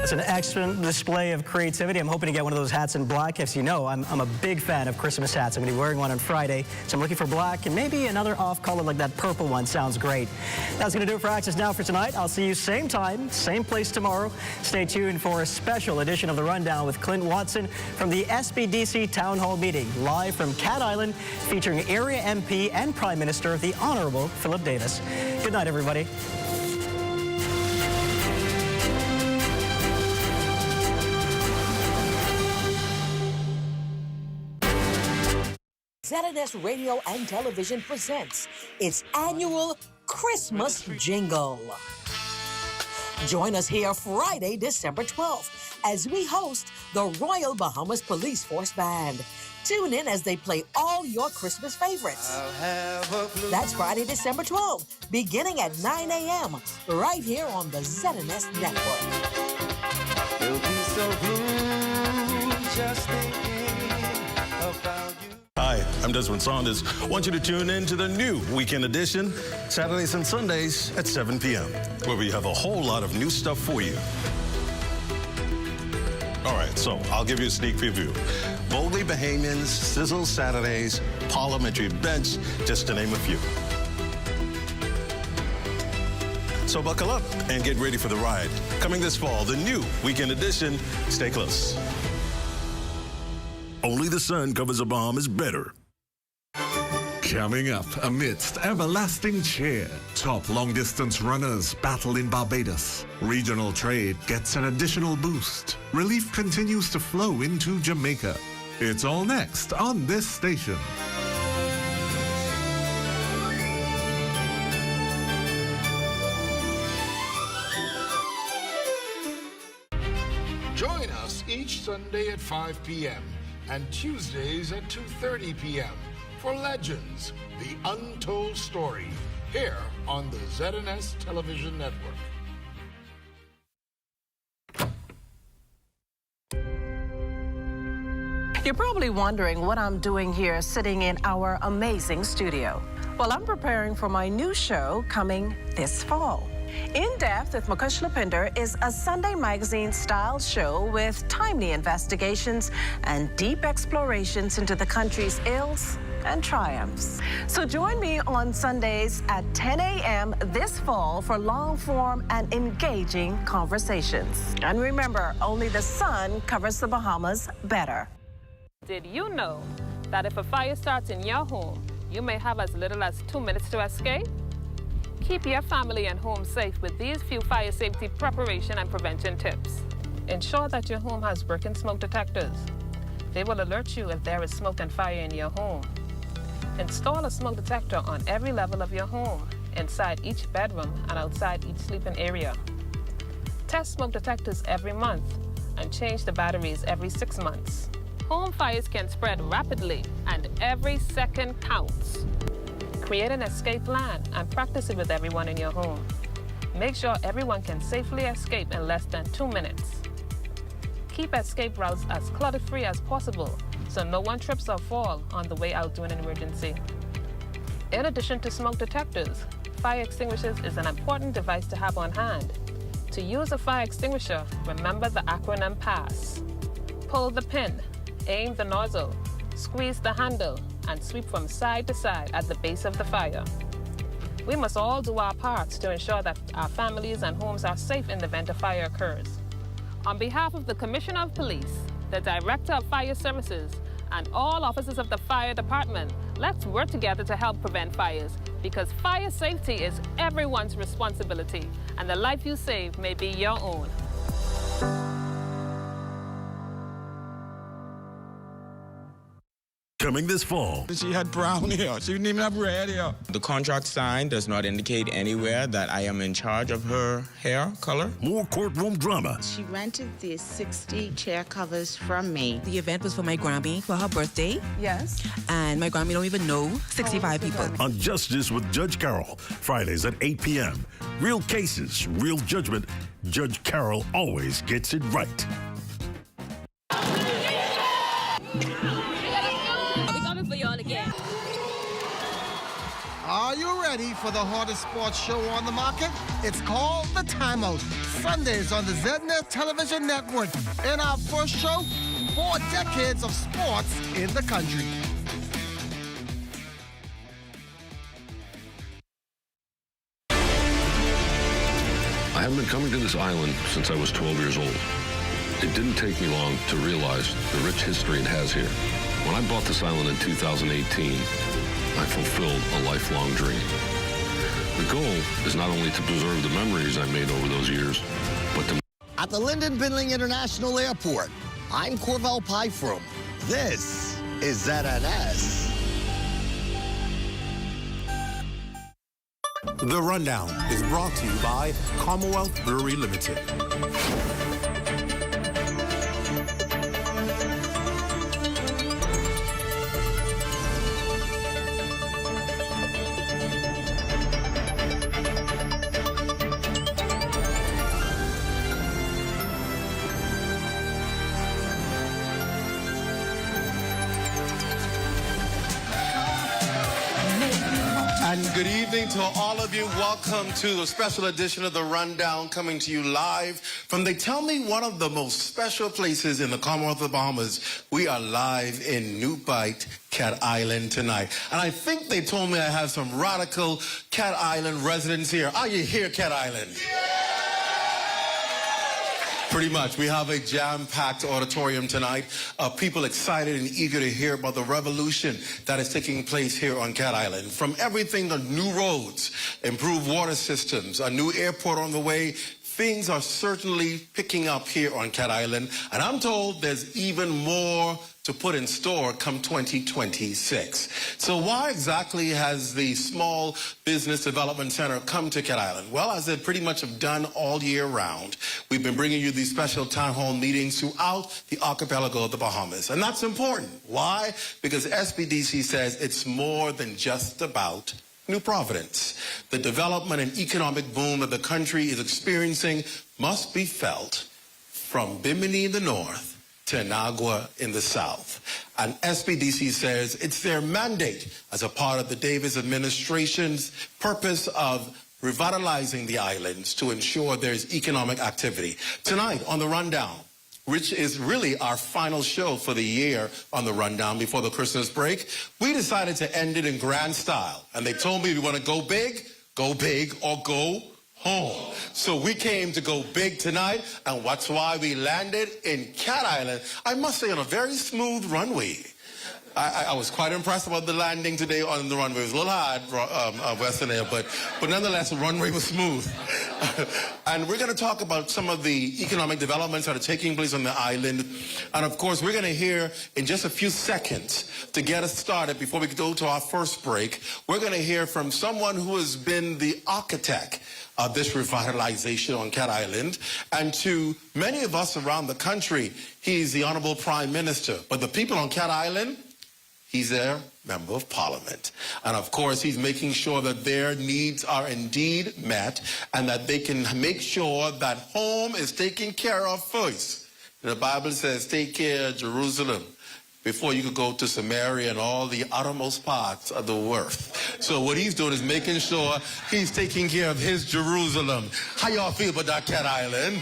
It's an excellent display of creativity. I'm hoping to get one of those hats in black. As you know, I'm a big fan of Christmas hats. I'm going to be wearing one on Friday, so I'm looking for black and maybe another off color like that purple one. Sounds great. That's going to do it for Access Now for tonight. I'll see you same time, same place tomorrow. Stay tuned for a special edition of The Rundown with Clint Watson from the SBDC Town Hall meeting, live from Cat Island, featuring Area MP and Prime Minister, the Honorable Philip Davis. Good night, everybody. ZNS Radio and Television presents its annual Christmas Jingle. Join us here Friday, December 12th, as we host the Royal Bahamas Police Force Band. Tune in as they play all your Christmas favorites. That's Friday, December 12th, beginning at 9 a.m., right here on the ZNS Network. You'll be so blue just thinking about you. Hi, I'm Desmond Saunders. I want you to tune in to the new Weekend Edition, Saturdays and Sundays at 7 p.m., where we have a whole lot of new stuff for you. All right, so I'll give you a sneak preview. Boldly Bahamians, Sizzle Saturdays, Parliamentary Bench, just to name a few. So buckle up and get ready for the ride. Coming this fall, the new Weekend Edition. Stay close. Only the sun covers the Bahamas better. Coming up amidst everlasting cheer, top long-distance runners battle in Barbados. Regional trade gets an additional boost. Relief continues to flow into Jamaica. It's all next on this station. Join us each Sunday at 5 p.m. and Tuesdays at 2:30 p.m. for Legends, the Untold Story, here on the ZNS Television Network. You're probably wondering what I'm doing here sitting in our amazing studio. Well, I'm preparing for my new show coming this fall. In Depth with Mukesh Lapinder is a Sunday magazine-style show with timely investigations and deep explorations into the country's ills and triumphs. So join me on Sundays at 10 a.m. this fall for long-form and engaging conversations. And remember, only the sun covers the Bahamas better. Did you know that if a fire starts in your home, you may have as little as 2 minutes to escape? Keep your family and home safe with these few fire safety preparation and prevention tips. Ensure that your home has working smoke detectors. They will alert you if there is smoke and fire in your home. Install a smoke detector on every level of your home, inside each bedroom and outside each sleeping area. Test smoke detectors every month and change the batteries every 6 months. Home fires can spread rapidly and every second counts. Create an escape plan and practice it with everyone in your home. Make sure everyone can safely escape in less than 2 minutes. Keep escape routes as clutter-free as possible so no one trips or falls on the way out to an emergency. In addition to smoke detectors, fire extinguishers is an important device to have on hand. To use a fire extinguisher, remember the acronym PASS. Pull the pin, aim the nozzle, squeeze the handle, and sweep from side to side at the base of the fire. We must all do our parts to ensure that our families and homes are safe in the event a fire occurs. On behalf of the Commissioner of Police, the Director of Fire Services, and all officers of the fire department, let's work together to help prevent fires, because fire safety is everyone's responsibility, and the life you save may be your own. Coming this fall. She had brown hair. She didn't even have red hair. The contract signed does not indicate anywhere that I am in charge of her hair color. More courtroom drama. She rented these 60 chair covers from me. The event was for my Grammy for her birthday. Yes. And my Grammy don't even know 65 people. On Justice with Judge Carroll, Fridays at 8 p.m. Real cases, real judgment. Judge Carroll always gets it right. Are you ready for the hardest sports show on the market? It's called The Timeout. Sundays on the ZNS television network. In our first show, 4 decades of sports in the country. I have been coming to this island since I was 12 years old. It didn't take me long to realize the rich history it has here. When I bought this island in 2018, I fulfilled a lifelong dream. The goal is not only to preserve the memories I made over those years, but to... At the Lyndon Bindling International Airport, I'm Corvell Pyfrom. This is ZNS. The Rundown is brought to you by Commonwealth Brewery Limited. And good evening to all of you. Welcome to a special edition of The Rundown, coming to you live from, they tell me, one of the most special places in the Commonwealth of the Bahamas. We are live in New Bight, Cat Island tonight. And I think they told me I have some radical Cat Island residents here. Are you here, Cat Island? Pretty much. We have a jam-packed auditorium tonight. People excited and eager to hear about the revolution that is taking place here on Cat Island. From everything to new roads, improved water systems, a new airport on the way, things are certainly picking up here on Cat Island. And I'm told there's even more to put in store come 2026. So why exactly has the Small Business Development Center come to Cat Island? Well, as they pretty much have done all year round, we've been bringing you these special town hall meetings throughout the archipelago of the Bahamas. And that's important. Why? Because SBDC says it's more than just about New Providence. The development and economic boom that the country is experiencing must be felt from Bimini in the north to Inagua in the south. And SBDC says it's their mandate as a part of the Davis administration's purpose of revitalizing the islands to ensure there's economic activity. Tonight on The Rundown, which is really our final show for the year on The Rundown before the Christmas break, we decided to end it in grand style. And they told me we want to go big, or go home. So we came to go big tonight, and that's why we landed in Cat Island, I must say, on a very smooth runway. I was quite impressed about the landing today on the runway. It was a little hard, Western Air, but nonetheless, the runway was smooth. And we're going to talk about some of the economic developments that are taking place on the island. And of course, we're going to hear in just a few seconds, to get us started before we go to our first break, we're going to hear from someone who has been the architect of this revitalization on Cat Island. And to many of us around the country, he's the Honorable Prime Minister. But the people on Cat Island, he's their Member of Parliament. And of course, he's making sure that their needs are indeed met and that they can make sure that home is taken care of first. The Bible says, take care of Jerusalem before you could go to Samaria and all the uttermost parts of the earth. So what he's doing is making sure he's taking care of his Jerusalem. How y'all feel about that, Cat Island?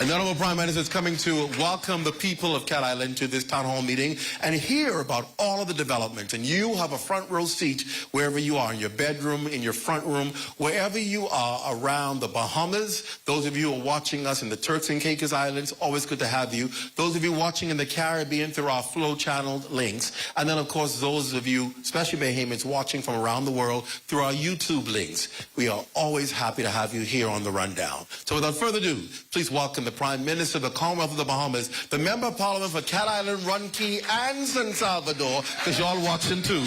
And the Honorable Prime Minister is coming to welcome the people of Cat Island to this town hall meeting and hear about all of the developments. And you have a front row seat wherever you are, in your bedroom, in your front room, wherever you are around the Bahamas. Those of you who are watching us in the Turks and Caicos Islands, always good to have you. Those of you watching in the Caribbean through our Flow Channel links. And then, of course, those of you, especially Bahamians, watching from around the world through our YouTube links. We are always happy to have you here on The Rundown. So without further ado, please welcome the Prime Minister of the Commonwealth of the Bahamas, the Member of Parliament for Cat Island, Runkey, and San Salvador, because y'all watching too,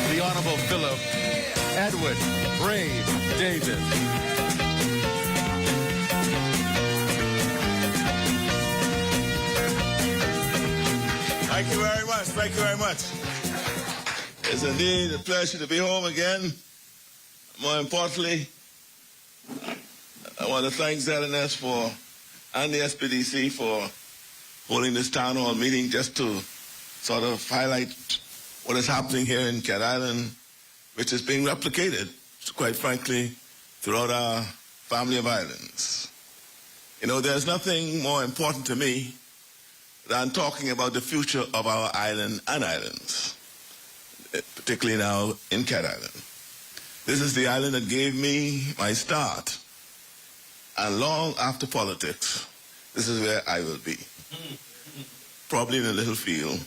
the Honorable Philip Edward Brave Davis. Thank you very much. Thank you very much. It's indeed a pleasure to be home again. More importantly, I want to thank ZNS and the SPDC for holding this town hall meeting just to sort of highlight what is happening here in Cat Island, which is being replicated, quite frankly, throughout our family of islands. You know, there's nothing more important to me than talking about the future of our island and islands, particularly now in Cat Island. This is the island that gave me my start. And long after politics, this is where I will be. Probably in a little field,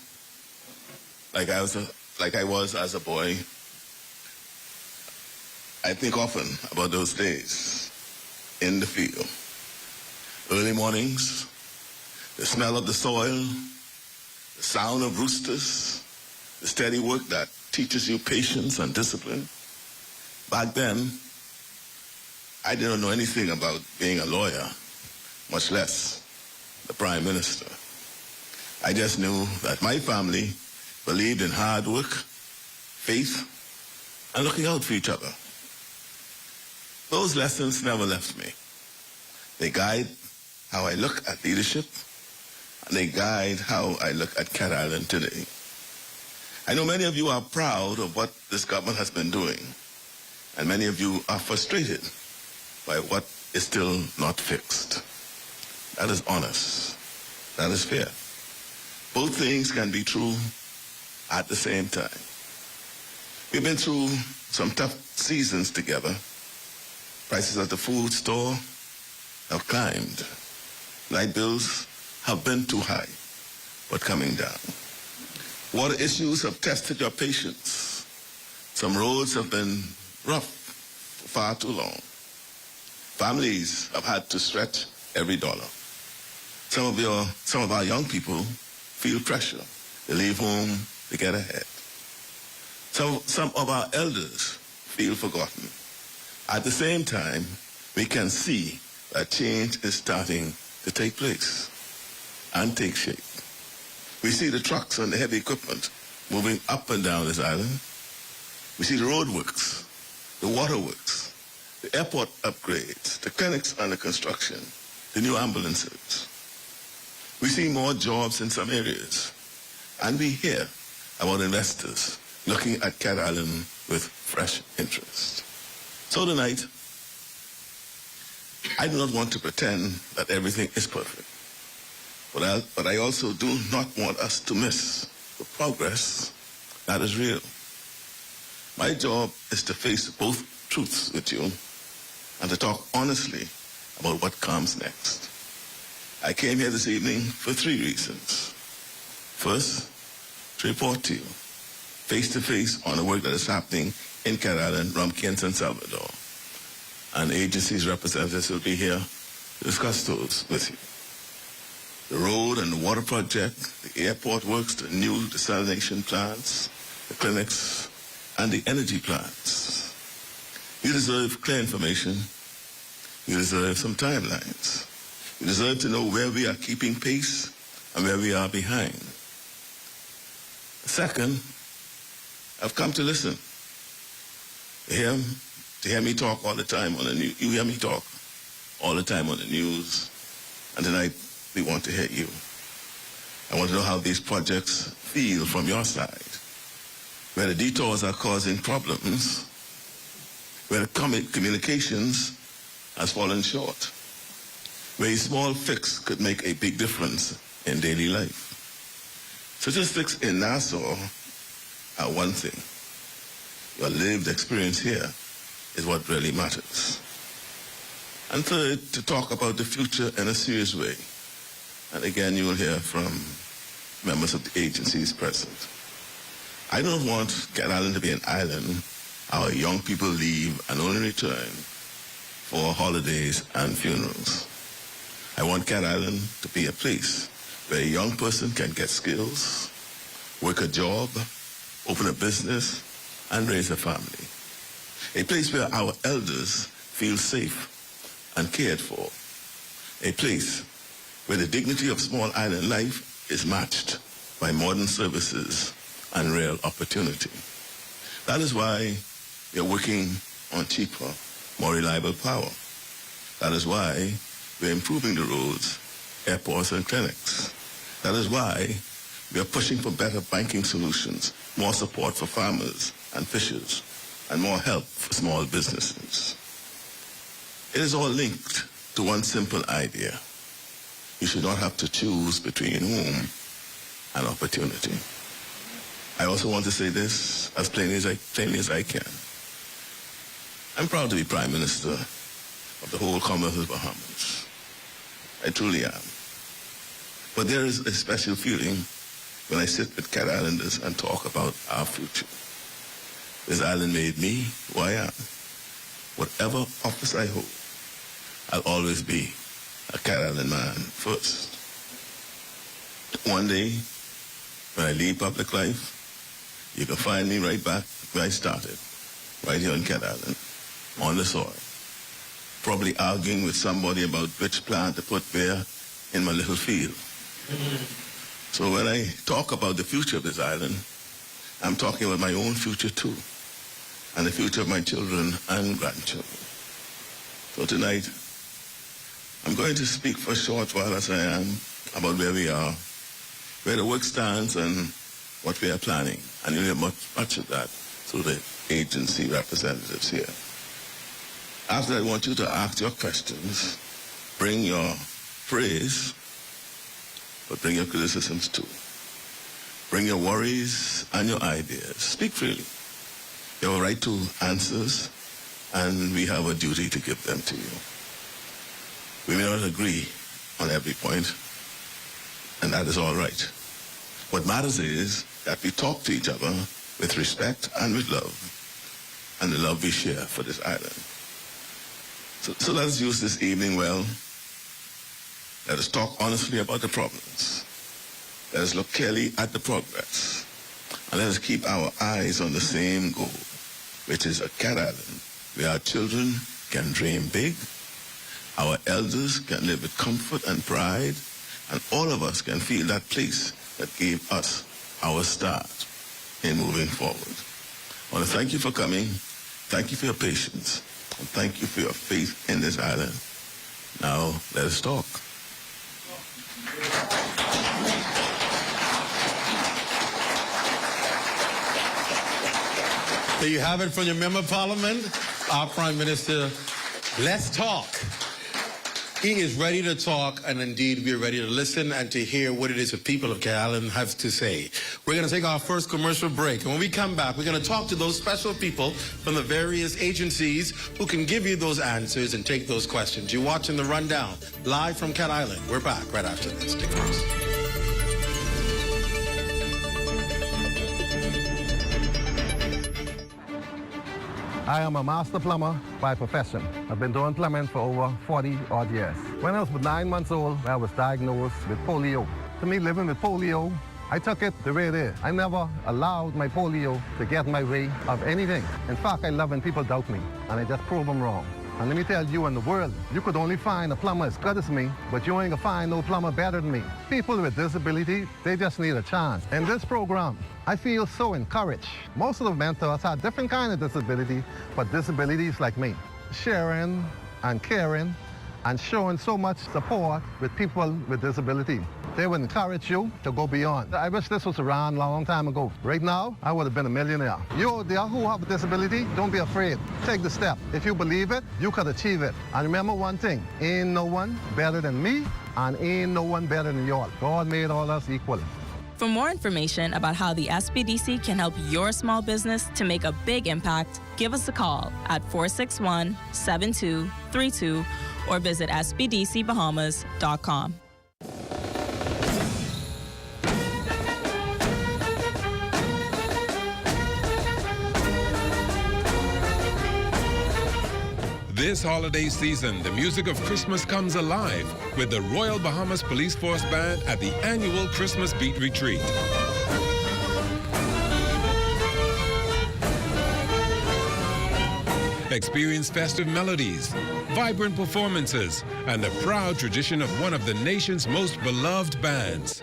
like I was as a boy. I think often about those days in the field. Early mornings, the smell of the soil, the sound of roosters, the steady work that teaches you patience and discipline. Back then, I didn't know anything about being a lawyer, much less the Prime Minister. I just knew that my family believed in hard work, faith, and looking out for each other. Those lessons never left me. They guide how I look at leadership, and they guide how I look at Cat Island today. I know many of you are proud of what this government has been doing, and many of you are frustrated by what is still not fixed. That is honest. That is fair. Both things can be true at the same time. We've been through some tough seasons together. Prices at the food store have climbed. Light bills have been too high, but coming down. Water issues have tested your patience. Some roads have been rough for far too long. Families have had to stretch every dollar. Some of our young people feel pressure. They leave home to get ahead. Some of our elders feel forgotten. At the same time, we can see that change is starting to take place and take shape. We see the trucks and the heavy equipment moving up and down this island. We see the roadworks, the waterworks, the airport upgrades, the clinics under construction, the new ambulances. We see more jobs in some areas, and we hear about investors looking at Cat Island with fresh interest. So tonight, I do not want to pretend that everything is perfect, but I also do not want us to miss the progress that is real. My job is to face both truths with you and to talk honestly about what comes next. I came here this evening for 3 reasons. First, to report to you, face-to-face, on the work that is happening in Cat Island, Runkey, and San Salvador. And the agency's representatives will be here to discuss those with you. The road and the water project, the airport works, the new desalination plants, the clinics, and the energy plants. You deserve clear information. You deserve some timelines. You deserve to know where we are keeping pace and where we are behind. Second, I've come to listen. To hear me talk all the time on the news. You hear me talk all the time on the news. And tonight, we want to hear you. I want to know how these projects feel from your side. Where the detours are causing problems. Where the communications has fallen short. where a small fix could make a big difference in daily life. Statistics in Nassau are one thing. Your lived experience here is what really matters. And third, to talk about the future in a serious way. And again, you will hear from members of the agencies present. I don't want Cat Island to be an island our young people leave and only return for holidays and funerals. I want Cat Island to be a place where a young person can get skills, work a job, open a business, and raise a family. A place where our elders feel safe and cared for. A place where the dignity of small island life is matched by modern services and real opportunity. That is why we are working on cheaper, more reliable power. That is why we are improving the roads, airports, and clinics. That is why we are pushing for better banking solutions, more support for farmers and fishers, and more help for small businesses. It is all linked to one simple idea. You should not have to choose between whom and opportunity. I also want to say this as plainly as I can. I'm proud to be Prime Minister of the whole Commonwealth of Bahamas. I truly am. But there is a special feeling when I sit with Cat Islanders and talk about our future. This island made me who I am. Whatever office I hold, I'll always be a Cat Island man first. One day, when I leave public life, you can find me right back where I started, right here on Cat Island, on the soil, probably arguing with somebody about which plant to put where in my little field. So when I talk about the future of this island, I'm talking about my own future too, and the future of my children and grandchildren. So tonight, I'm going to speak for a short while as I am about where we are, where the work stands, and what we are planning. And you'll hear much of that through the agency representatives here. After that, I want you to ask your questions, bring your praise, but bring your criticisms too. Bring your worries and your ideas. Speak freely. You have a right to answers, and we have a duty to give them to you. We may not agree on every point, and that is all right. What matters is that we talk to each other with respect and with love, and the love we share for this island. So let us use this evening well. Let us talk honestly about the problems. Let us look clearly at the progress. And let us keep our eyes on the same goal, which is a Cat Island where our children can dream big, our elders can live with comfort and pride, and all of us can feel that place that gave us our start in moving forward. I want to thank you for coming. Thank you for your patience. And thank you for your faith in this island. Now, let us talk. There you have it from your member of parliament, our Prime Minister. Let's talk. He is ready to talk, and indeed we are ready to listen and to hear what it is the people of Cat Island have to say. We're going to take our first commercial break, and when we come back, we're going to talk to those special people from the various agencies who can give you those answers and take those questions. You're watching The Rundown, live from Cat Island. We're back right after this. Stick with us. I am a master plumber by profession. I've been doing plumbing for over 40 odd years. When I was 9 months old, I was diagnosed with polio. To me, living with polio, I took it the way it is. I never allowed my polio to get in my way of anything. In fact, I love when people doubt me, and I just prove them wrong. And let me tell you, in the world, you could only find a plumber as good as me, but you ain't gonna find no plumber better than me. People with disability, they just need a chance. In this program, I feel so encouraged. Most of the mentors have different kind of disability, but disabilities like me. Sharing and caring and showing so much support with people with disability. They would encourage you to go beyond. I wish this was around a long time ago. Right now, I would have been a millionaire. You there who have a disability, don't be afraid. Take the step. If you believe it, you could achieve it. And remember one thing, ain't no one better than me, and ain't no one better than y'all. God made all us equal. For more information about how the SBDC can help your small business to make a big impact, give us a call at 461-7232 or visit sbdcbahamas.com. This holiday season, the music of Christmas comes alive with the Royal Bahamas Police Force Band at the annual Christmas Beat Retreat. Experience festive melodies, vibrant performances, and the proud tradition of one of the nation's most beloved bands.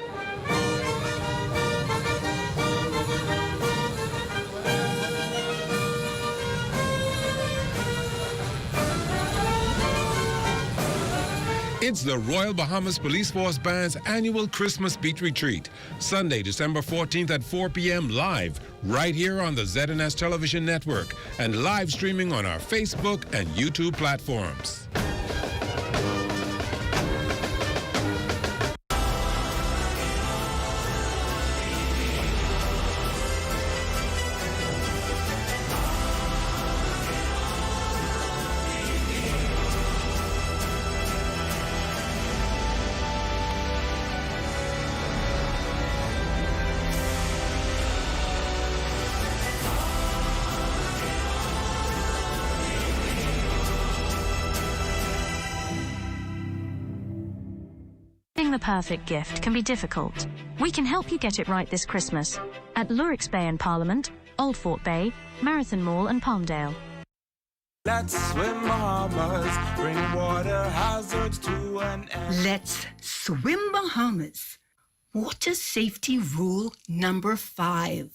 It's the Royal Bahamas Police Force Band's annual Christmas Beat Retreat, Sunday, December 14th at 4 p.m. live, right here on the ZNS Television Network, and live streaming on our Facebook and YouTube platforms. The perfect gift can be difficult. We can help you get it right this Christmas at Lurix Bay and Parliament, Old Fort Bay, Marathon Mall and Palmdale. Let's swim Bahamas, bring water hazards to an end. Let's swim Bahamas. Water safety rule number 5.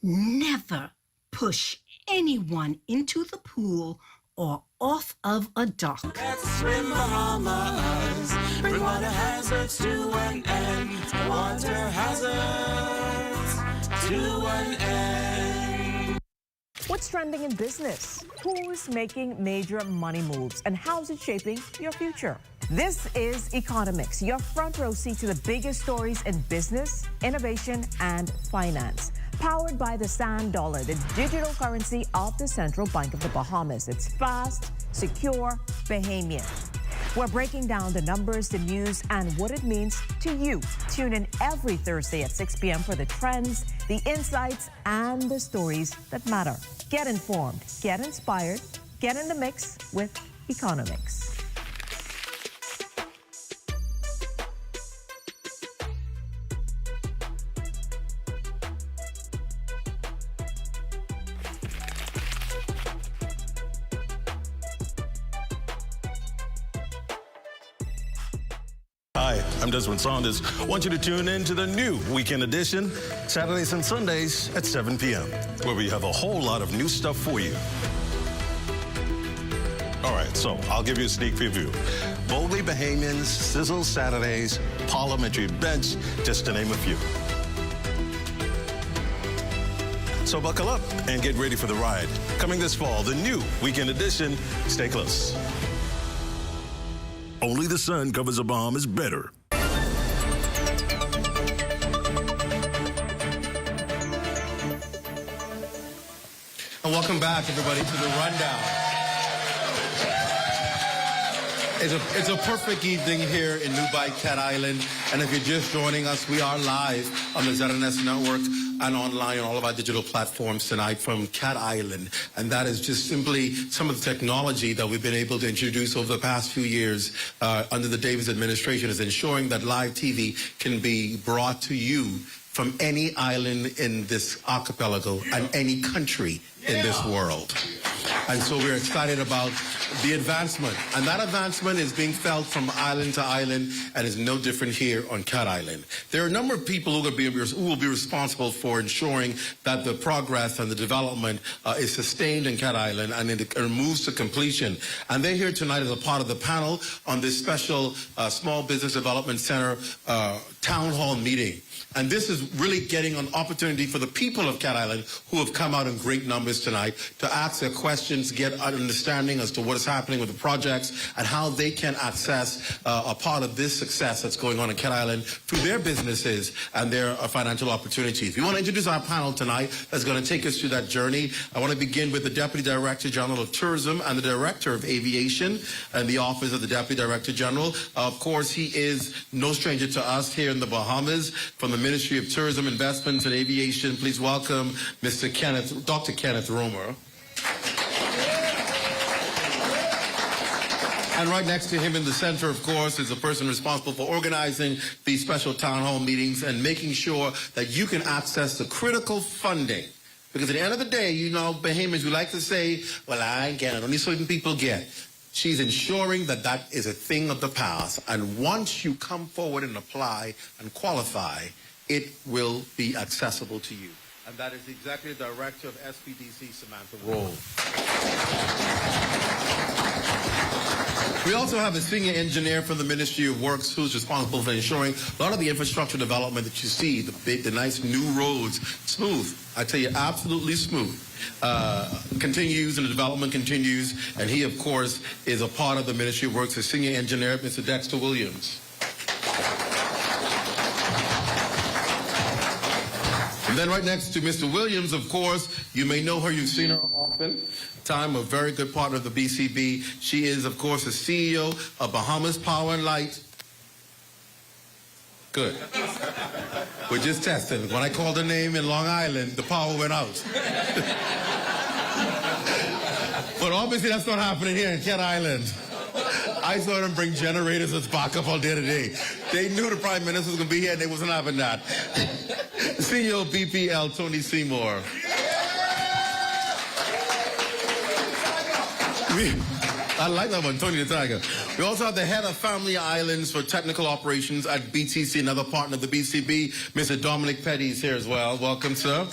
Never push anyone into the pool or off of a dock. Let's swim Bahamas, bring water hazards to an end. Water hazards to an end. What's trending in business? Who's making major money moves? And how's it shaping your future? This is Economics, your front row seat to the biggest stories in business, innovation, and finance. Powered by the Sand Dollar, the digital currency of the Central Bank of the Bahamas. It's fast, secure, Bahamian. We're breaking down the numbers, the news, and what it means to you. Tune in every Thursday at 6 p.m. for the trends, the insights, and the stories that matter. Get informed, get inspired, get in the mix with Economics. Hi, I'm Desmond Saunders. I want you to tune in to the new Weekend Edition, Saturdays and Sundays at 7 p.m., where we have a whole lot of new stuff for you. All right, so I'll give you a sneak preview. Boldly Bahamians, Sizzle Saturdays, Parliamentary Bench, just to name a few. So buckle up and get ready for the ride. Coming this fall, the new Weekend Edition. Stay close. Only the sun covers the Bahamas better. And welcome back, everybody, to the Rundown. It's a perfect evening here in Newby, Cat Island. And if you're just joining us, we are live on the ZNS Network and online on all of our digital platforms tonight from Cat Island. And that is just simply some of the technology that we've been able to introduce over the past few years under the Davis administration is ensuring that live TV can be brought to you from any island in this archipelago and any country in this world. And so we're excited about the advancement. And that advancement is being felt from island to island and is no different here on Cat Island. There are a number of people who will be responsible for ensuring that the progress and the development is sustained in Cat Island and it moves to completion. And they're here tonight as a part of the panel on this special Small Business Development Center town hall meeting. And this is really getting an opportunity for the people of Cat Island who have come out in great numbers tonight to ask their questions, get an understanding as to what is happening with the projects and how they can access a part of this success that's going on in Cat Island through their businesses and their financial opportunities. We want to introduce our panel tonight that's going to take us through that journey. I want to begin with the Deputy Director General of Tourism and the Director of Aviation and the Office of the Deputy Director General. Of course, he is no stranger to us here in the Bahamas from the Ministry of Tourism, Investments, and Aviation. Please welcome Dr. Kenneth Romer. And right next to him in the center, of course, is the person responsible for organizing these special town hall meetings and making sure that you can access the critical funding. Because at the end of the day, you know, Bahamians, we like to say, well, I ain't getting it. Only certain people get. She's ensuring that that is a thing of the past. And once you come forward and apply and qualify, it will be accessible to you. And that is the Executive Director of SPDC, Samantha Roll. We also have a senior engineer from the Ministry of Works who's responsible for ensuring a lot of the infrastructure development that you see, the nice new roads, smooth. I tell you, absolutely smooth. Continues and the development continues. And he, of course, is a part of the Ministry of Works, a senior engineer, Mr. Dexter Williams. And then right next to Mr. Williams, of course, you may know her, you've seen her often. Time, a very good partner of the BCB. She is, of course, the CEO of Bahamas Power and Light. Good. We're just testing. When I called her name in Long Island, the power went out. But obviously that's not happening here in Cat Island. I saw them bring generators as backup all day today. They knew the Prime Minister was going to be here and they wasn't having that. CEO of BPL, Tony Seymour. I like that one, Tony the Tiger. We also have the head of Family Islands for Technical Operations at BTC, another partner of the BCB, Mr. Dominic Petty is here as well. Welcome, sir.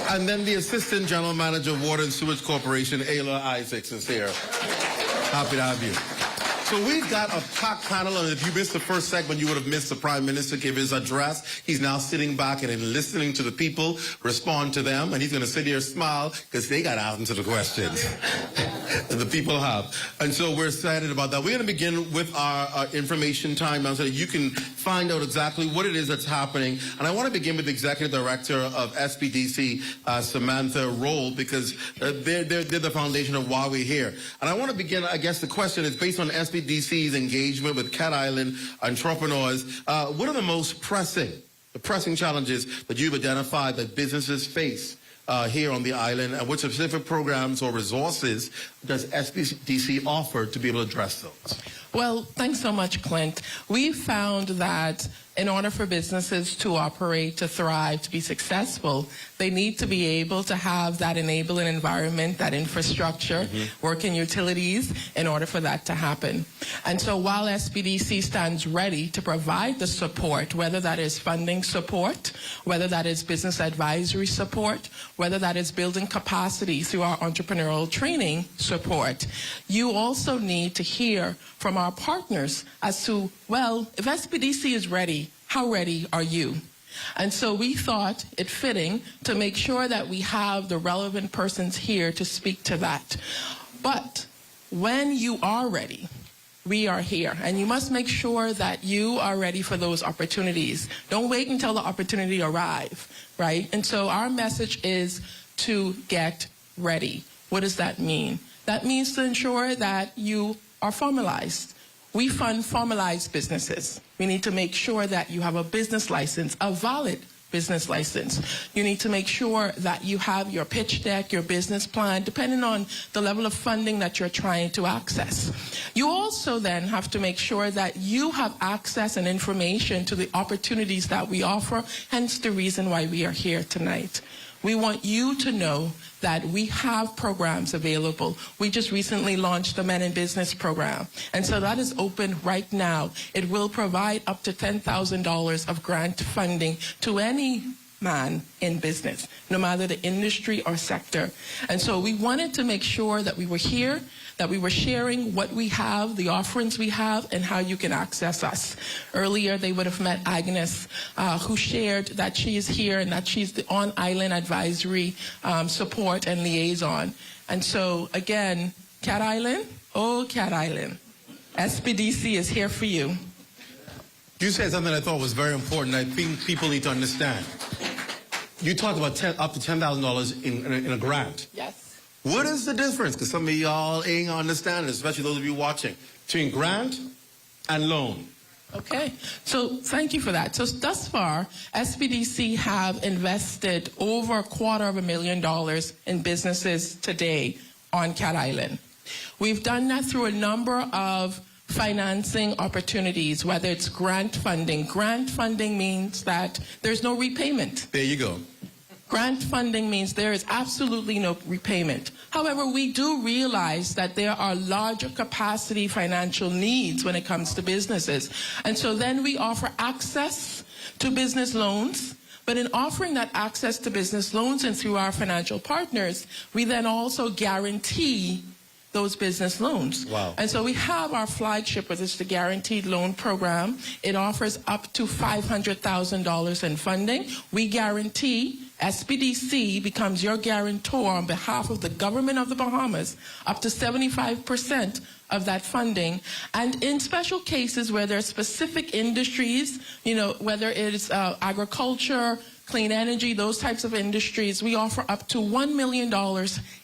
And then the Assistant General Manager of Water and Sewage Corporation, Ayla Isaacs, is here. Happy to have you. So we've got a packed panel, and if you missed the first segment, you would have missed the Prime Minister give his address. He's now sitting back and listening to the people, respond to them, and he's going to sit here and smile because they got to answer the questions that the people have. And so we're excited about that. We're going to begin with our information time now so that you can find out exactly what it is that's happening. And I want to begin with the Executive Director of SPDC, Samantha Roll, because they're the foundation of why we're here. And I want to begin, I guess the question is based on SPDC's engagement with Cat Island entrepreneurs. What are the most pressing challenges that you've identified that businesses face here on the island, and what specific programs or resources does SPDC offer to be able to address those? Well, thanks so much, Clint. We found that in order for businesses to operate, to thrive, to be successful, they need to be able to have that enabling environment, that infrastructure, working utilities in order for that to happen. And so while SPDC stands ready to provide the support, whether that is funding support, whether that is business advisory support, whether that is building capacity through our entrepreneurial training support, you also need to hear from our partners as to, well, if SPDC is ready, how ready are you? And so we thought it fitting to make sure that we have the relevant persons here to speak to that. But when you are ready, we are here. And you must make sure that you are ready for those opportunities. Don't wait until the opportunity arrives, right? And so our message is to get ready. What does that mean? That means to ensure that you are formalized. We fund formalized businesses. We need to make sure that you have a business license, a valid business license. You need to make sure that you have your pitch deck, your business plan, depending on the level of funding that you're trying to access. You also then have to make sure that you have access and information to the opportunities that we offer, hence the reason why we are here tonight. We want you to know that we have programs available. We just recently launched the Men in Business program. And so that is open right now. It will provide up to $10,000 of grant funding to any man in business, no matter the industry or sector. And so we wanted to make sure that we were here, that we were sharing what we have, the offerings we have, and how you can access us. Earlier, they would have met Agnes, who shared that she is here and that she's the on-island advisory support and liaison. And so, again, Cat Island, oh, Cat Island, SPDC is here for you. You said something I thought was very important. I think people need to understand. You talked about up to $10,000 in a grant. Yes. What is the difference? Because some of y'all ain't understanding, especially those of you watching, between grant and loan. Okay, so thank you for that. So thus far, SPDC have invested over $250,000 in businesses today on Cat Island. We've done that through a number of financing opportunities, whether it's grant funding. Grant funding means that there's no repayment. There you go. Grant funding means there is absolutely no repayment. However, we do realize that there are larger capacity financial needs when it comes to businesses. And so then we offer access to business loans. But in offering that access to business loans and through our financial partners, we then also guarantee those business loans. Wow. And so we have our flagship, which is the Guaranteed Loan Program. It offers up to $500,000 in funding. We guarantee, SPDC becomes your guarantor on behalf of the government of the Bahamas, up to 75% of that funding. And in special cases where there are specific industries, you know, whether it is agriculture, clean energy, those types of industries, we offer up to $1 million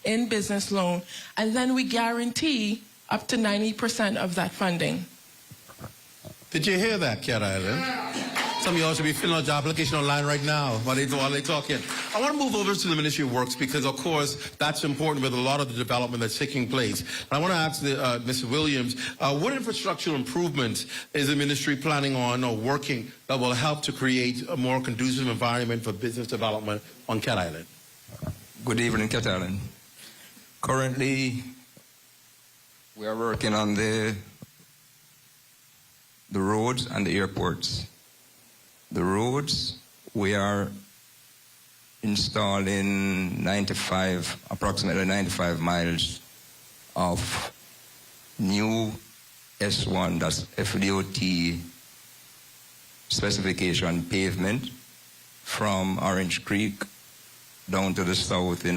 in business loan, and then we guarantee up to 90% of that funding. Did you hear that, Cat Island? Some of y'all should be filling out your application online right now while they're talking. I want to move over to the Ministry of Works because, of course, that's important with a lot of the development that's taking place. And I want to ask Mr. Williams, what infrastructural improvements is the ministry planning on or working that will help to create a more conducive environment for business development on Cat Island? Good evening, Cat Island. Currently, we are working on the roads and the airports. The roads, we are installing approximately 95 miles of new S1, that's FDOT specification pavement from Orange Creek down to the south in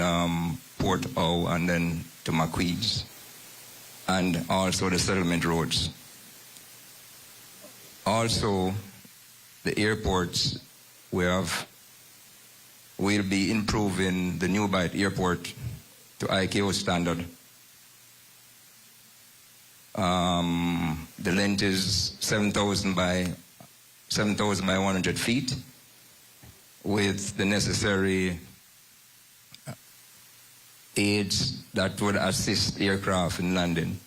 Port Howe and then to McQueeds, and also the settlement roads. Also, the airports, we'll be improving the New Bight Airport to ICAO standard. The length is 7,000 by 100 feet with the necessary aids that would assist aircraft in landing.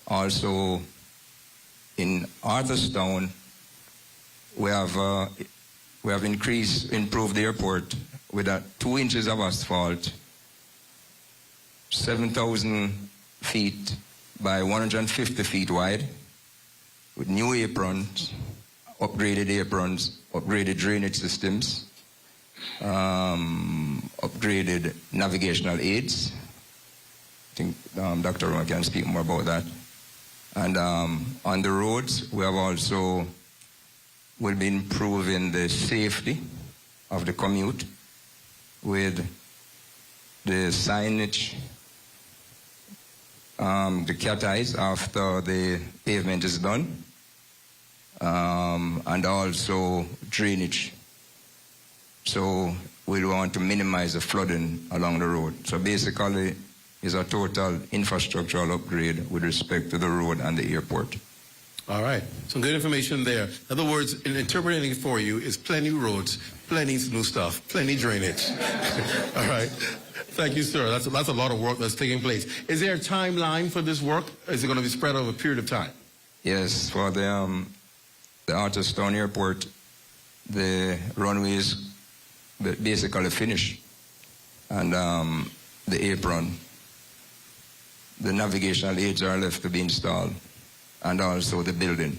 Also, in Arthurstown, we have improved the airport with 2 inches of asphalt, 7,000 feet by 150 feet wide, with new aprons, upgraded drainage systems, upgraded navigational aids. I think Dr. Roma can speak more about that. And on the roads, we have also will be improving the safety of the commute with the signage, the cat eyes after the pavement is done, and also drainage. So we want to minimize the flooding along the road. So basically, it's a total infrastructural upgrade with respect to the road and the airport. All right, some good information there. In other words, in interpreting it for you is plenty roads, plenty new stuff, plenty drainage. All right, thank you, sir. That's a lot of work that's taking place. Is there a timeline for this work? Is it going to be spread over a period of time? Yes, for the Arthurstown Airport, the runway is basically finished. and the apron. The navigational aids are left to be installed, and also the building.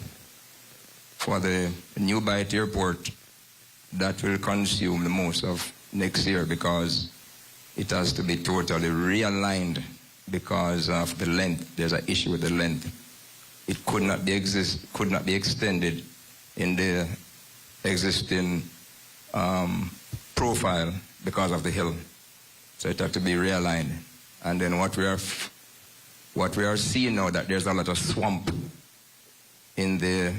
For the new Bight Airport, that will consume the most of next year because it has to be totally realigned because of the length. There's an issue with the length. It could not be extended in the existing profile because of the hill. So it has to be realigned. And then what we are seeing now, that there's a lot of swamp in the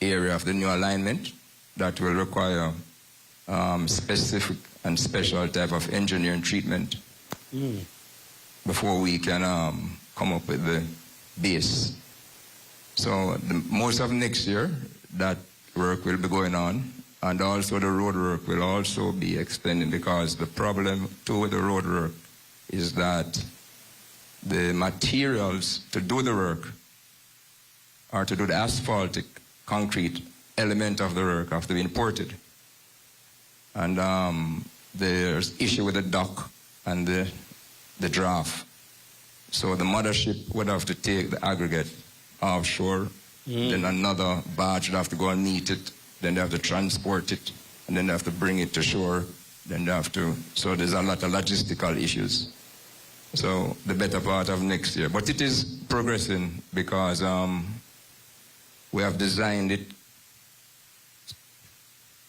area of the new alignment that will require specific and special type of engineering treatment before we can come up with the base. So most of next year, that work will be going on, and also the road work will also be extending, because the problem too with the road work is that the materials to do the work, or to do the asphalt, concrete element of the work, have to be imported. And there's issue with the dock and the draft. So the mothership would have to take the aggregate offshore, then another barge would have to go and meet it, then they have to transport it, and then they have to bring it to shore, then they have to, so there's a lot of logistical issues. So the better part of next year. But it is progressing because we have designed it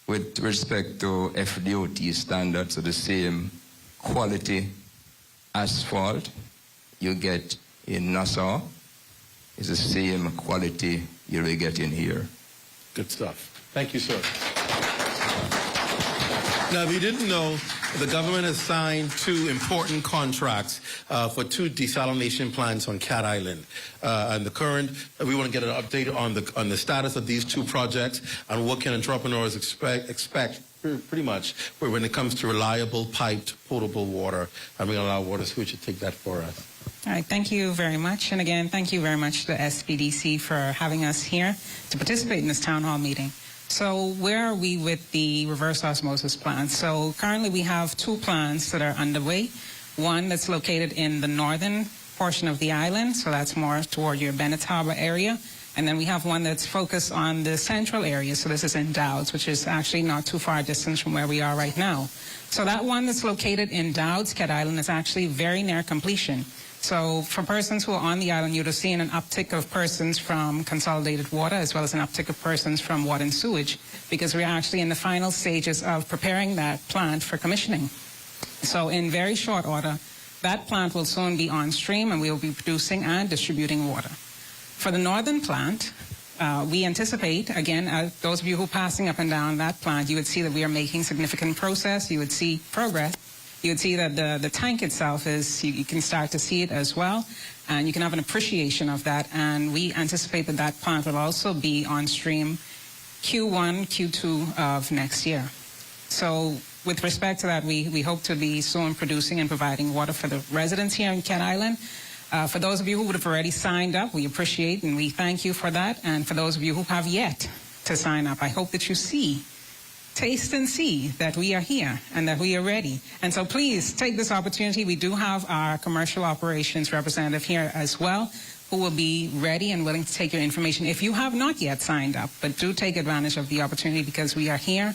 with respect to FDOT standards, so the same quality asphalt you get in Nassau is the same quality you will get in here. Good stuff. Thank you, sir. Now, if you didn't know, the government has signed 2 important contracts for 2 desalination plants on Cat Island. And the current, we want to get an update on the status of these 2 projects and what can entrepreneurs expect pretty much when it comes to reliable, piped, potable water. I'm going to allow Water Stewart to take that for us. All right, thank you very much. And again, thank you very much to the SPDC for having us here to participate in this town hall meeting. So where are we with the reverse osmosis plants? So currently we have 2 plants that are underway. One that's located in the northern portion of the island, so that's more toward your Bennett Harbor area. And then we have one that's focused on the central area, so this is in Dowds, which is actually not too far distance from where we are right now. So that one that's located in Dowds, Cat Island, is actually very near completion. So for persons who are on the island, you'd have seen an uptick of persons from consolidated water as well as an uptick of persons from water and sewage, because we're actually in the final stages of preparing that plant for commissioning. So in very short order, that plant will soon be on stream and we will be producing and distributing water. For the northern plant, we anticipate, again, those of you who are passing up and down that plant, you would see that we are making significant progress. You would see progress. You would see that the tank itself is, you can start to see it as well, and you can have an appreciation of that. And we anticipate that that plant will also be on stream Q1, Q2 of next year. So with respect to that, we hope to be soon producing and providing water for the residents here in Cat Island. For those of you who would have already signed up, we appreciate and we thank you for that. And for those of you who have yet to sign up, I hope that you taste and see that we are here and that we are ready. And so please take this opportunity. We do have our commercial operations representative here as well, who will be ready and willing to take your information if you have not yet signed up. But do take advantage of the opportunity, because we are here,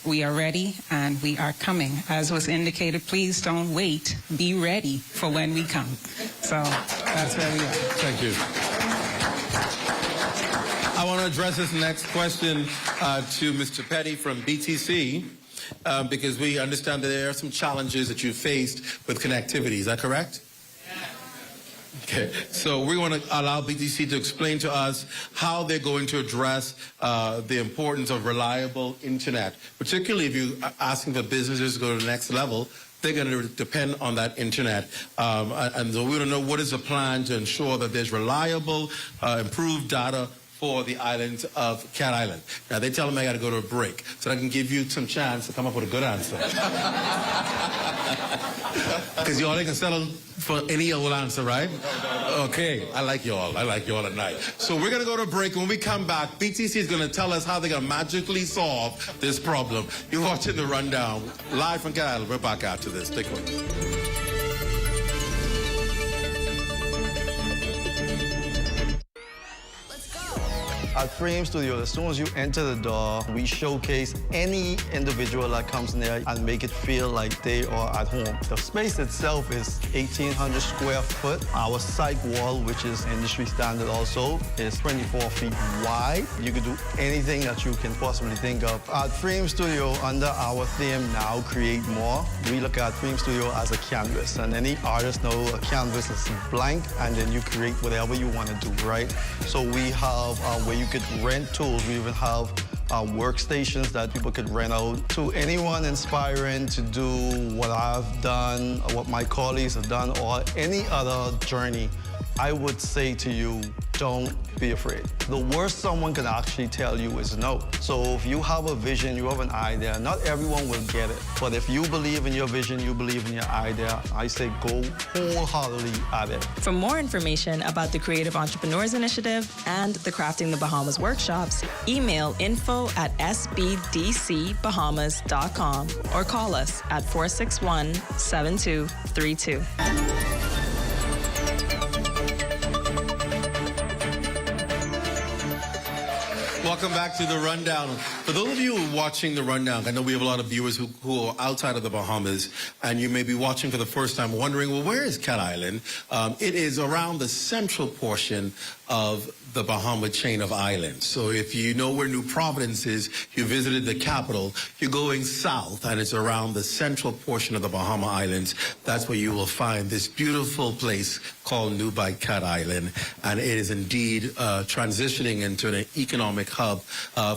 we are ready, and we are coming. As was indicated, please don't wait. Be ready for when we come. So that's where we are. Thank you. I want to address this next question to Mr. Petty from BTC, because we understand that there are some challenges that you faced with connectivity. Is that correct? Okay, so we want to allow BTC to explain to us how they're going to address the importance of reliable internet, particularly if you're asking for businesses to go to the next level. They're going to depend on that internet. And so we want to know what is the plan to ensure that there's reliable, improved data for the island of Cat Island. Now, they tell me I got to go to a break, so I can give you some chance to come up with a good answer. Because y'all ain't gonna settle for any old answer, right? Okay, I like y'all. I like y'all tonight. So we're gonna go to a break. When we come back, BTC is gonna tell us how they're gonna magically solve this problem. You're watching The Rundown, live from Cat Island. We're back after this. Stick with us. At Frame Studio, as soon as you enter the door, we showcase any individual that comes in there and make it feel like they are at home. The space itself is 1,800 square foot. Our side wall, which is industry standard also, is 24 feet wide. You can do anything that you can possibly think of. At Frame Studio, under our theme, Now Create More, we look at Frame Studio as a canvas. And any artist knows a canvas is blank, and then you create whatever you want to do, right? So we have where you could rent tools. We even have workstations that people could rent out. To anyone inspiring to do what I've done, or what my colleagues have done, or any other journey, I would say to you, don't be afraid. The worst someone can actually tell you is no. So if you have a vision, you have an idea, not everyone will get it. But if you believe in your vision, you believe in your idea, I say go wholeheartedly at it. For more information about the Creative Entrepreneurs Initiative and the Crafting the Bahamas workshops, email info@sbdcbahamas.com or call us at 461-7232. Welcome back to The Rundown. For those of you who are watching The Rundown, I know we have a lot of viewers who are outside of the Bahamas, and you may be watching for the first time wondering, well, where is Cat Island? It is around the central portion of the Bahama chain of islands. So if you know where New Providence is, you visited the capital, you're going south, and it's around the central portion of the Bahama Islands. That's where you will find this beautiful place called New by Cat Island, and it is indeed transitioning into an economic hub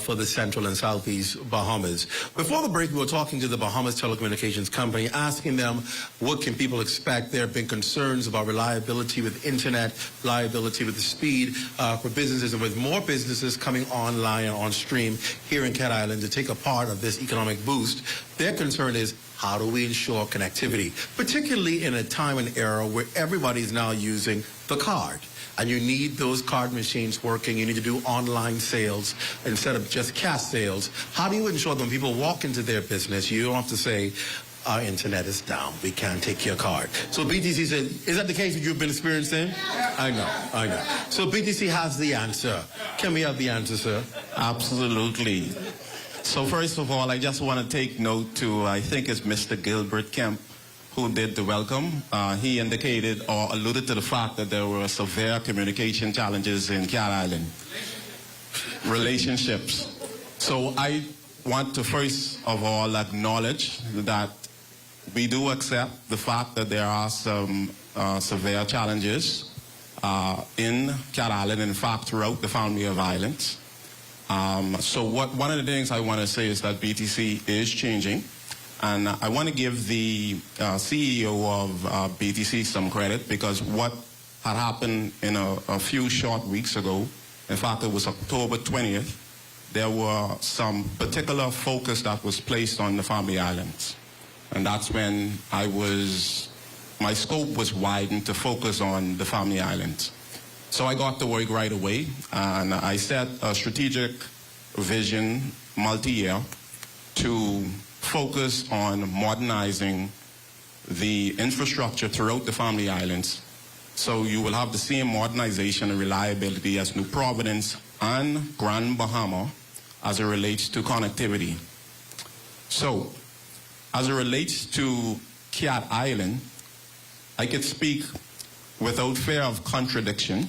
for the central and southeast Bahamas. Before the break, we were talking to the Bahamas Telecommunications Company, asking them what can people expect. There have been concerns about reliability with internet, reliability with the speed for businesses, and with more businesses coming online and on stream here in Cat Island to take a part of this economic boost, their concern is, how do we ensure connectivity, particularly in a time and era where everybody's now using the card? And you need those card machines working. You need to do online sales instead of just cash sales. How do you ensure that when people walk into their business, you don't have to say, our internet is down, we can't take your card? So BTC said, is that the case that you've been experiencing? I know. So BTC has the answer. Can we have the answer, sir? Absolutely. So first of all, I just want to take note to, I think it's Mr. Gilbert Kemp, who did the welcome. He indicated or alluded to the fact that there were severe communication challenges in Cat Island. Relationships. So I want to first of all acknowledge that we do accept the fact that there are some severe challenges in Cat Island, in fact, throughout the family of islands. So one of the things I want to say is that BTC is changing. And I want to give the CEO of BTC some credit, because what had happened in a few short weeks ago, in fact, it was October 20th, there were some particular focus that was placed on the family islands. And that's when my scope was widened to focus on the family islands. So I got to work right away, and I set a strategic vision, multi-year, to focus on modernizing the infrastructure throughout the family islands. So you will have the same modernization and reliability as New Providence and Grand Bahama as it relates to connectivity. So, as it relates to Cat Island, I could speak without fear of contradiction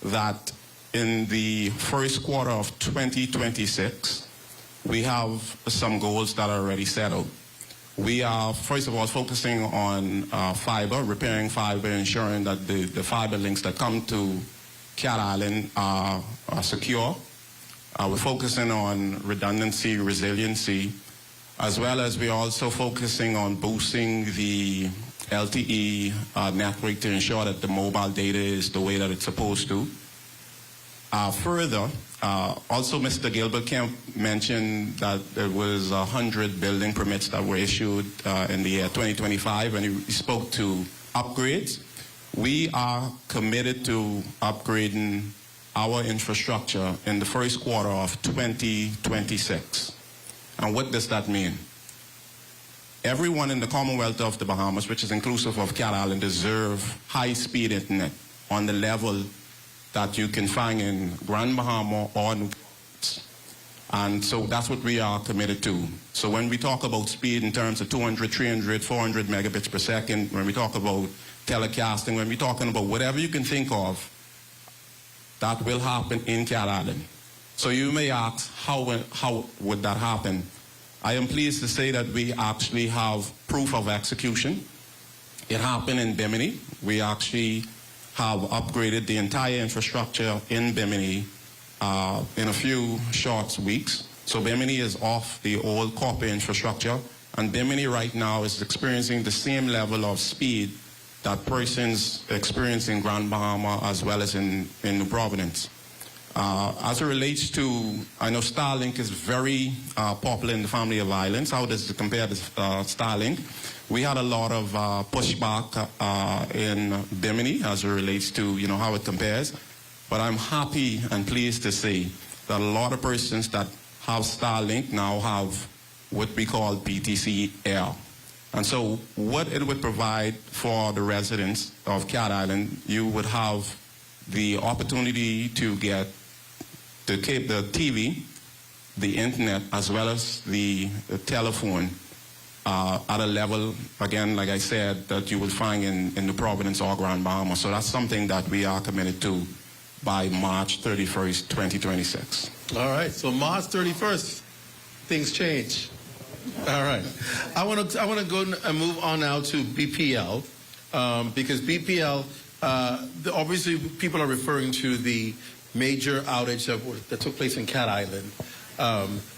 that in the first quarter of 2026, we have some goals that are already set out. We are, first of all, focusing on fiber, repairing fiber, ensuring that the fiber links that come to Cat Island are secure. We're focusing on redundancy, resiliency, as well as we're also focusing on boosting the LTE network to ensure that the mobile data is the way that it's supposed to. Further, also Mr. Gilbert Kemp mentioned that there was 100 building permits that were issued in the year 2025, and he spoke to upgrades. We are committed to upgrading our infrastructure in the first quarter of 2026. And what does that mean? Everyone in the Commonwealth of the Bahamas, which is inclusive of Cat Island, deserve high-speed internet on the level that you can find in Grand Bahama or New Orleans. And so that's what we are committed to. So when we talk about speed in terms of 200, 300, 400 megabits per second, when we talk about telecasting, when we're talking about whatever you can think of, that will happen in Cat Island. So you may ask, how would that happen? I am pleased to say that we actually have proof of execution. It happened in Bimini. We actually have upgraded the entire infrastructure in Bimini in a few short weeks. So Bimini is off the old copper infrastructure, and Bimini right now is experiencing the same level of speed that persons experience in Grand Bahama as well as in New Providence. As it relates to, I know Starlink is very popular in the family of islands. How does it compare to Starlink? We had a lot of pushback in Bimini as it relates to how it compares. But I'm happy and pleased to say that a lot of persons that have Starlink now have what we call PTC Air. And so what it would provide for the residents of Cat Island, you would have the opportunity to get the TV, the internet, as well as the telephone at a level, again, like I said, that you will find in New Providence or Grand Bahama. So that's something that we are committed to by March 31st, 2026. All right, so March 31st, things change. All right. I want to go and move on now to BPL, because BPL, obviously people are referring to the major outage that took place in Cat Island.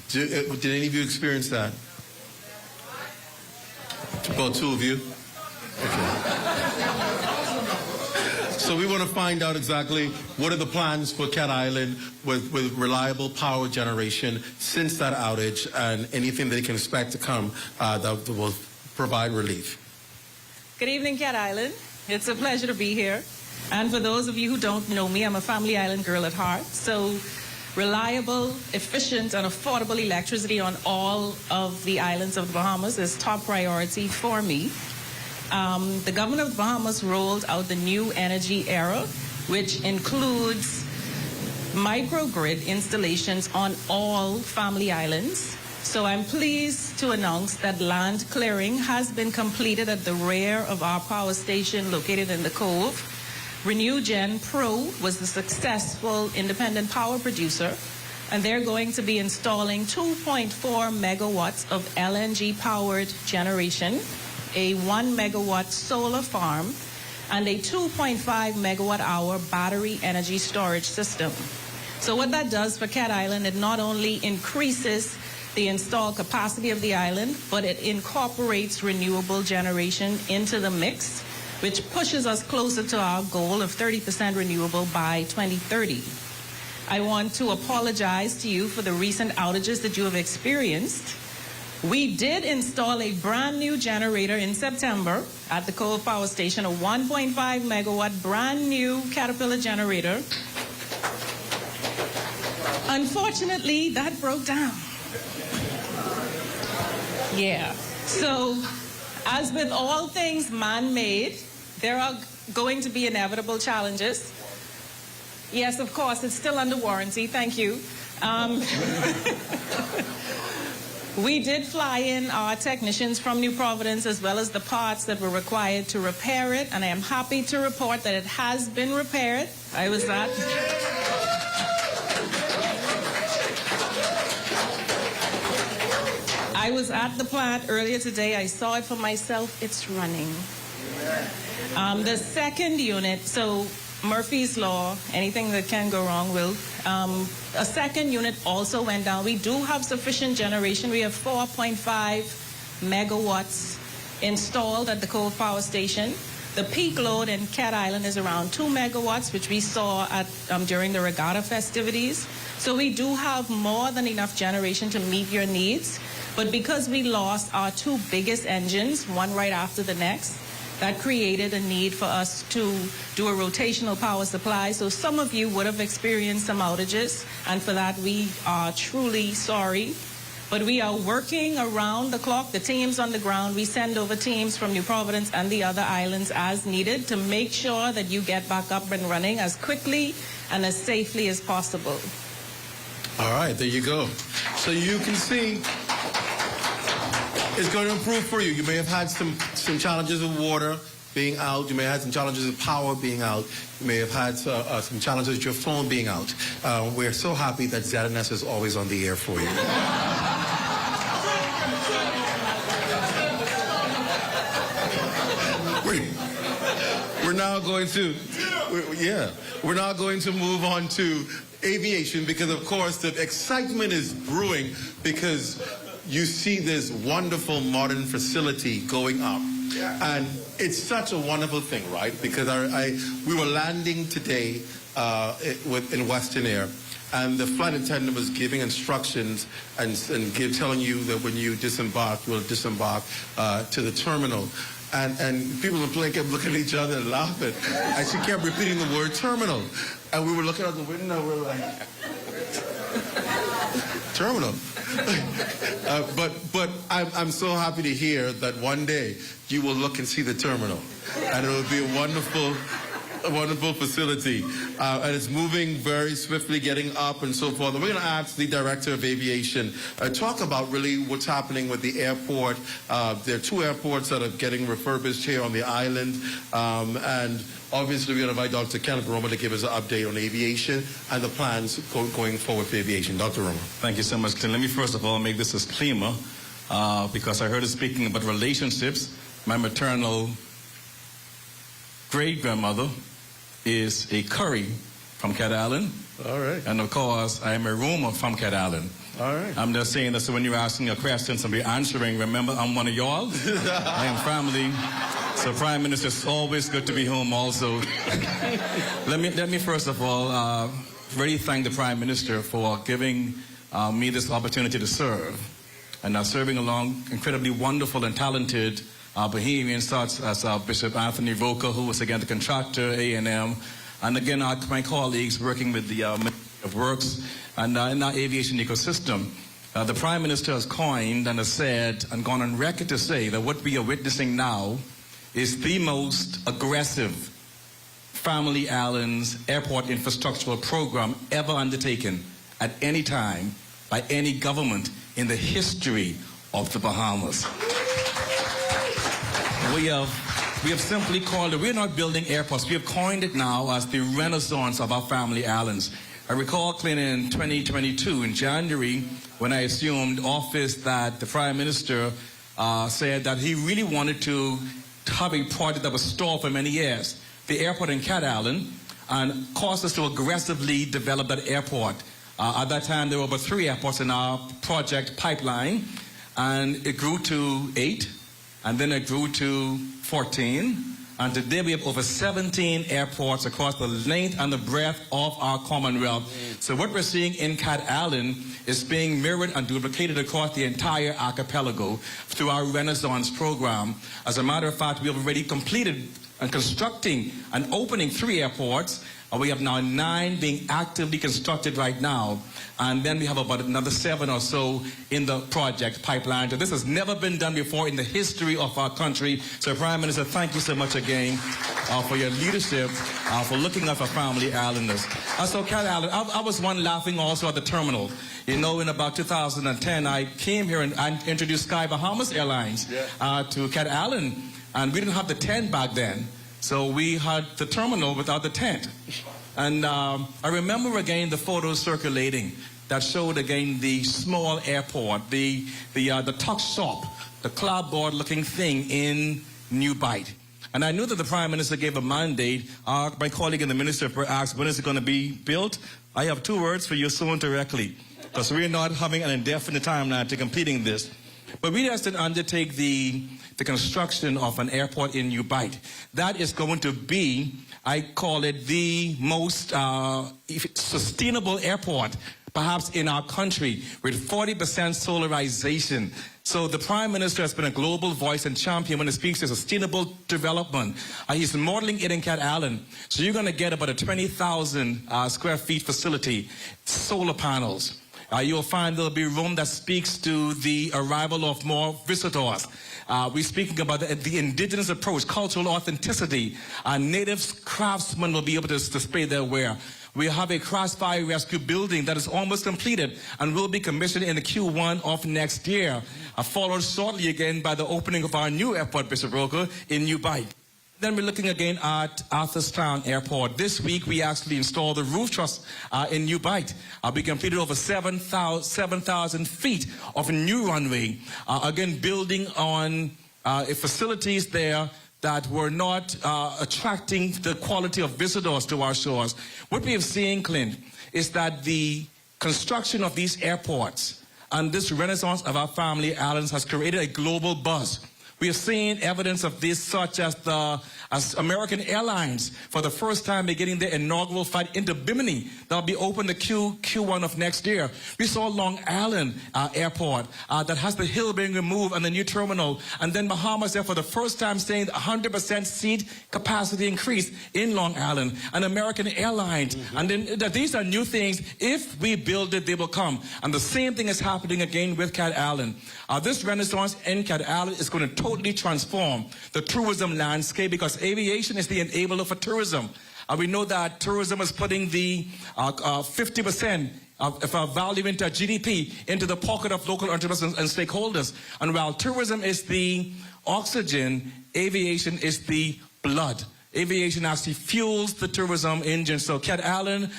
Did any of you experience that? About two of you? Okay. So we want to find out exactly what are the plans for Cat Island with reliable power generation since that outage, and anything that they can expect to come that will provide relief. Good evening, Cat Island. It's a pleasure to be here. And for those of you who don't know me, I'm a Family Island girl at heart. So reliable, efficient, and affordable electricity on all of the islands of the Bahamas is top priority for me. The government of the Bahamas rolled out the new energy era, which includes microgrid installations on all family islands. So I'm pleased to announce that land clearing has been completed at the rear of our power station located in the Cove. Renew Gen Pro was the successful independent power producer, and they're going to be installing 2.4 megawatts of LNG-powered generation, a 1 megawatt solar farm, and a 2.5 megawatt hour battery energy storage system. So what that does for Cat Island, it not only increases the installed capacity of the island, but it incorporates renewable generation into the mix, which pushes us closer to our goal of 30% renewable by 2030. I want to apologize to you for the recent outages that you have experienced. We did install a brand new generator in September at the Cove Power Station, a 1.5 megawatt brand new Caterpillar generator. Unfortunately, that broke down. Yeah. So, as with all things man-made, there are going to be inevitable challenges. Yes, of course, it's still under warranty. Thank you. We did fly in our technicians from New Providence as well as the parts that were required to repair it, and I am happy to report that it has been repaired. I was at the plant earlier today. I saw it for myself. It's running. The second unit, so Murphy's Law, anything that can go wrong will. A second unit also went down. We do have sufficient generation. We have 4.5 megawatts installed at the Cove Power Station. The peak load in Cat Island is around 2 megawatts, which we saw at, during the regatta festivities. So we do have more than enough generation to meet your needs. But because we lost our 2 biggest engines, one right after the next, that created a need for us to do a rotational power supply. So some of you would have experienced some outages, and for that we are truly sorry. But we are working around the clock. The teams on the ground, we send over teams from New Providence and the other islands as needed to make sure that you get back up and running as quickly and as safely as possible. All right, there you go. So you can see it's going to improve for you. You may have had some challenges with water being out. You may have had some challenges with power being out. You may have had some challenges with your phone being out. We're so happy that ZNS is always on the air for you. We're now going to move on to aviation because, of course, the excitement is brewing because you see this wonderful modern facility going up. And it's such a wonderful thing, right? Because we were landing today in Western Air, and the flight attendant was giving instructions and telling you that when you disembark, you will disembark to the terminal. And people in the plane kept looking at each other and laughing. And she kept repeating the word terminal. And we were looking out the window, we're like, terminal. But I'm so happy to hear that one day you will look and see the terminal. And it will be a wonderful facility. And it's moving very swiftly, getting up and so forth. And we're going to ask the Director of Aviation talk about really what's happening with the airport. There are 2 airports that are getting refurbished here on the island. And obviously, we're going to invite Dr. Kenneth Roma to give us an update on aviation and the plans going forward for aviation. Dr. Roma. Thank you so much, Clint. Let me first of all make this disclaimer because I heard us speaking about relationships. My maternal great-grandmother is a Curry from Cat Island. All right. And of course, I am a Roma from Cat Island. All right. I'm just saying that so when you're asking a question, somebody answering, remember, I'm one of y'all. I am family. So Prime Minister, it's always good to be home also. Let me first of all really thank the Prime Minister for giving me this opportunity to serve. And serving along incredibly wonderful and talented Bahamians such as Bishop Anthony Voca, who was again the contractor, A&M, and again my colleagues working with the Ministry of Works and in our aviation ecosystem. The Prime Minister has coined and has said and gone on record to say that what we are witnessing now is the most aggressive Family Islands airport infrastructural program ever undertaken at any time by any government in the history of the Bahamas. We have simply called it, we're not building airports, we have coined it now as the renaissance of our Family Islands. I recall, Clint, in 2022, in January, when I assumed office, that the Prime Minister said that he really wanted to have a project that was stalled for many years, the airport in Cat Island, and caused us to aggressively develop that airport. At that time, there were over 3 airports in our project pipeline, and it grew to 8. And then it grew to 14. And today we have over 17 airports across the length and the breadth of our Commonwealth. So what we're seeing in Cat Island is being mirrored and duplicated across the entire archipelago through our Renaissance program. As a matter of fact, we have already completed and constructing and opening 3 airports. We have now 9 being actively constructed right now. And then we have about another 7 or so in the project pipeline. So this has never been done before in the history of our country. So Prime Minister, thank you so much again for your leadership, for looking out for Family Islanders. So Cat Island, I was one laughing also at the terminal. You know, in about 2010, I came here and introduced Sky Bahamas Airlines to Cat Island. And we didn't have the tent back then. So we had the terminal without the tent. And I remember again the photos circulating that showed again the small airport, the tuck shop, the clapboard looking thing in New Bight. And I knew that the Prime Minister gave a mandate. My colleague in the Ministry asked, when is it going to be built? I have 2 words for you soon directly, because we're not having an indefinite timeline to completing this. But we just didn't undertake the construction of an airport in New Bight. That is going to be, I call it, the most sustainable airport perhaps in our country, with 40% solarization. So the Prime Minister has been a global voice and champion when it speaks to sustainable development. He's modeling it in Cat Allen. So you're going to get about a 20,000 square feet facility, solar panels. You'll find there'll be room that speaks to the arrival of more visitors. We're speaking about the indigenous approach, cultural authenticity. Native craftsmen will be able to display their wear. We have a crash fire rescue building that is almost completed and will be commissioned in the Q1 of next year, followed shortly again by the opening of our new airport, Bishop Roker, in New Bight. Then we're looking again at Arthurstown Airport. This week, we actually installed the roof truss in New Bight. We completed over 7,000 feet of a new runway. Again, building on facilities there that were not attracting the quality of visitors to our shores. What we have seen, Clint, is that the construction of these airports and this renaissance of our family islands has created a global buzz. We have seen evidence of this, such as American Airlines, for the first time, beginning their inaugural flight into Bimini. That'll be open the Q1 of next year. We saw Long Island Airport that has the hill being removed and the new terminal. And then Bahamas there for the first time saying 100% seat capacity increase in Long Island. And American Airlines. And then these are new things. If we build it, they will come. And the same thing is happening again with Cat Allen. This renaissance in Cat Allen is going to totally transform the tourism landscape, because aviation is the enabler for tourism. We know that tourism is putting the 50% of our value into GDP into the pocket of local entrepreneurs and stakeholders. And while tourism is the oxygen, aviation is the blood. Aviation actually fuels the tourism engine. So Cat Allen,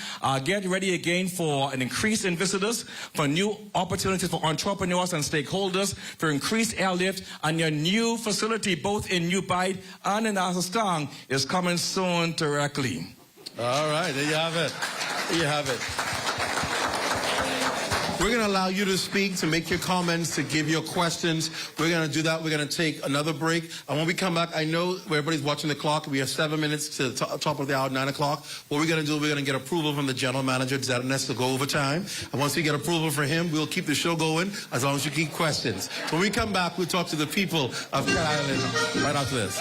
get ready again for an increase in visitors, for new opportunities for entrepreneurs and stakeholders, for increased airlift, and your new facility, both in New Bight and in Arthurstown, is coming soon directly. All right, there you have it. There you have it. We're going to allow you to speak, to make your comments, to give your questions. We're going to do that. We're going to take another break. And when we come back, I know everybody's watching the clock. We have 7 minutes to the top of the hour, 9 o'clock. What we're going to do, we're going to get approval from the general manager at ZNS to go over time. And once we get approval for him, we'll keep the show going as long as you keep questions. When we come back, we'll talk to the people of Cat Island right after this.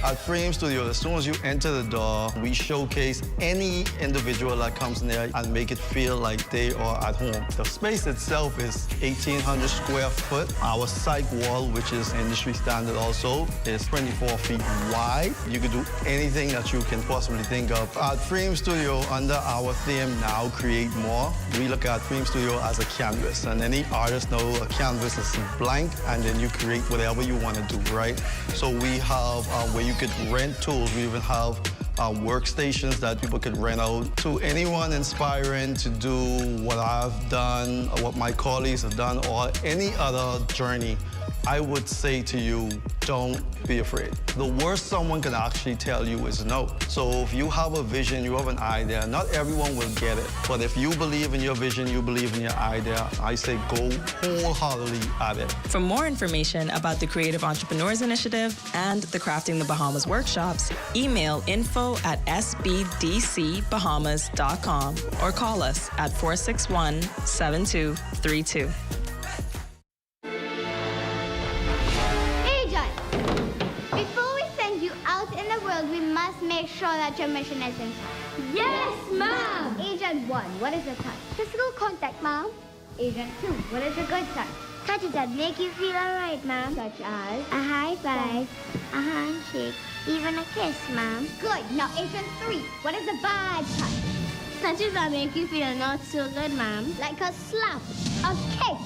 At Frame Studio, as soon as you enter the door, we showcase any individual that comes in there and make it feel like they are at home. The space itself is 1,800 square foot. Our site wall, which is industry standard also, is 24 feet wide. You can do anything that you can possibly think of. At Frame Studio, under our theme, Now Create More, we look at Frame Studio as a canvas. And any artist knows a canvas is blank, and then you create whatever you want to do, right? So we have where you could rent tools. We even have workstations that people could rent out. To anyone inspiring to do what I've done, or what my colleagues have done, or any other journey, I would say to you, don't be afraid. The worst someone can actually tell you is no. So if you have a vision, you have an idea, not everyone will get it. But if you believe in your vision, you believe in your idea, I say go wholeheartedly at it. For more information about the Creative Entrepreneurs Initiative and the Crafting the Bahamas workshops, email info@sbdcbahamas.com or call us at 461-7232. Make sure that your mission is intact. Yes, Mom! Agent 1, what is a touch? Physical contact, Mom. Agent 2, what is a good touch? Touches that make you feel alright, Mom. Such as? A high five, a handshake, even a kiss, Mom. Good. Now, Agent 3, what is a bad touch? Touches that make you feel not so good, Mom. Like a slap, a kick,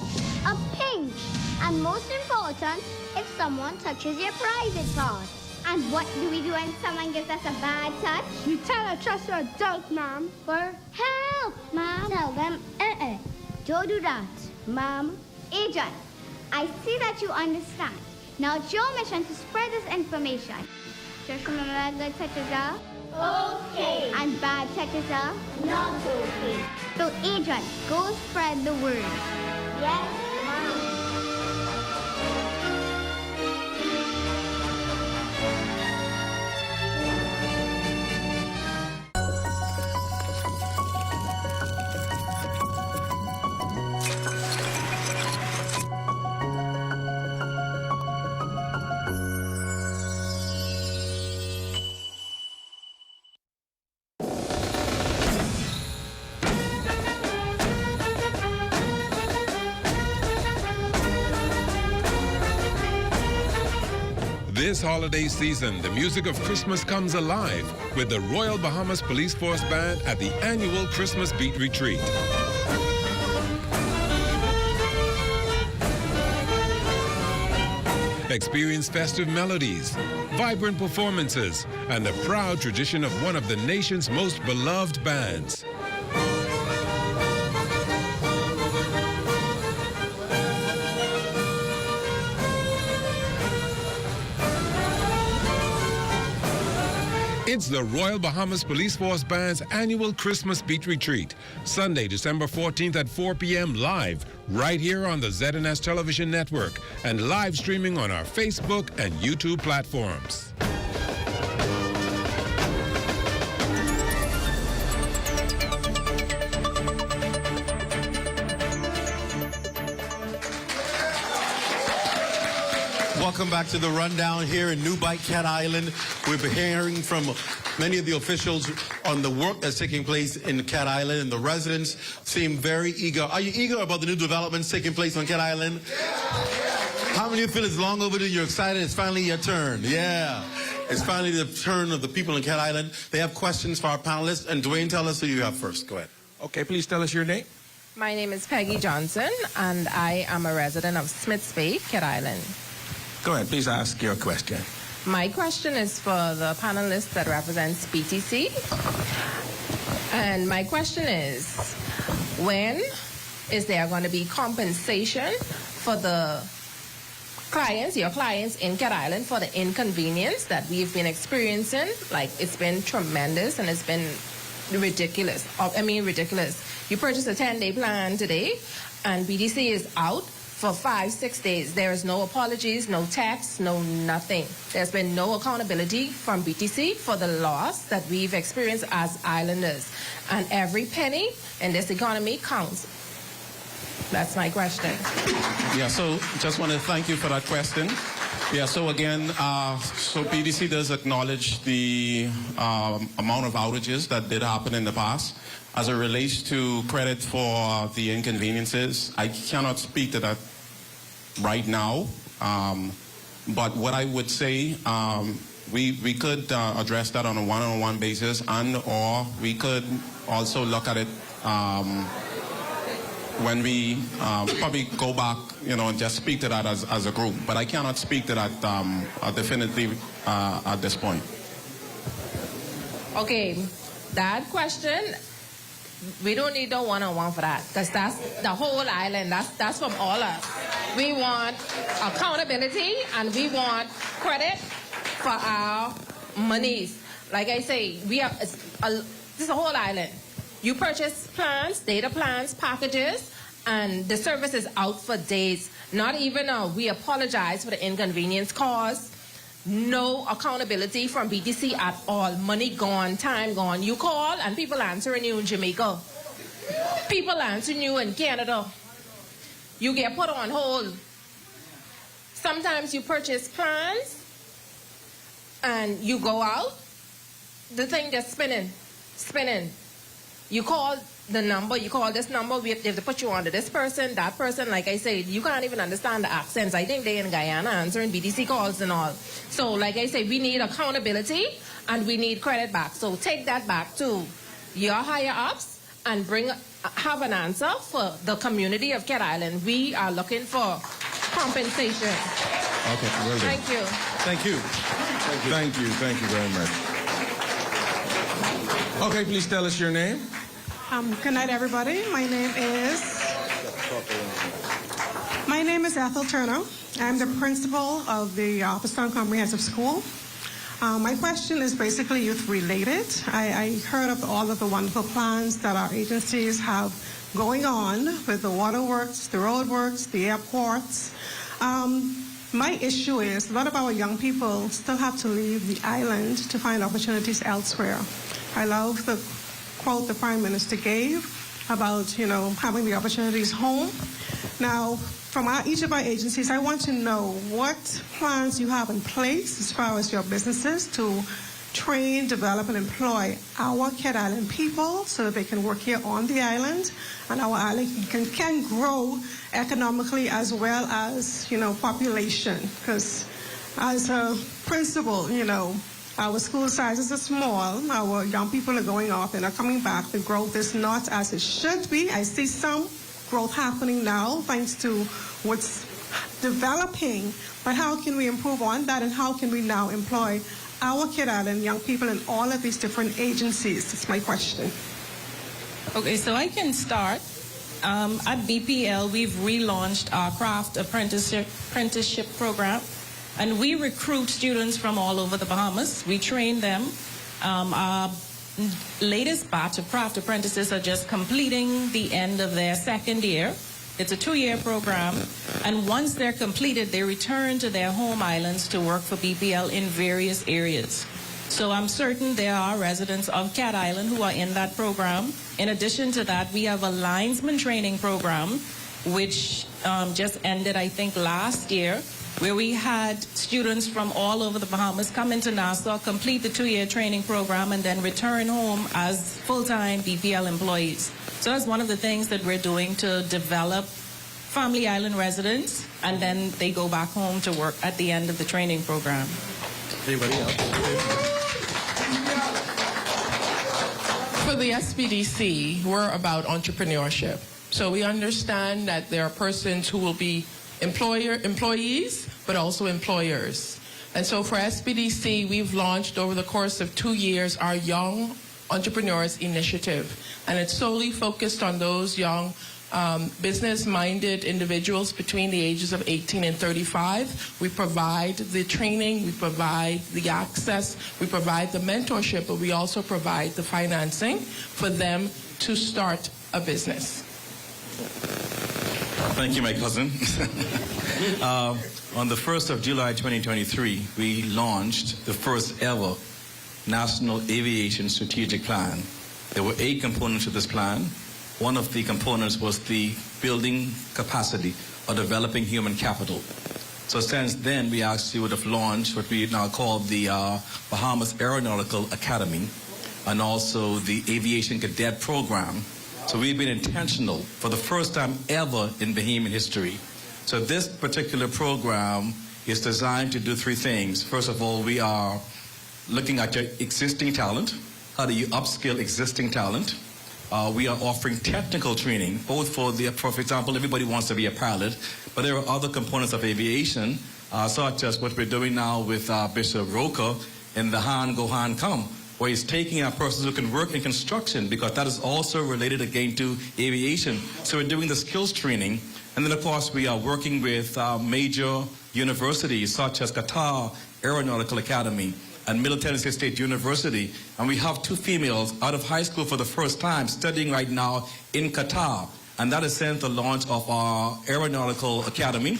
a pinch. And most important, if someone touches your private part. And what do we do when someone gives us a bad touch? You tell a trusted adult, Mom. For help, Mom. Tell them, don't do that, Mom. Agent, I see that you understand. Now it's your mission to spread this information. Just remember that good touches are Okay. And bad touches are not okay. So, agent, go spread the word. Yes, ma'am. This holiday season, the music of Christmas comes alive with the Royal Bahamas Police Force Band at the annual Christmas Beat Retreat. Experience festive melodies, vibrant performances, and the proud tradition of one of the nation's most beloved bands. It's the Royal Bahamas Police Force Band's annual Christmas Beat Retreat, Sunday, December 14th at 4 p.m. live, right here on the ZNS television network and live streaming on our Facebook and YouTube platforms. Welcome back to the rundown here in New Bight, Cat Island. We've been hearing from many of the officials on the work that's taking place in Cat Island, and the residents seem very eager. Are you eager about the new developments taking place on Cat Island? How many of you feel it's long overdue? You're excited? It's finally your turn. Yeah. It's finally the turn of the people in Cat Island. They have questions for our panelists. And Dwayne, tell us who you have first. Go ahead. Okay, please tell us your name. My name is Peggy Johnson, and I am a resident of Smiths Bay, Cat Island. Go ahead, please ask your question. My question is for the panelist that represents BTC. And my question is, when is there going to be compensation for the clients, your clients in Cat Island, for the inconvenience that we've been experiencing? Like, it's been tremendous and it's been ridiculous. Ridiculous. You purchase a 10-day plan today and BTC is out for 5-6 days. There is no apologies, no text, no nothing. There's been no accountability from BTC for the loss that we've experienced as islanders. And every penny in this economy counts. That's my question. Yeah, so just want to thank you for that question. Yeah, so again, so BDC does acknowledge the amount of outages that did happen in the past. As it relates to credit for the inconveniences, I cannot speak to that right now. But what I would say, we could address that on a one-on-one basis, and or we could also look at it when we probably go back, and just speak to that as a group. But I cannot speak to that definitively at this point. Okay, that question, we don't need a one-on-one for that, because that's the whole island. That's from all of us. We want accountability and we want credit for our monies. Like I say, this is a whole island. You purchase plans, data plans, packages, and the service is out for days. Not even we apologize for the inconvenience caused. No accountability from BTC at all. Money gone, time gone. You call and people answering you in Jamaica. People answering you in Canada. You get put on hold. Sometimes you purchase plans and you go out. The thing just spinning. You call the number, you call this number, we have to put you on to this person, that person. Like I said, you can't even understand the accents. I think they in Guyana answering BTC calls and all. So like I say, we need accountability and we need credit back. So take that back to your higher ups and have an answer for the community of Cat Island. We are looking for compensation. Okay, well done. Thank you. Thank you. Thank you. Thank you very much. Okay, please tell us your name. Good night, everybody. My name is Ethel Turner. I'm the principal of the Offistown Comprehensive School. My question is basically youth-related. I heard of all of the wonderful plans that our agencies have going on with the waterworks, the roadworks, the airports. My issue is a lot of our young people still have to leave the island to find opportunities elsewhere. I love the quote the Prime Minister gave about, having the opportunities home. Now, from each of our agencies, I want to know what plans you have in place as far as your businesses to train, develop, and employ our Cat Island people so that they can work here on the island, and our island can grow economically as well as, population. Because as a principal, our school sizes are small, our young people are going off, they're not coming back, the growth is not as it should be. I see some growth happening now thanks to what's developing, but how can we improve on that, and how can we now employ our Cat Island young people in all of these different agencies? That's my question. Okay, so I can start. At BPL, we've relaunched our craft apprenticeship program, and we recruit students from all over the Bahamas. We train them. Our latest batch of craft apprentices are just completing the end of their second year. It's a 2-year program, and once they're completed, they return to their home islands to work for BPL in various areas. So I'm certain there are residents of Cat Island who are in that program. In addition to that, we have a linesman training program, which just ended, I think, last year, where we had students from all over the Bahamas come into Nassau, complete the 2-year training program, and then return home as full-time BPL employees. So that's one of the things that we're doing to develop Family Island residents, and then they go back home to work at the end of the training program. Anybody else? For the SBDC, we're about entrepreneurship. So we understand that there are persons who will be employees, but also employers. And so for SBDC, we've launched over the course of 2 years our Young Entrepreneurs Initiative. And it's solely focused on those young business-minded individuals between the ages of 18 and 35. We provide the training, we provide the access, we provide the mentorship, but we also provide the financing for them to start a business. Thank you, my cousin. On the 1st of July 2023, we launched the first ever National Aviation Strategic Plan. There were 8 components to this plan. One of the components was the building capacity or developing human capital. So since then, we actually would have launched what we now call the Bahamas Aeronautical Academy and also the Aviation Cadet Program. So we've been intentional for the first time ever in Bahamian history. So this particular program is designed to do 3 things. First of all, we are looking at your existing talent. How do you upskill existing talent? We are offering technical training, both for example, everybody wants to be a pilot, but there are other components of aviation, such as what we're doing now with Bishop Roca in the Han Go Han Come, where he's taking our persons who can work in construction, because that is also related again to aviation. So we're doing the skills training, and then of course we are working with major universities such as Qatar Aeronautical Academy and Middle Tennessee State University, and we have 2 females out of high school for the first time studying right now in Qatar, and that is since the launch of our Aeronautical Academy.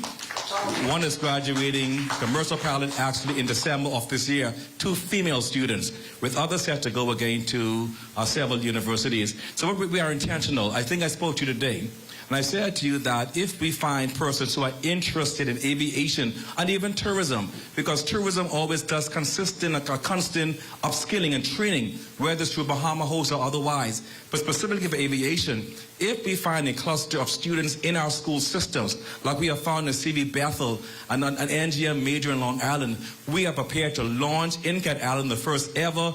One is graduating commercial pilot actually in December of this year, 2 female students, with others set to go again to several universities. So we are intentional. I think I spoke to you today, and I said to you that if we find persons who are interested in aviation and even tourism, because tourism always does constant upskilling and training, whether it's through Bahama Host or otherwise, but specifically for aviation, if we find a cluster of students in our school systems, like we have found in CV Bethel and an NGM major in Long Island, we are prepared to launch in Cat Island the first ever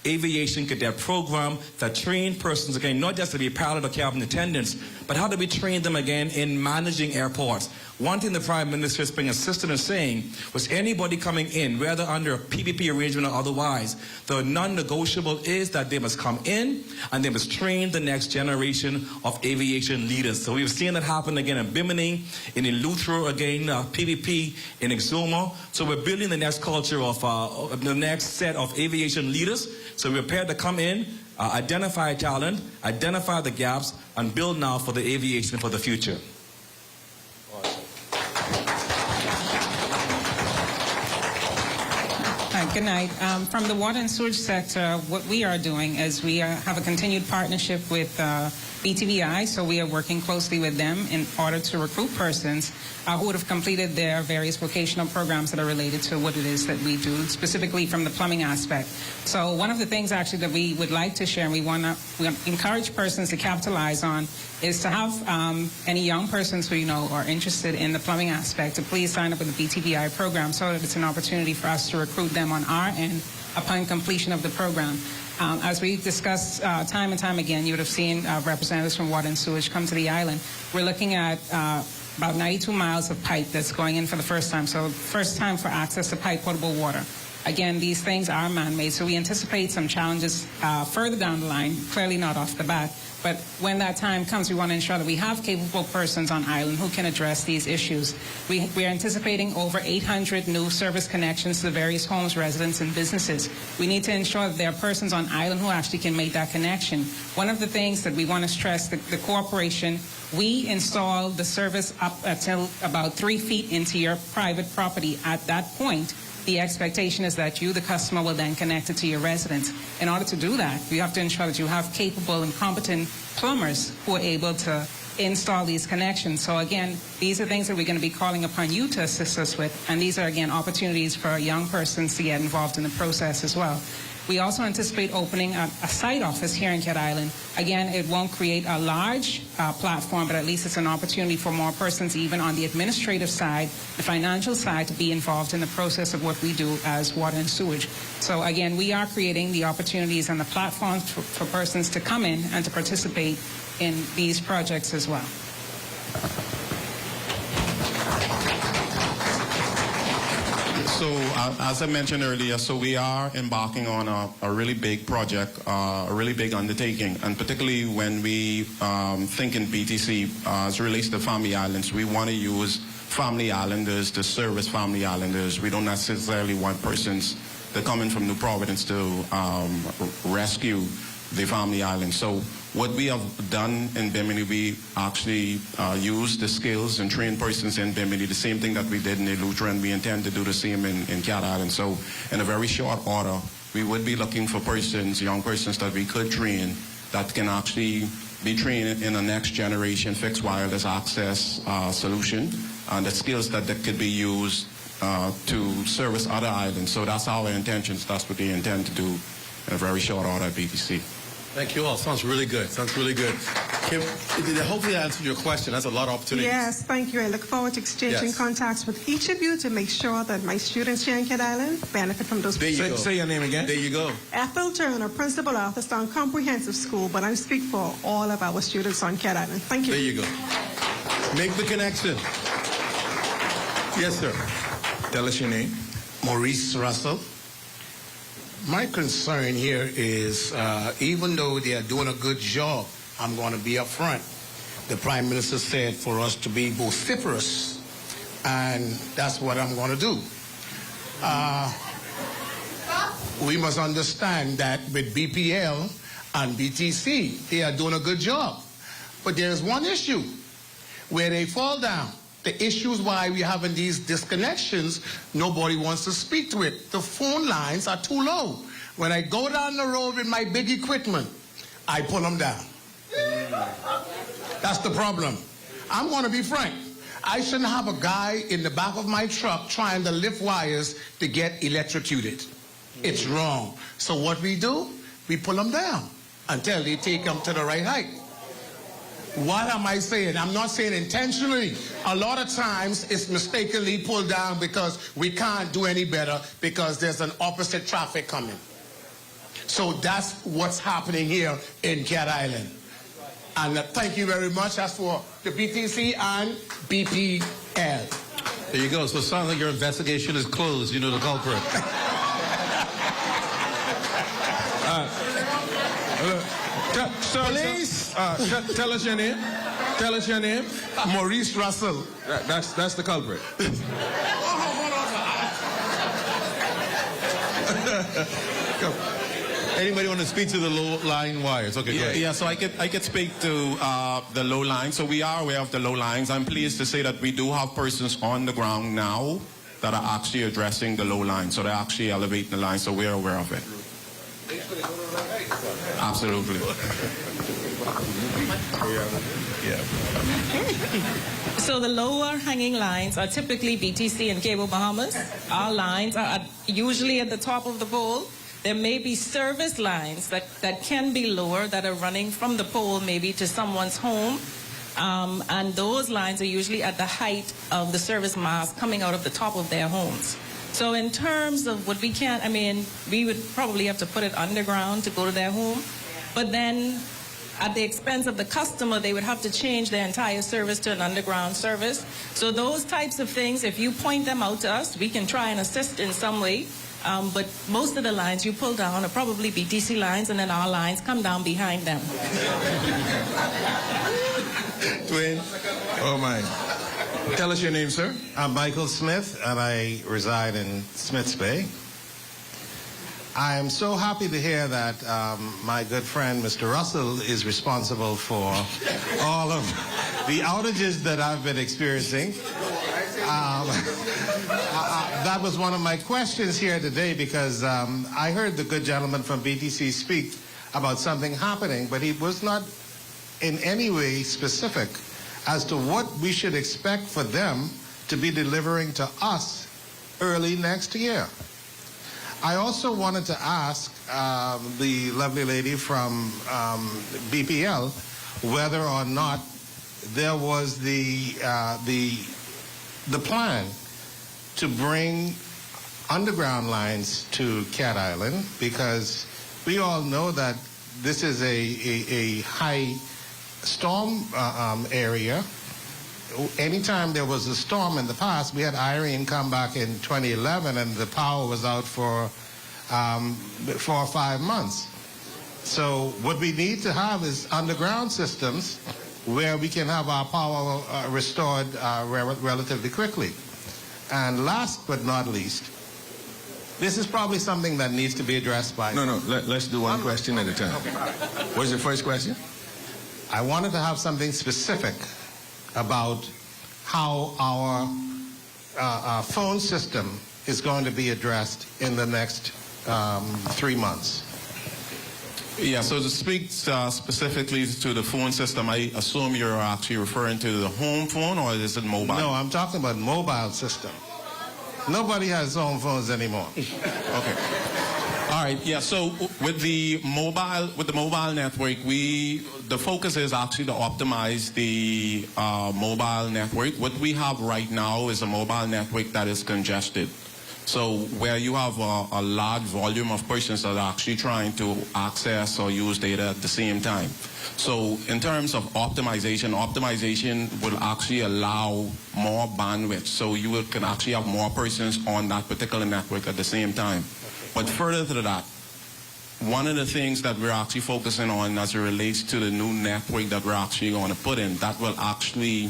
aviation cadet program that train persons again, not just to be pilot or cabin attendants, but how do we train them again in managing airports? one thing the Prime Minister has been insistent on saying was anybody coming in, whether under a PPP arrangement or otherwise, the non-negotiable is that they must come in and they must train the next generation of aviation leaders. So we've seen that happen again in Bimini, in Eleuthero again, PPP in Exuma. So we're building the next culture of the next set of aviation leaders. So we're prepared to come in, identify talent, identify the gaps, and build now for the aviation for the future. Good night. From the water and sewage sector, what we are doing is we have a continued partnership with BTVI, so we are working closely with them in order to recruit persons who would have completed their various vocational programs that are related to what it is that we do, specifically from the plumbing aspect. So one of the things actually that we would like to share and we want to encourage persons to capitalize on is to have any young persons who you know are interested in the plumbing aspect to please sign up with the BTVI program so that it's an opportunity for us to recruit them on our end upon completion of the program. As we discussed time and time again, you would have seen representatives from water and sewage come to the island. We're looking at about 92 miles of pipe that's going in for the first time. So first time for access to pipe potable water. Again, these things are man-made, so we anticipate some challenges further down the line, clearly not off the bat. But when that time comes, we want to ensure that we have capable persons on island who can address these issues. We are anticipating over 800 new service connections to the various homes, residents, and businesses. We need to ensure that there are persons on island who actually can make that connection. One of the things that we want to stress, the cooperation, we install the service up until about 3 feet into your private property. At that point, the expectation is that you, the customer, will then connect it to your residence. In order to do that, you have to ensure that you have capable and competent plumbers who are able to install these connections. So again, these are things that we're going to be calling upon you to assist us with, and these are, again, opportunities for young persons to get involved in the process as well. We also anticipate opening a site office here in Cat Island. Again, it won't create a large platform, but at least it's an opportunity for more persons, even on the administrative side, the financial side, to be involved in the process of what we do as water and sewage. So again, we are creating the opportunities and the platforms for persons to come in and to participate in these projects as well. So, as I mentioned earlier, so we are embarking on a really big project, a really big undertaking, and particularly when we think in BTC as it relates to family islands, we want to use family islanders to service family islanders. We don't necessarily want persons that come in from New Providence to rescue the family islands. So what we have done in Bimini, we actually use the skills and train persons in Bimini, the same thing that we did in Eleuthero, and we intend to do the same in Cat Island. So in a very short order, we would be looking for persons, young persons that we could train that can actually be trained in a next generation fixed wireless access solution, and the skills that could be used to service other islands. So that's our intentions. That's what we intend to do in a very short order at BTC. Thank you all. Sounds really good. Sounds really good. Kim, hopefully I answered your question. That's a lot of opportunities. Yes, thank you. I look forward to exchanging contacts with each of you to make sure that my students here in Cat Island benefit from those. There you go. Say your name again. There you go. Ethel Turner, Principal of the Stone Comprehensive School, but I speak for all of our students on Cat Island. Thank you. There you go. Make the connection. Yes, sir. Tell us your name. Maurice Russell. My concern here is, even though they are doing a good job, I'm going to be up front. The Prime Minister said for us to be vociferous, and that's what I'm going to do. We must understand that with BPL and BTC, they are doing a good job. But there's one issue where they fall down. The issues why we're having these disconnections, nobody wants to speak to it. The phone lines are too low. When I go down the road with my big equipment, I pull them down. That's the problem. I'm going to be frank. I shouldn't have a guy in the back of my truck trying to lift wires to get electrocuted. It's wrong. So what we do, we pull them down until they take them to the right height. What am I saying? I'm not saying intentionally. A lot of times it's mistakenly pulled down because we can't do any better because there's an opposite traffic coming. So that's what's happening here in Cat Island. And thank you very much. That's for the BTC and BP There you go. So it sounds like your investigation is closed. You know the culprit. Police. Tell us your name. Tell us your name. Maurice Russell. That's the culprit. Anybody want to speak to the low-lying wires? Okay, go ahead. Yeah, so I could speak to the low lines. So we are aware of the low lines. I'm pleased to say that we do have persons on the ground now that are actually addressing the low lines. So they're actually elevating the line, so we're aware of it. Absolutely. So the lower hanging lines are typically BTC and Cable Bahamas. Our lines are usually at the top of the pole. There may be service lines that can be lower that are running from the pole maybe to someone's home. And those lines are usually at the height of the service mast coming out of the top of their homes. So in terms of what we can, I mean, we would probably have to put it underground to go to their home. But then at the expense of the customer, they would have to change their entire service to an underground service. So those types of things, if you point them out to us, we can try and assist in some way. But most of the lines you pull down are probably BTC lines, and then our lines come down behind them. Twin. Oh, my. Tell us your name, sir. I'm Michael Smith, and I reside in Smiths Bay. I am so happy to hear that my good friend, Mr. Russell, is responsible for all of the outages that I've been experiencing. That was one of my questions here today because I heard the good gentleman from BTC speak about something happening, but he was not in any way specific as to what we should expect for them to be delivering to us early next year. I also wanted to ask the lovely lady from BPL whether or not there was the plan to bring underground lines to Cat Island, because we all know that this is a high storm area. Anytime there was a storm in the past, we had Irene come back in 2011 and the power was out for 4 or 5 months. So what we need to have is underground systems where we can have our power restored relatively quickly. And last but not least, this is probably something that needs to be addressed by... No, let's do one question at a time. What's your first question? I wanted to have something specific about how our phone system is going to be addressed in the next 3 months. Yeah, so to speak specifically to the phone system, I assume you're actually referring to the home phone, or is it mobile? No, I'm talking about mobile system. Nobody has home phones anymore. Okay. All right, yeah, so with the mobile network, the focus is actually to optimize the mobile network. What we have right now is a mobile network that is congested. So where you have a large volume of persons that are actually trying to access or use data at the same time. So in terms of optimization will actually allow more bandwidth. So you can actually have more persons on that particular network at the same time. But further to that, one of the things that we're actually focusing on as it relates to the new network that we're actually going to put in, that will actually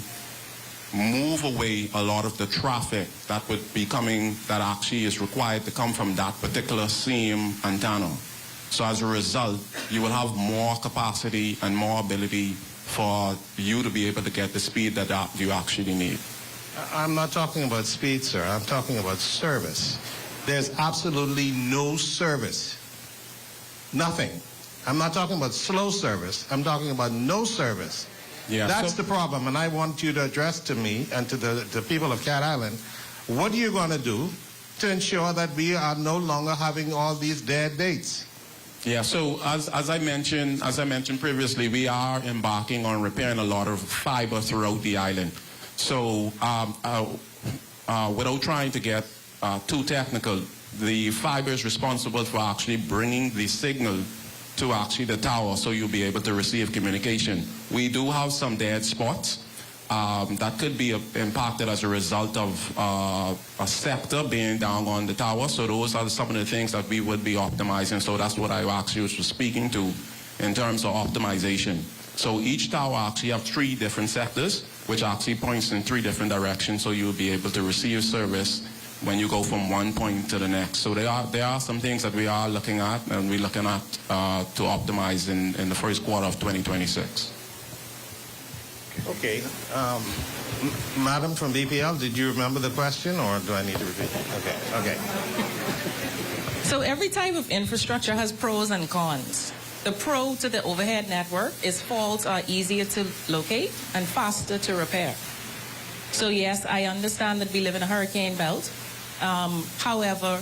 move away a lot of the traffic that would be coming, that actually is required to come from that particular same antenna. So as a result, you will have more capacity and more ability for you to be able to get the speed that you actually need. I'm not talking about speed, sir. I'm talking about service. There's absolutely no service. Nothing. I'm not talking about slow service. I'm talking about no service. Yeah, that's the problem, and I want you to address to me and to the people of Cat Island, what are you going to do to ensure that we are no longer having all these dead dates? Yeah, so as I mentioned previously, we are embarking on repairing a lot of fiber throughout the island. So without trying to get too technical, the fiber is responsible for actually bringing the signal to actually the tower, so you'll be able to receive communication. We do have some dead spots. that could be impacted as a result of a sector being down on the tower. So those are some of the things that we would be optimizing. So that's what I actually was speaking to in terms of optimization. So each tower actually have 3 different sectors, which actually points in 3 different directions. So you'll be able to receive service when you go from one point to the next. So there are some things that we are looking at, and we're looking at to optimize in the first quarter of 2026. Okay. Madam from BPL, did you remember the question, or do I need to repeat it? Okay. So every type of infrastructure has pros and cons. The pro to the overhead network is faults are easier to locate and faster to repair. So yes, I understand that we live in a hurricane belt. However,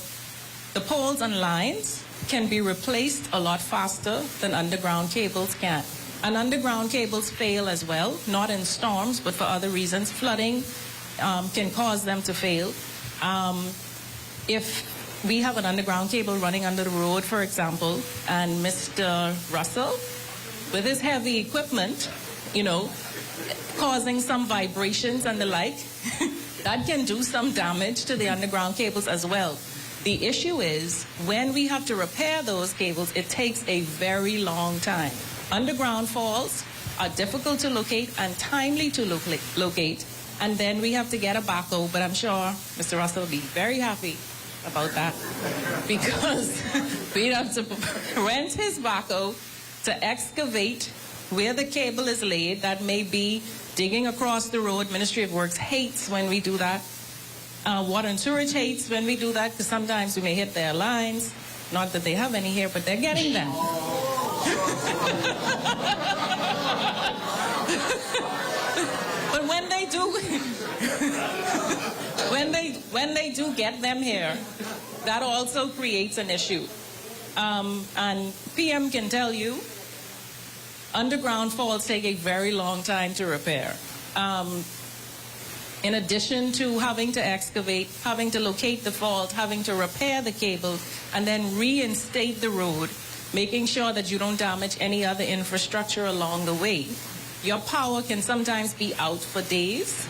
the poles and lines can be replaced a lot faster than underground cables can. And underground cables fail as well, not in storms, but for other reasons. Flooding can cause them to fail. If we have an underground cable running under the road, for example, and Mr. Russell, with his heavy equipment, causing some vibrations and the like, that can do some damage to the underground cables as well. The issue is, when we have to repair those cables, it takes a very long time. Underground faults are difficult to locate and timely to locate, and then we have to get a backhoe, but I'm sure Mr. Russell will be very happy about that, because we'd have to rent his backhoe to excavate where the cable is laid. That may be digging across the road. Ministry of Works hates when we do that. Water and Sewerage hates when we do that, because sometimes we may hit their lines. Not that they have any here, but they're getting them. But when they do, when they do get them here, that also creates an issue. And PM can tell you, underground faults take a very long time to repair. In addition to having to excavate, having to locate the fault, having to repair the cable, and then reinstate the road, making sure that you don't damage any other infrastructure along the way. Your power can sometimes be out for days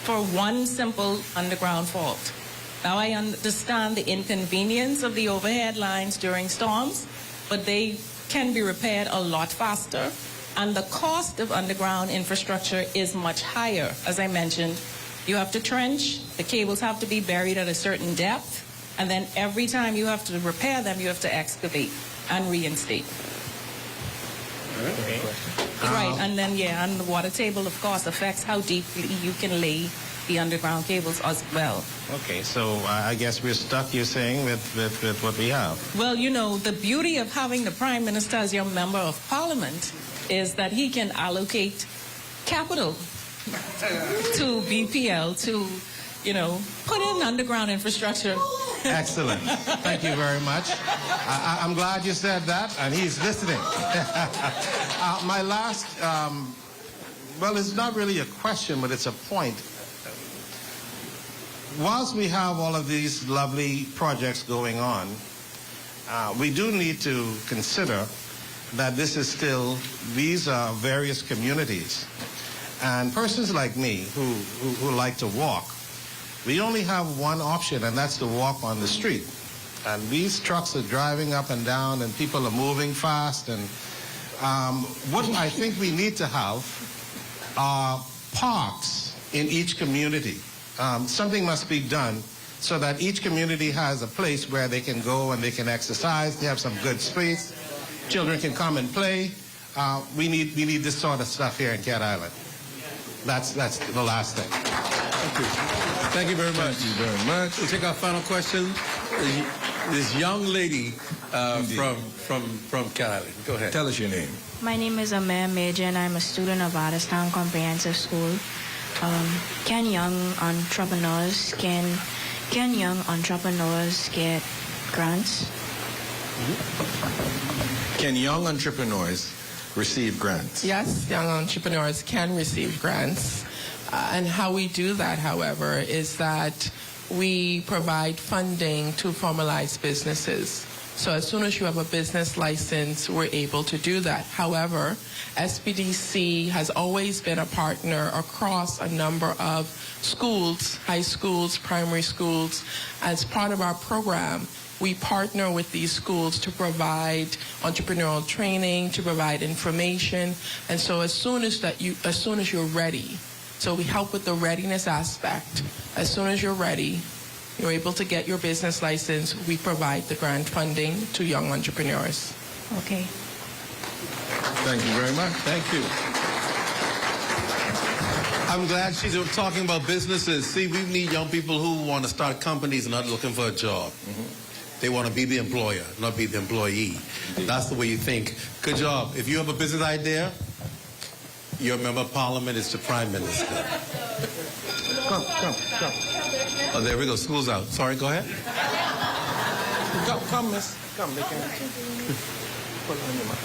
for one simple underground fault. Now, I understand the inconvenience of the overhead lines during storms, but they can be repaired a lot faster, and the cost of underground infrastructure is much higher. As I mentioned, you have to trench, the cables have to be buried at a certain depth, and then every time you have to repair them, you have to excavate and reinstate. Okay. Right, and then, and the water table, of course, affects how deeply you can lay the underground cables as well. Okay, so I guess we're stuck, you're saying, with what we have. Well, the beauty of having the Prime Minister as your member of Parliament is that he can allocate capital to BPL to, put in underground infrastructure. Excellent. Thank you very much. I'm glad you said that, and he's listening. My last, well, it's not really a question, but it's a point. Whilst we have all of these lovely projects going on, we do need to consider that these are various communities. And persons like me who like to walk, we only have one option, and that's to walk on the street. And these trucks are driving up and down, and people are moving fast. And what I think we need to have are parks in each community. Something must be done so that each community has a place where they can go and they can exercise. They have some good space. Children can come and play. We need this sort of stuff here in Cat Island. That's the last thing. Thank you. Thank you very much. Thank you very much. We'll take our final question. This young lady from Cat Island. Go ahead. Tell us your name. My name is Amir Major, and I'm a student of Artistown Comprehensive School. Can young entrepreneurs get grants? Can young entrepreneurs receive grants? Yes, young entrepreneurs can receive grants. And how we do that, however, is that we provide funding to formalized businesses. So as soon as you have a business license, we're able to do that. However, SBDC has always been a partner across a number of schools, high schools, primary schools. As part of our program, we partner with these schools to provide entrepreneurial training, to provide information. And so as soon as you're ready, so we help with the readiness aspect. As soon as you're ready, you're able to get your business license, we provide the grant funding to young entrepreneurs. Okay. Thank you very much. Thank you. I'm glad she's talking about businesses. See, we need young people who want to start companies and not looking for a job. They want to be the employer, not be the employee. That's the way you think. Good job. If you have a business idea, your member of parliament is the prime minister. Come. Oh, there we go. School's out. Sorry, go ahead. Come, miss. Come, they can put on your mouth.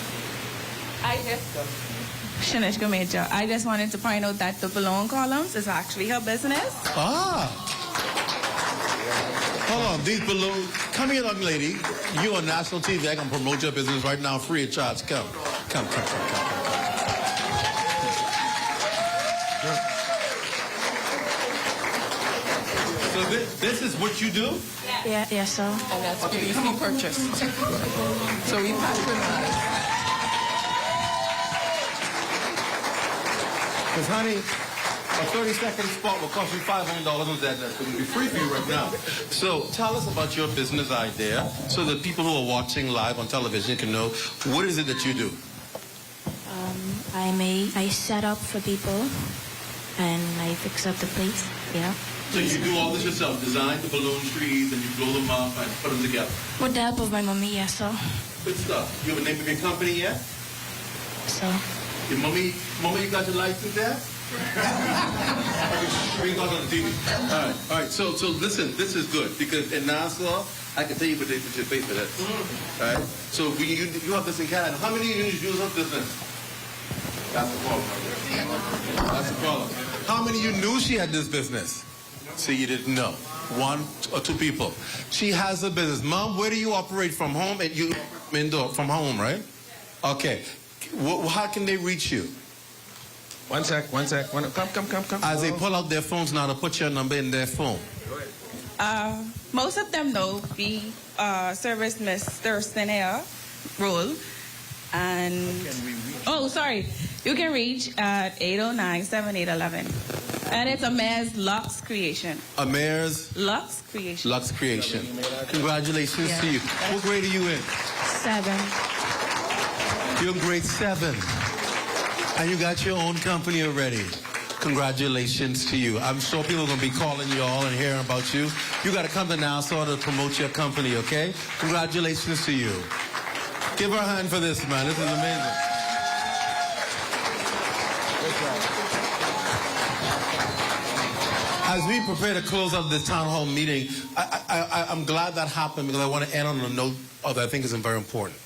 Shanishka Major. I just wanted to point out that the balloon columns is actually her business. Ah. Hold on, these balloons. Come here, young lady. You on national TV. I can promote your business right now free of charge. Come. So this is what you do? Yeah, yes, sir. And that's PVC purchased. So we patronize. Because, honey, a 30-second spot will cost you $500 on ZNS. It will be free for you right now. So tell us about your business idea so that people who are watching live on television can know what is it that you do? I set up for people and I fix up the place. Yeah. So you do all this yourself, design the balloon trees and you blow them up and put them together? With the help of my mommy, yes, sir. Good stuff. You have a name of your company yet? So. Your mommy, you got your license there? Bring on the TV. All right. So listen, this is good because in Nassau, I can tell you what they pay for that. All right. So you have this in Canada. How many units you have business? That's the problem. How many of you knew she had this business? See, you didn't know. One or two people. She has a business. Mom, where do you operate from home? And you indoor from home, right? Okay. How can they reach you? One sec. Come. As they pull out their phones now to put your number in their phone. Most of them know we service Miss Thurston Air role. And you can reach at 809-7811. And it's Amir's Lux Creation. Amir's Lux Creation. Lux Creation. Congratulations to you. What grade are you in? 7. You're in grade 7. And you got your own company already. Congratulations to you. I'm sure people are going to be calling you all and hearing about you. You got to come to Nassau to promote your company, okay? Congratulations to you. Give her a hand for this, man. This is amazing. As we prepare to close out this town hall meeting, I'm glad that happened because I want to end on a note that I think is very important.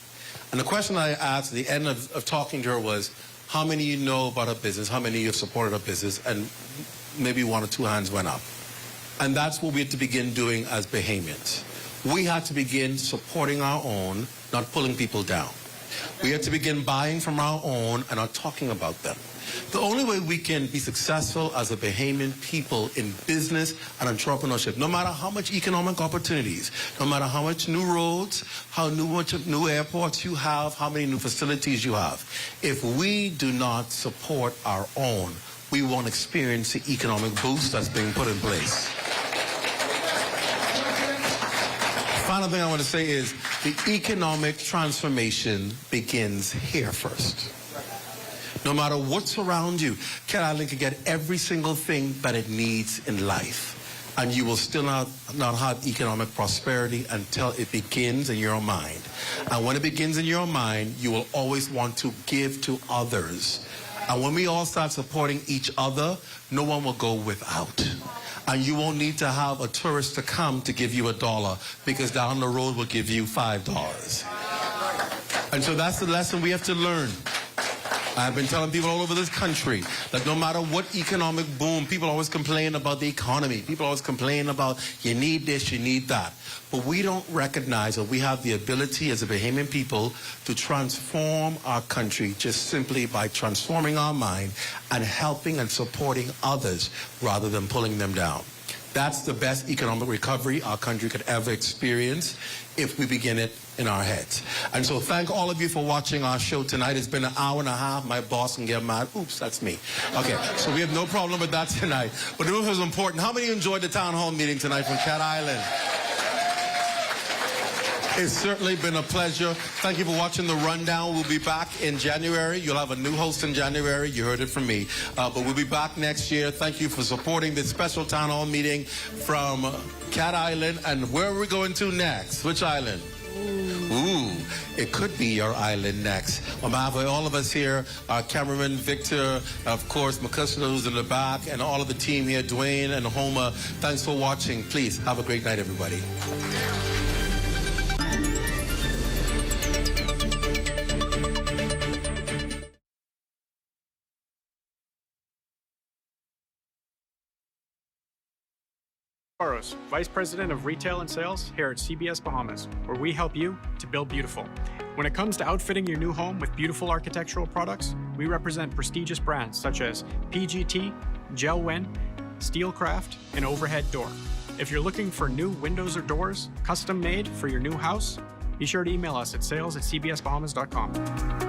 And the question I asked at the end of talking to her was, how many of you know about her business? How many of you have supported her business? And maybe one or two hands went up. And that's what we had to begin doing as Bahamians. We had to begin supporting our own, not pulling people down. We had to begin buying from our own and not talking about them. The only way we can be successful as a Bahamian people in business and entrepreneurship, no matter how much economic opportunities, no matter how much new roads, how much new airports you have, how many new facilities you have, if we do not support our own, we won't experience the economic boost that's being put in place. Final thing I want to say is the economic transformation begins here first. No matter what's around you, Cat Island can get every single thing that it needs in life. And you will still not have economic prosperity until it begins in your mind. And when it begins in your mind, you will always want to give to others. And when we all start supporting each other, no one will go without. And you won't need to have a tourist to come to give you $1 because down the road will give you $5. And so that's the lesson we have to learn I've been telling people all over this country that no matter what economic boom, people always complain about the economy. People always complain about you need this, you need that. But we don't recognize that we have the ability as a Bahamian people to transform our country just simply by transforming our mind and helping and supporting others rather than pulling them down. That's the best economic recovery our country could ever experience if we begin it in our heads. And so thank all of you for watching our show tonight. It's been an hour and a half. My boss can get mad. Oops, that's me. Okay, so we have no problem with that tonight. But it was important. How many enjoyed the town hall meeting tonight from Cat Island? It's certainly been a pleasure. Thank you for watching the rundown. We'll be back in January. You'll have a new host in January. You heard it from me. But we'll be back next year. Thank you for supporting this special town hall meeting from Cat Island. And where are we going to next? Which island? Ooh, it could be your island next. On behalf of all of us here, our cameraman Victor, of course, Makushla, who's in the back, and all of the team here, Dwayne and Homa, thanks for watching. Please have a great night, everybody. Barros, Vice President of Retail and Sales here at CBS Bahamas, where we help you to build beautiful. When it comes to outfitting your new home with beautiful architectural products, we represent prestigious brands such as PGT, Gelwin, Steelcraft, and Overhead Door. If you're looking for new windows or doors, custom made for your new house, be sure to email us at sales@cbsbahamas.com.